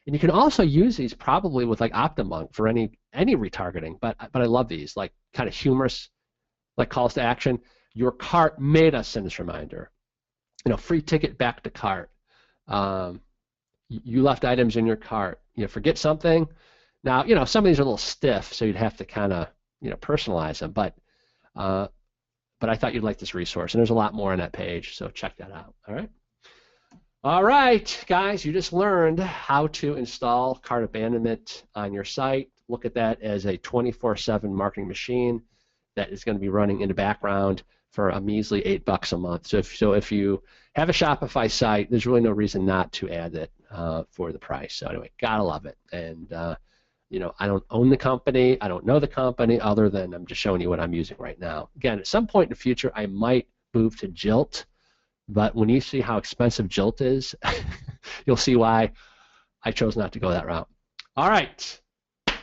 And you can also use these probably with like OptiMonk for any retargeting, but I love these, like kind of humorous, like calls to action. Your cart made us send this reminder. You know, free ticket back to cart. You left items in your cart. You know, forget something. Now, you know, some of these are a little stiff, so you'd have to kind of, you know, personalize them. But I thought you'd like this resource, and there's a lot more on that page, so check that out. All right. All right, guys, you just learned how to install cart abandonment on your site. Look at that as a 24/7 marketing machine that is going to be running in the background for a measly $8 a month. So if you have a Shopify site, there's really no reason not to add it for the price. So anyway, gotta love it. And I don't own the company. I don't know the company other than I'm just showing you what I'm using right now. Again, at some point in the future, I might move to Jilt, but when you see how expensive Jilt is, you'll see why I chose not to go that route. All right. If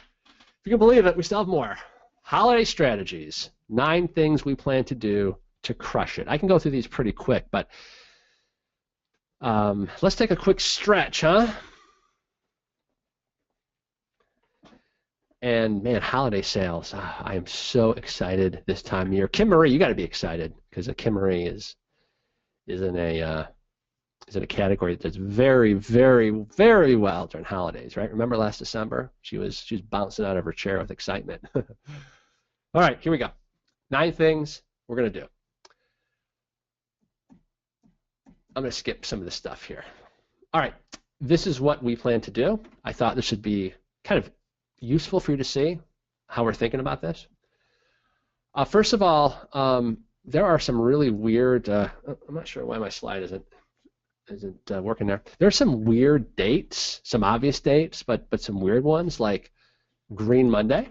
you can believe it, we still have more. Holiday strategies. 9 things we plan to do to crush it. I can go through these pretty quick, but let's take a quick stretch, huh? And man, holiday sales. I am so excited this time of year. Kim Marie, you got to be excited because Kim Marie is in a category that's very, very, very well during holidays, right? Remember last December? She was bouncing out of her chair with excitement. All right, here we go. 9 things we're going to do. I'm going to skip some of this stuff here. All right, this is what we plan to do. I thought this would be kind of useful for you to see how we're thinking about this. First of all, there are some really weird, I'm not sure why my slide isn't working there. There are some weird dates, some obvious dates, but some weird ones like Green Monday.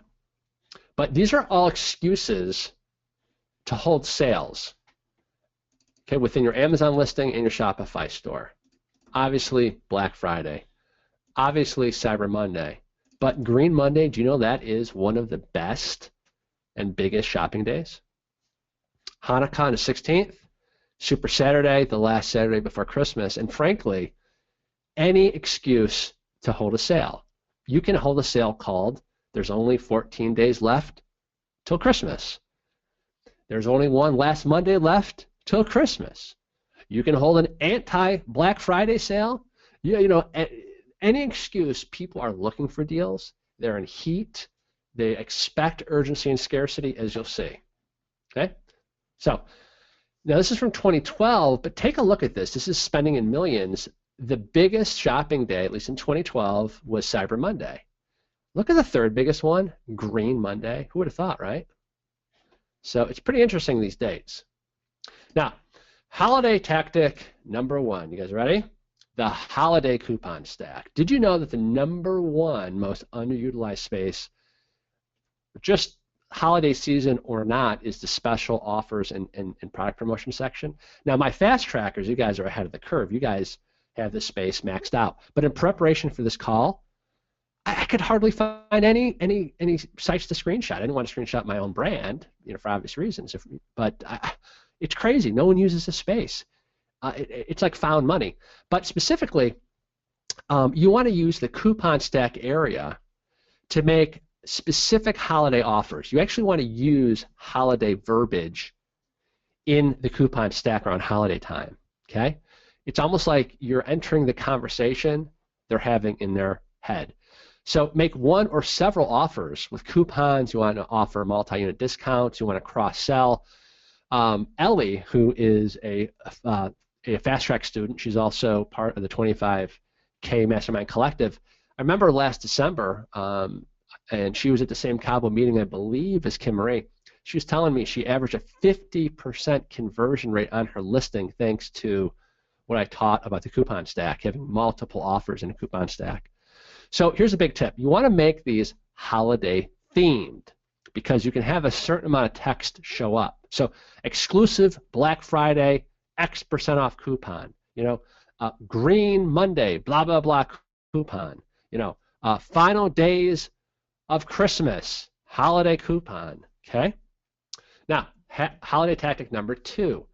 But these are all excuses to hold sales, okay, within your Amazon listing and your Shopify store. Obviously, Black Friday. Obviously, Cyber Monday. But Green Monday, do you know that is one of the best and biggest shopping days? Hanukkah on the 16th. Super Saturday, the last Saturday before Christmas, and frankly, any excuse to hold a sale. You can hold a sale called there's only 14 days left till Christmas. There's only one last Monday left till Christmas. You can hold an anti-Black Friday sale. Any excuse. People are looking for deals. They're in heat. They expect urgency and scarcity, as you'll see. Okay? So, now this is from 2012, but take a look at this. This is spending in millions. The biggest shopping day, at least in 2012, was Cyber Monday. Look at the third biggest one, Green Monday. Who would have thought, right? So it's pretty interesting, these dates. Now, holiday tactic number 1. You guys ready? The holiday coupon stack. Did you know that the number 1 most underutilized space, just holiday season or not, is the special offers and product promotion section? Now, my fast trackers, you guys are ahead of the curve. You guys have this space maxed out. But in preparation for this call, I could hardly find any sites to screenshot. I didn't want to screenshot my own brand, for obvious reasons. But it's crazy. No one uses this space. It's like found money. But specifically, you want to use the coupon stack area to make specific holiday offers. You actually want to use holiday verbiage in the coupon stack around holiday time. Okay? It's almost like you're entering the conversation they're having in their head. So make one or several offers with coupons. You want to offer multi-unit discounts. You want to cross-sell. Ellie, who is a Fast Track student, she's also part of the 25K Mastermind Collective. I remember last December, and she was at the same Cabo meeting, I believe, as Kim Marie. She was telling me she averaged a 50% conversion rate on her listing thanks to what I taught about the coupon stack, having multiple offers in a coupon stack. So here's a big tip. You want to make these holiday themed because you can have a certain amount of text show up. So exclusive Black Friday, X% off coupon, Green Monday, blah, blah, blah coupon, final days of Christmas, holiday coupon, okay? Now, holiday tactic number 2,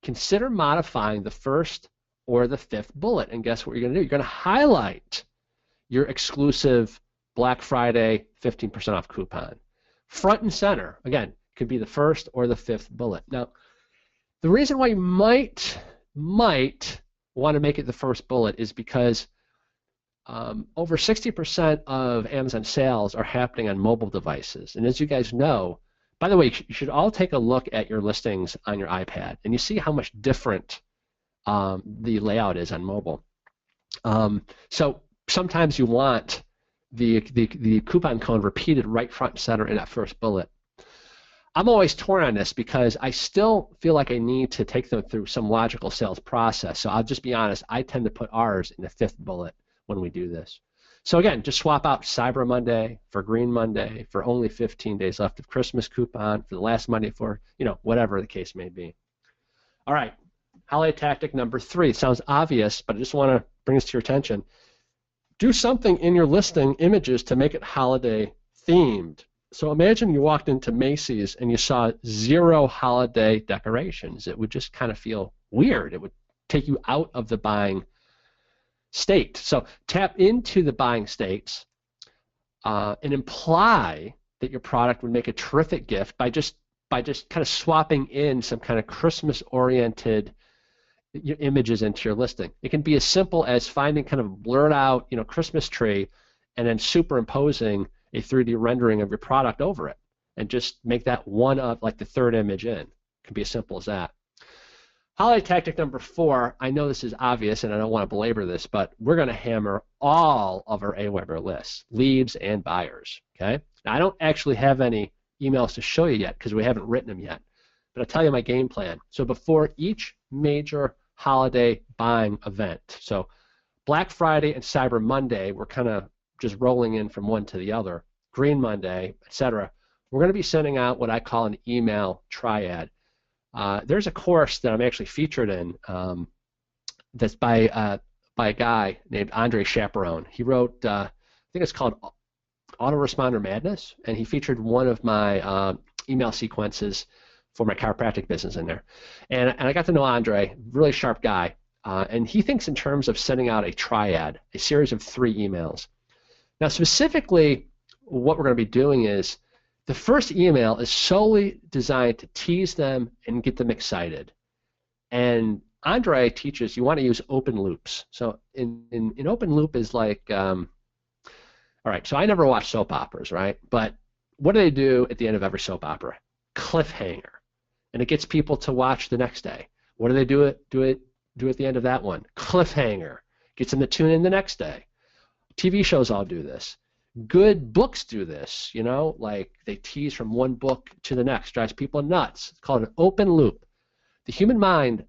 consider modifying the first or the 5th bullet, and guess what you're going to do? You're going to highlight your exclusive Black Friday 15% off coupon. Front and center, again, could be the first or the 5th bullet. Now, the reason why you might want to make it the first bullet is because over 60% of Amazon sales are happening on mobile devices. And as you guys know, by the way, you should all take a look at your listings on your iPad, and you see how much different the layout is on mobile. So sometimes you want the coupon code repeated right front and center in that first bullet. I'm always torn on this because I still feel like I need to take them through some logical sales process. So I'll just be honest, I tend to put ours in the 5th bullet when we do this. So again, just swap out Cyber Monday for Green Monday for only 15 days left of Christmas coupon for the last Monday for, whatever the case may be. All right, holiday tactic number 3. It sounds obvious, but I just want to bring this to your attention. Do something in your listing images to make it holiday themed. So imagine you walked into Macy's and you saw 0 holiday decorations. It would just kind of feel weird. It would take you out of the buying state. So tap into the buying states and imply that your product would make a terrific gift by just kind of swapping in some kind of Christmas-oriented images into your listing. It can be as simple as finding kind of a blurred out, Christmas tree and then superimposing a 3D rendering of your product over it and just make that one of like the 3rd image in. It can be as simple as that. Holiday tactic number 4, I know this is obvious and I don't want to belabor this, but we're going to hammer all of our AWeber lists, leads and buyers, okay? Now, I don't actually have any emails to show you yet because we haven't written them yet, but I'll tell you my game plan. So before each major holiday buying event, so Black Friday and Cyber Monday, we're kind of just rolling in from one to the other, Green Monday, etc., we're going to be sending out what I call an email triad. There's a course that I'm actually featured in that's by a guy named Andre Chaperone. He wrote, I think it's called Autoresponder Madness, and he featured one of my email sequences for my chiropractic business in there. And I got to know Andre, really sharp guy, and he thinks in terms of sending out a triad, a series of 3 emails. Now specifically, what we're going to be doing is the first email is solely designed to tease them and get them excited. And Andre teaches you want to use open loops. So in open loop is like, all right, so I never watch soap operas, right? But what do they do at the end of every soap opera? Cliffhanger. And it gets people to watch the next day. What do they do at the end of that one? Cliffhanger. Gets them to tune in the next day. TV shows all do this. Good books do this, like they tease from one book to the next, drives people nuts. It's called an open loop. The human mind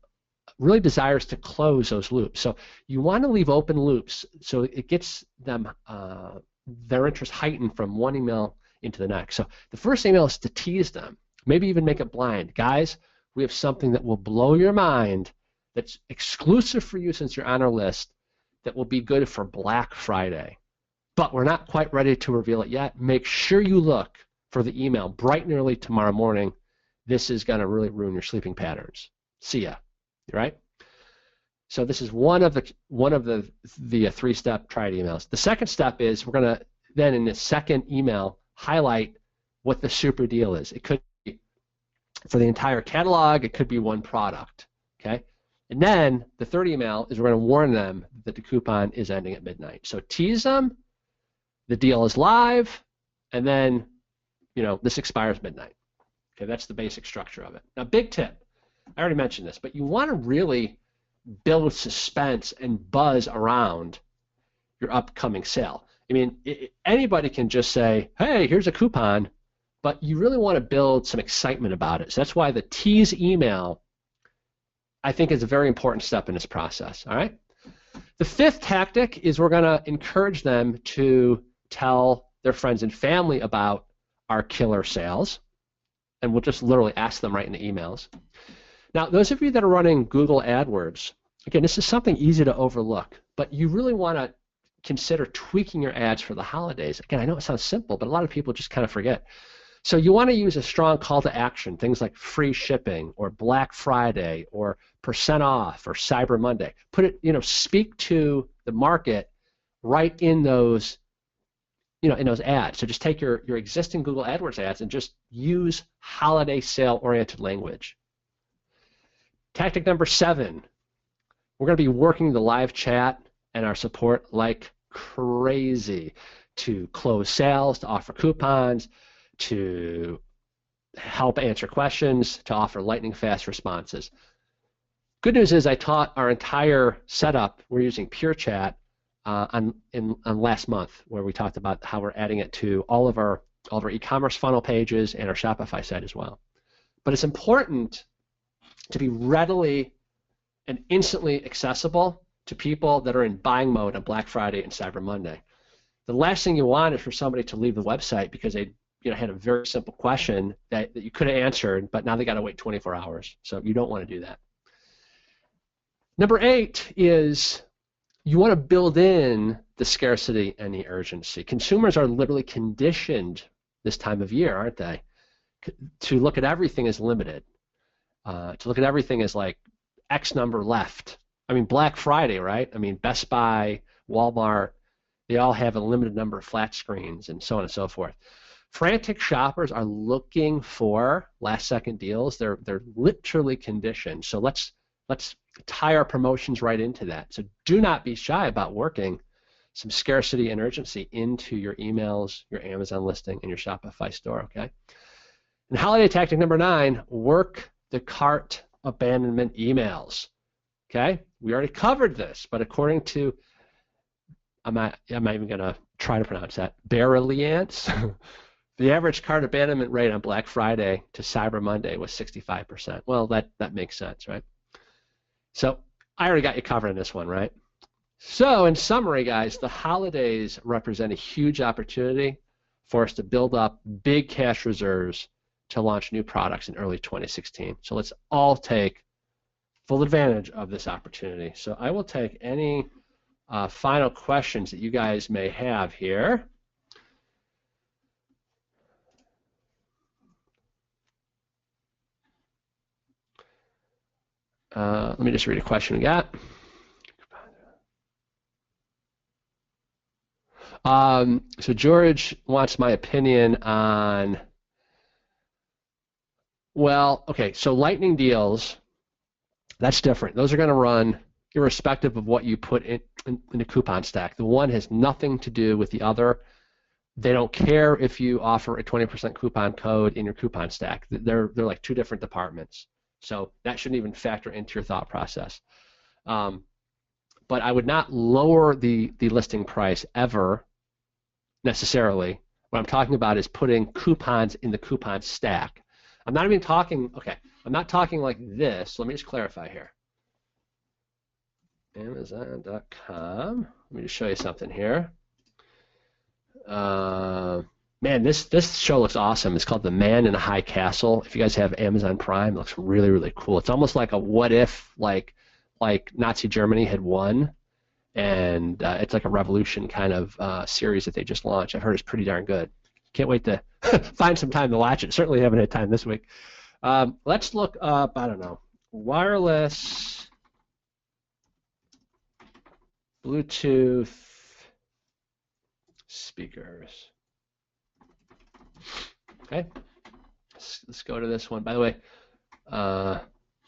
really desires to close those loops. So you want to leave open loops so it gets them their interest heightened from one email into the next. So the first email is to tease them, maybe even make it blind. Guys, we have something that will blow your mind that's exclusive for you since you're on our list that will be good for Black Friday. But we're not quite ready to reveal it yet. Make sure you look for the email bright and early tomorrow morning. This is going to really ruin your sleeping patterns. See ya. Right? So this is one of the 3-step triad emails. The second step is we're going to then in the second email highlight what the super deal is. It could be for the entire catalog. It could be one product. Okay? And then the third email is we're going to warn them that the coupon is ending at midnight. So tease them. The deal is live, and then, this expires midnight. Okay, that's the basic structure of it. Now, big tip. I already mentioned this, but you want to really build suspense and buzz around your upcoming sale. I mean, anybody can just say, hey, here's a coupon, but you really want to build some excitement about it. So that's why the tease email, I think, is a very important step in this process. All right? The 5th tactic is we're going to encourage them to tell their friends and family about our killer sales, and we'll just literally ask them right in the emails. Now, those of you that are running Google AdWords, again, this is something easy to overlook, but you really want to consider tweaking your ads for the holidays. Again, I know it sounds simple, but a lot of people just kind of forget. So you want to use a strong call to action, things like free shipping or Black Friday or % off or Cyber Monday. Put it, speak to the market right in those in those ads. So just take your existing Google AdWords ads and just use holiday sale-oriented language. Tactic number 7, we're going to be working the live chat and our support like crazy to close sales, to offer coupons, to help answer questions, to offer lightning-fast responses. Good news is I taught our entire setup. We're using Pure Chat on last month, where we talked about how we're adding it to all of our e-commerce funnel pages and our Shopify site as well. But it's important to be readily and instantly accessible to people that are in buying mode on Black Friday and Cyber Monday. the last thing you want is for somebody to leave the website because they had a very simple question that you could have answered, but now they got to wait 24 hours. So you don't want to do that. Number 8 is you want to build in the scarcity and the urgency. Consumers are literally conditioned this time of year, aren't they, to look at everything as limited, to look at everything as like X number left. I mean, Black Friday, right? I mean, Best Buy, Walmart, they all have a limited number of flat screens and so on and so forth. Frantic shoppers are looking for last-second deals. They're literally conditioned. So let's tie our promotions right into that. So do not be shy about working some scarcity and urgency into your emails, your Amazon listing, and your Shopify store, okay? And holiday tactic number 9, work the cart abandonment emails, okay? We already covered this, but according to, I'm not even going to try to pronounce that, Barreliance, the average cart abandonment rate on Black Friday to Cyber Monday was 65%. Well, that makes sense, right? So I already got you covered in this one, right? So in summary, guys, the holidays represent a huge opportunity for us to build up big cash reserves to launch new products in early 2016. So let's all take full advantage of this opportunity. So I will take any final questions that you guys may have here. Let me just read a question we got. So George wants my opinion on, well, okay, so lightning deals, that's different. Those are going to run irrespective of what you put in the coupon stack. The one has nothing to do with the other. They don't care if you offer a 20% coupon code in your coupon stack. They're like two different departments. So that shouldn't even factor into your thought process. But I would not lower the listing price ever necessarily. What I'm talking about is putting coupons in the coupon stack. I'm not even talking, okay, I'm not talking like this. Let me just clarify here. Amazon.com. Let me just show you something here. Man, this show looks awesome. It's called The Man in a High Castle. If you guys have Amazon Prime, it looks really, really cool. It's almost like a what if, like Nazi Germany had won, and it's like a revolution kind of series that they just launched. I've heard it's pretty darn good. Can't wait to find some time to watch it. Certainly haven't had time this week. Let's look up, I don't know, wireless Bluetooth speakers. Okay, let's go to this one. By the way,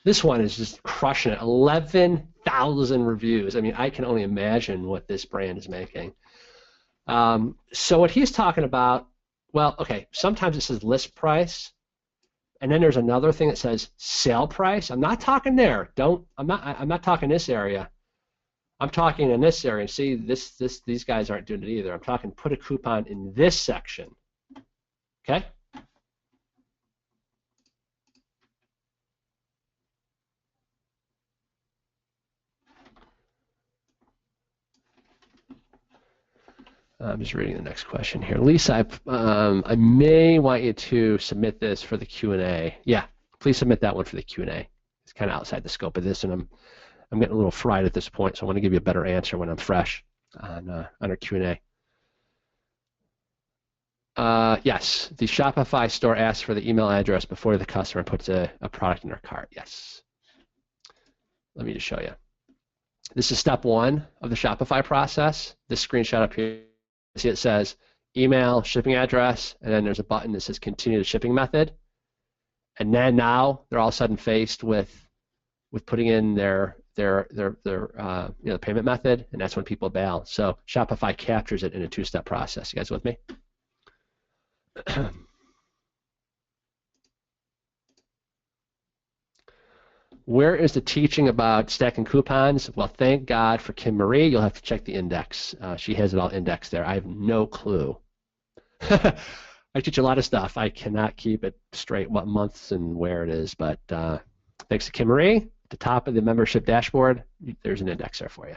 this one is just crushing it. 11,000 reviews. I mean, I can only imagine what this brand is making. So what he's talking about, well, okay, sometimes it says list price, and then there's another thing that says sale price. I'm not talking there. I'm not talking this area. I'm talking in this area. See, these guys aren't doing it either. I'm talking put a coupon in this section. Okay? I'm just reading the next question here. Lisa, I may want you to submit this for the Q&A. Yeah, please submit that one for the Q&A. It's kind of outside the scope of this, and I'm getting a little fried at this point, so I want to give you a better answer when I'm fresh on our Q&A. Yes, the Shopify store asks for the email address before the customer puts a product in their cart. Yes. Let me just show you. This is step 1 of the Shopify process. This screenshot up here, see it says email, shipping address, and then there's a button that says continue the shipping method. And then now they're all of a sudden faced with putting in their payment method, and that's when people bail. So Shopify captures it in a 2-step process. You guys with me? Where is the teaching about stacking coupons? Well, thank God for Kim Marie. You'll have to check the index. She has it all indexed there. I have no clue. I teach a lot of stuff. I cannot keep it straight what months and where it is, but thanks to Kim Marie, at the top of the membership dashboard, there's an index there for you.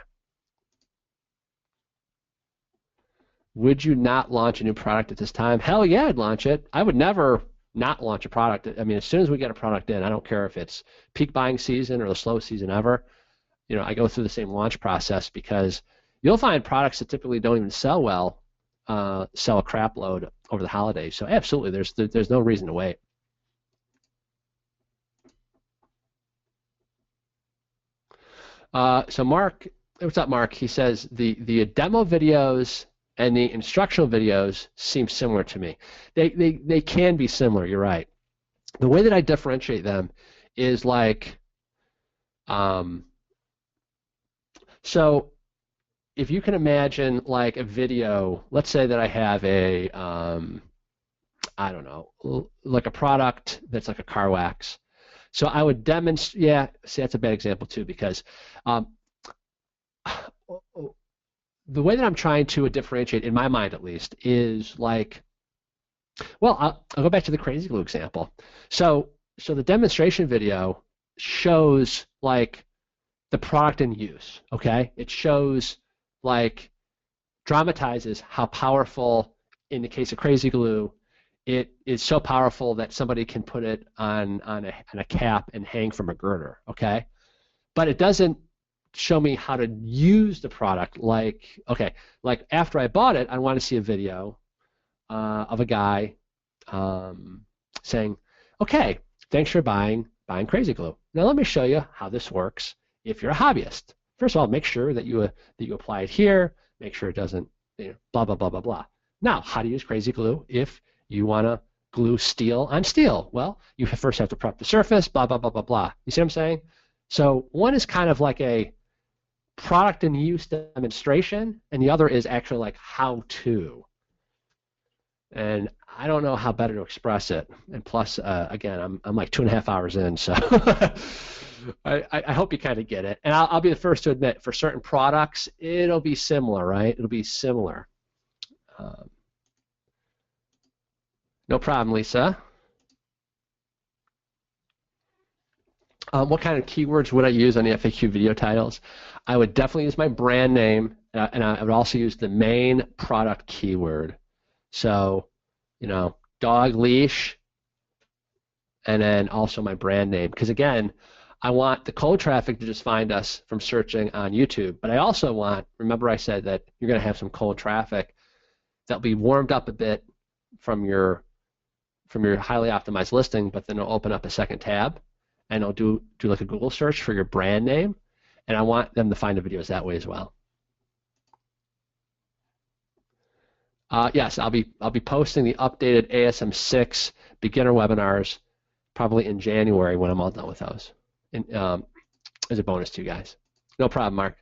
Would you not launch a new product at this time? Hell yeah, I'd launch it. I would never not launch a product. I mean, as soon as we get a product in, I don't care if it's peak buying season or the slowest season ever. You know, I go through the same launch process because you'll find products that typically don't even sell well sell a crap load over the holidays. So absolutely, there's no reason to wait. So Mark, what's up, Mark? He says the demo videos and the instructional videos seem similar to me. They can be similar. You're right. The way that I differentiate them is like, so if you can imagine like a video, let's say that I have a, I don't know, like a product that's like a car wax. So I would demonstrate, yeah, see that's a bad example too because the way that I'm trying to differentiate, in my mind at least, is like, well, I'll go back to the crazy glue example. So the demonstration video shows like the product in use, okay? It shows like dramatizes how powerful, in the case of crazy glue, it is so powerful that somebody can put it on a cap and hang from a girder, okay? But it doesn't show me how to use the product. Like, okay, like after I bought it, I want to see a video of a guy saying, okay, thanks for buying crazy glue. Now let me show you how this works if you're a hobbyist. First of all, make sure that you apply it here, make sure it doesn't, blah, blah, blah, blah, blah. Now, how to use crazy glue if you want to glue steel on steel? Well, you first have to prep the surface, blah, blah, blah, blah, blah. You see what I'm saying? So one is kind of like a product and use demonstration, and the other is actually like how to. And I don't know how better to express it. And plus, again, I'm like 2.5 hours in, so I hope you kind of get it. And I'll be the first to admit, for certain products, it'll be similar, right? It'll be similar. No problem, Lisa. What kind of keywords would I use on the FAQ video titles? I would definitely use my brand name, and I would also use the main product keyword. So, dog leash, and then also my brand name. Because again, I want the cold traffic to just find us from searching on YouTube. But I also want, remember I said that you're going to have some cold traffic that'll be warmed up a bit from your highly optimized listing, but then it'll open up a second tab, and it'll do like a Google search for your brand name, and I want them to find the videos that way as well. Yes, I'll be posting the updated ASM6 beginner webinars probably in January when I'm all done with those. As a bonus to you guys. No problem, Mark.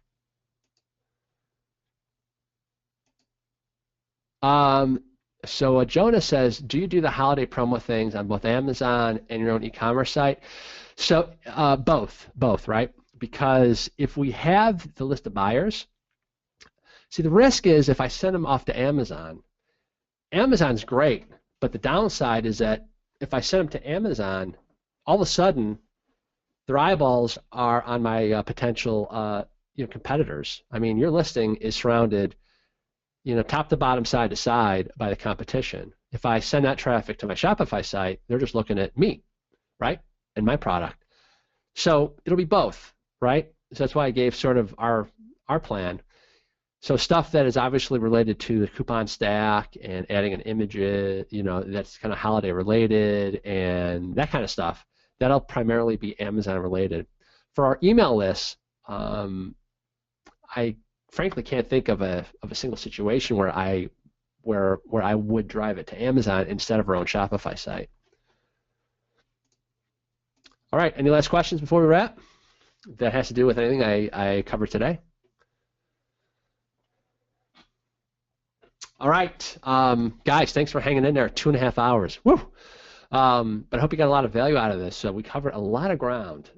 So Jonah says, do you do the holiday promo things on both Amazon and your own e-commerce site? So both, right? Because if we have the list of buyers, see, the risk is if I send them off to Amazon, Amazon's great, but the downside is that if I send them to Amazon, all of a sudden their eyeballs are on my potential competitors. I mean, your listing is surrounded, top to bottom, side to side by the competition. If I send that traffic to my Shopify site, they're just looking at me, right, and my product. So it'll be both, right? So that's why I gave sort of our plan. So stuff that is obviously related to the coupon stack and adding an image, that's kind of holiday related and that kind of stuff, that'll primarily be Amazon related. For our email lists, I frankly can't think of a single situation where I would drive it to Amazon instead of our own Shopify site. All right, any last questions before we wrap? That has to do with anything I covered today? All right, guys, thanks for hanging in there 2.5 hours. Woo! But I hope you got a lot of value out of this. So we covered a lot of ground.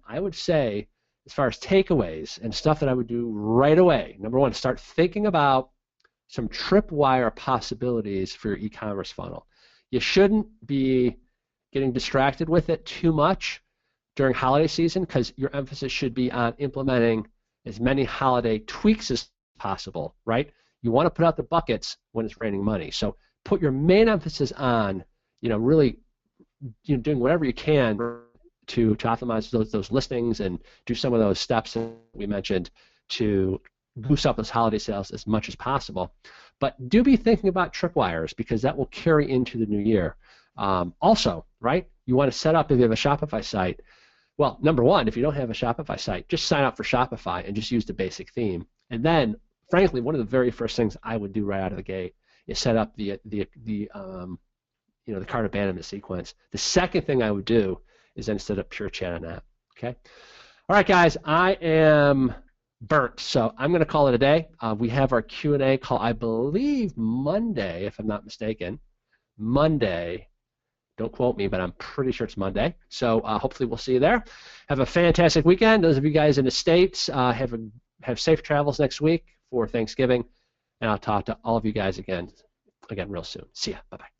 I would say, as far as takeaways and stuff that I would do right away, number one, start thinking about some tripwire possibilities for your e-commerce funnel. You shouldn't be getting distracted with it too much during holiday season because your emphasis should be on implementing as many holiday tweaks as possible, right? You want to put out the buckets when it's raining money. So put your main emphasis on, really, doing whatever you can to optimize those listings and do some of those steps that we mentioned to boost up those holiday sales as much as possible. But do be thinking about tripwires, because that will carry into the new year. Also, right, you want to set up, if you have a Shopify site, well, number one, if you don't have a Shopify site, just sign up for Shopify and just use the basic theme. And then, frankly, one of the very first things I would do right out of the gate is set up the cart abandonment sequence. The second thing I would do is then set up pure chat on that. Okay. All right, guys, I am burnt, so I'm going to call it a day. We have our Q&A call, I believe, Monday, if I'm not mistaken. Monday. Don't quote me, but I'm pretty sure it's Monday. So hopefully we'll see you there. Have a fantastic weekend. Those of you guys in the States, have safe travels next week for Thanksgiving, and I'll talk to all of you guys again real soon. See ya. Bye-bye.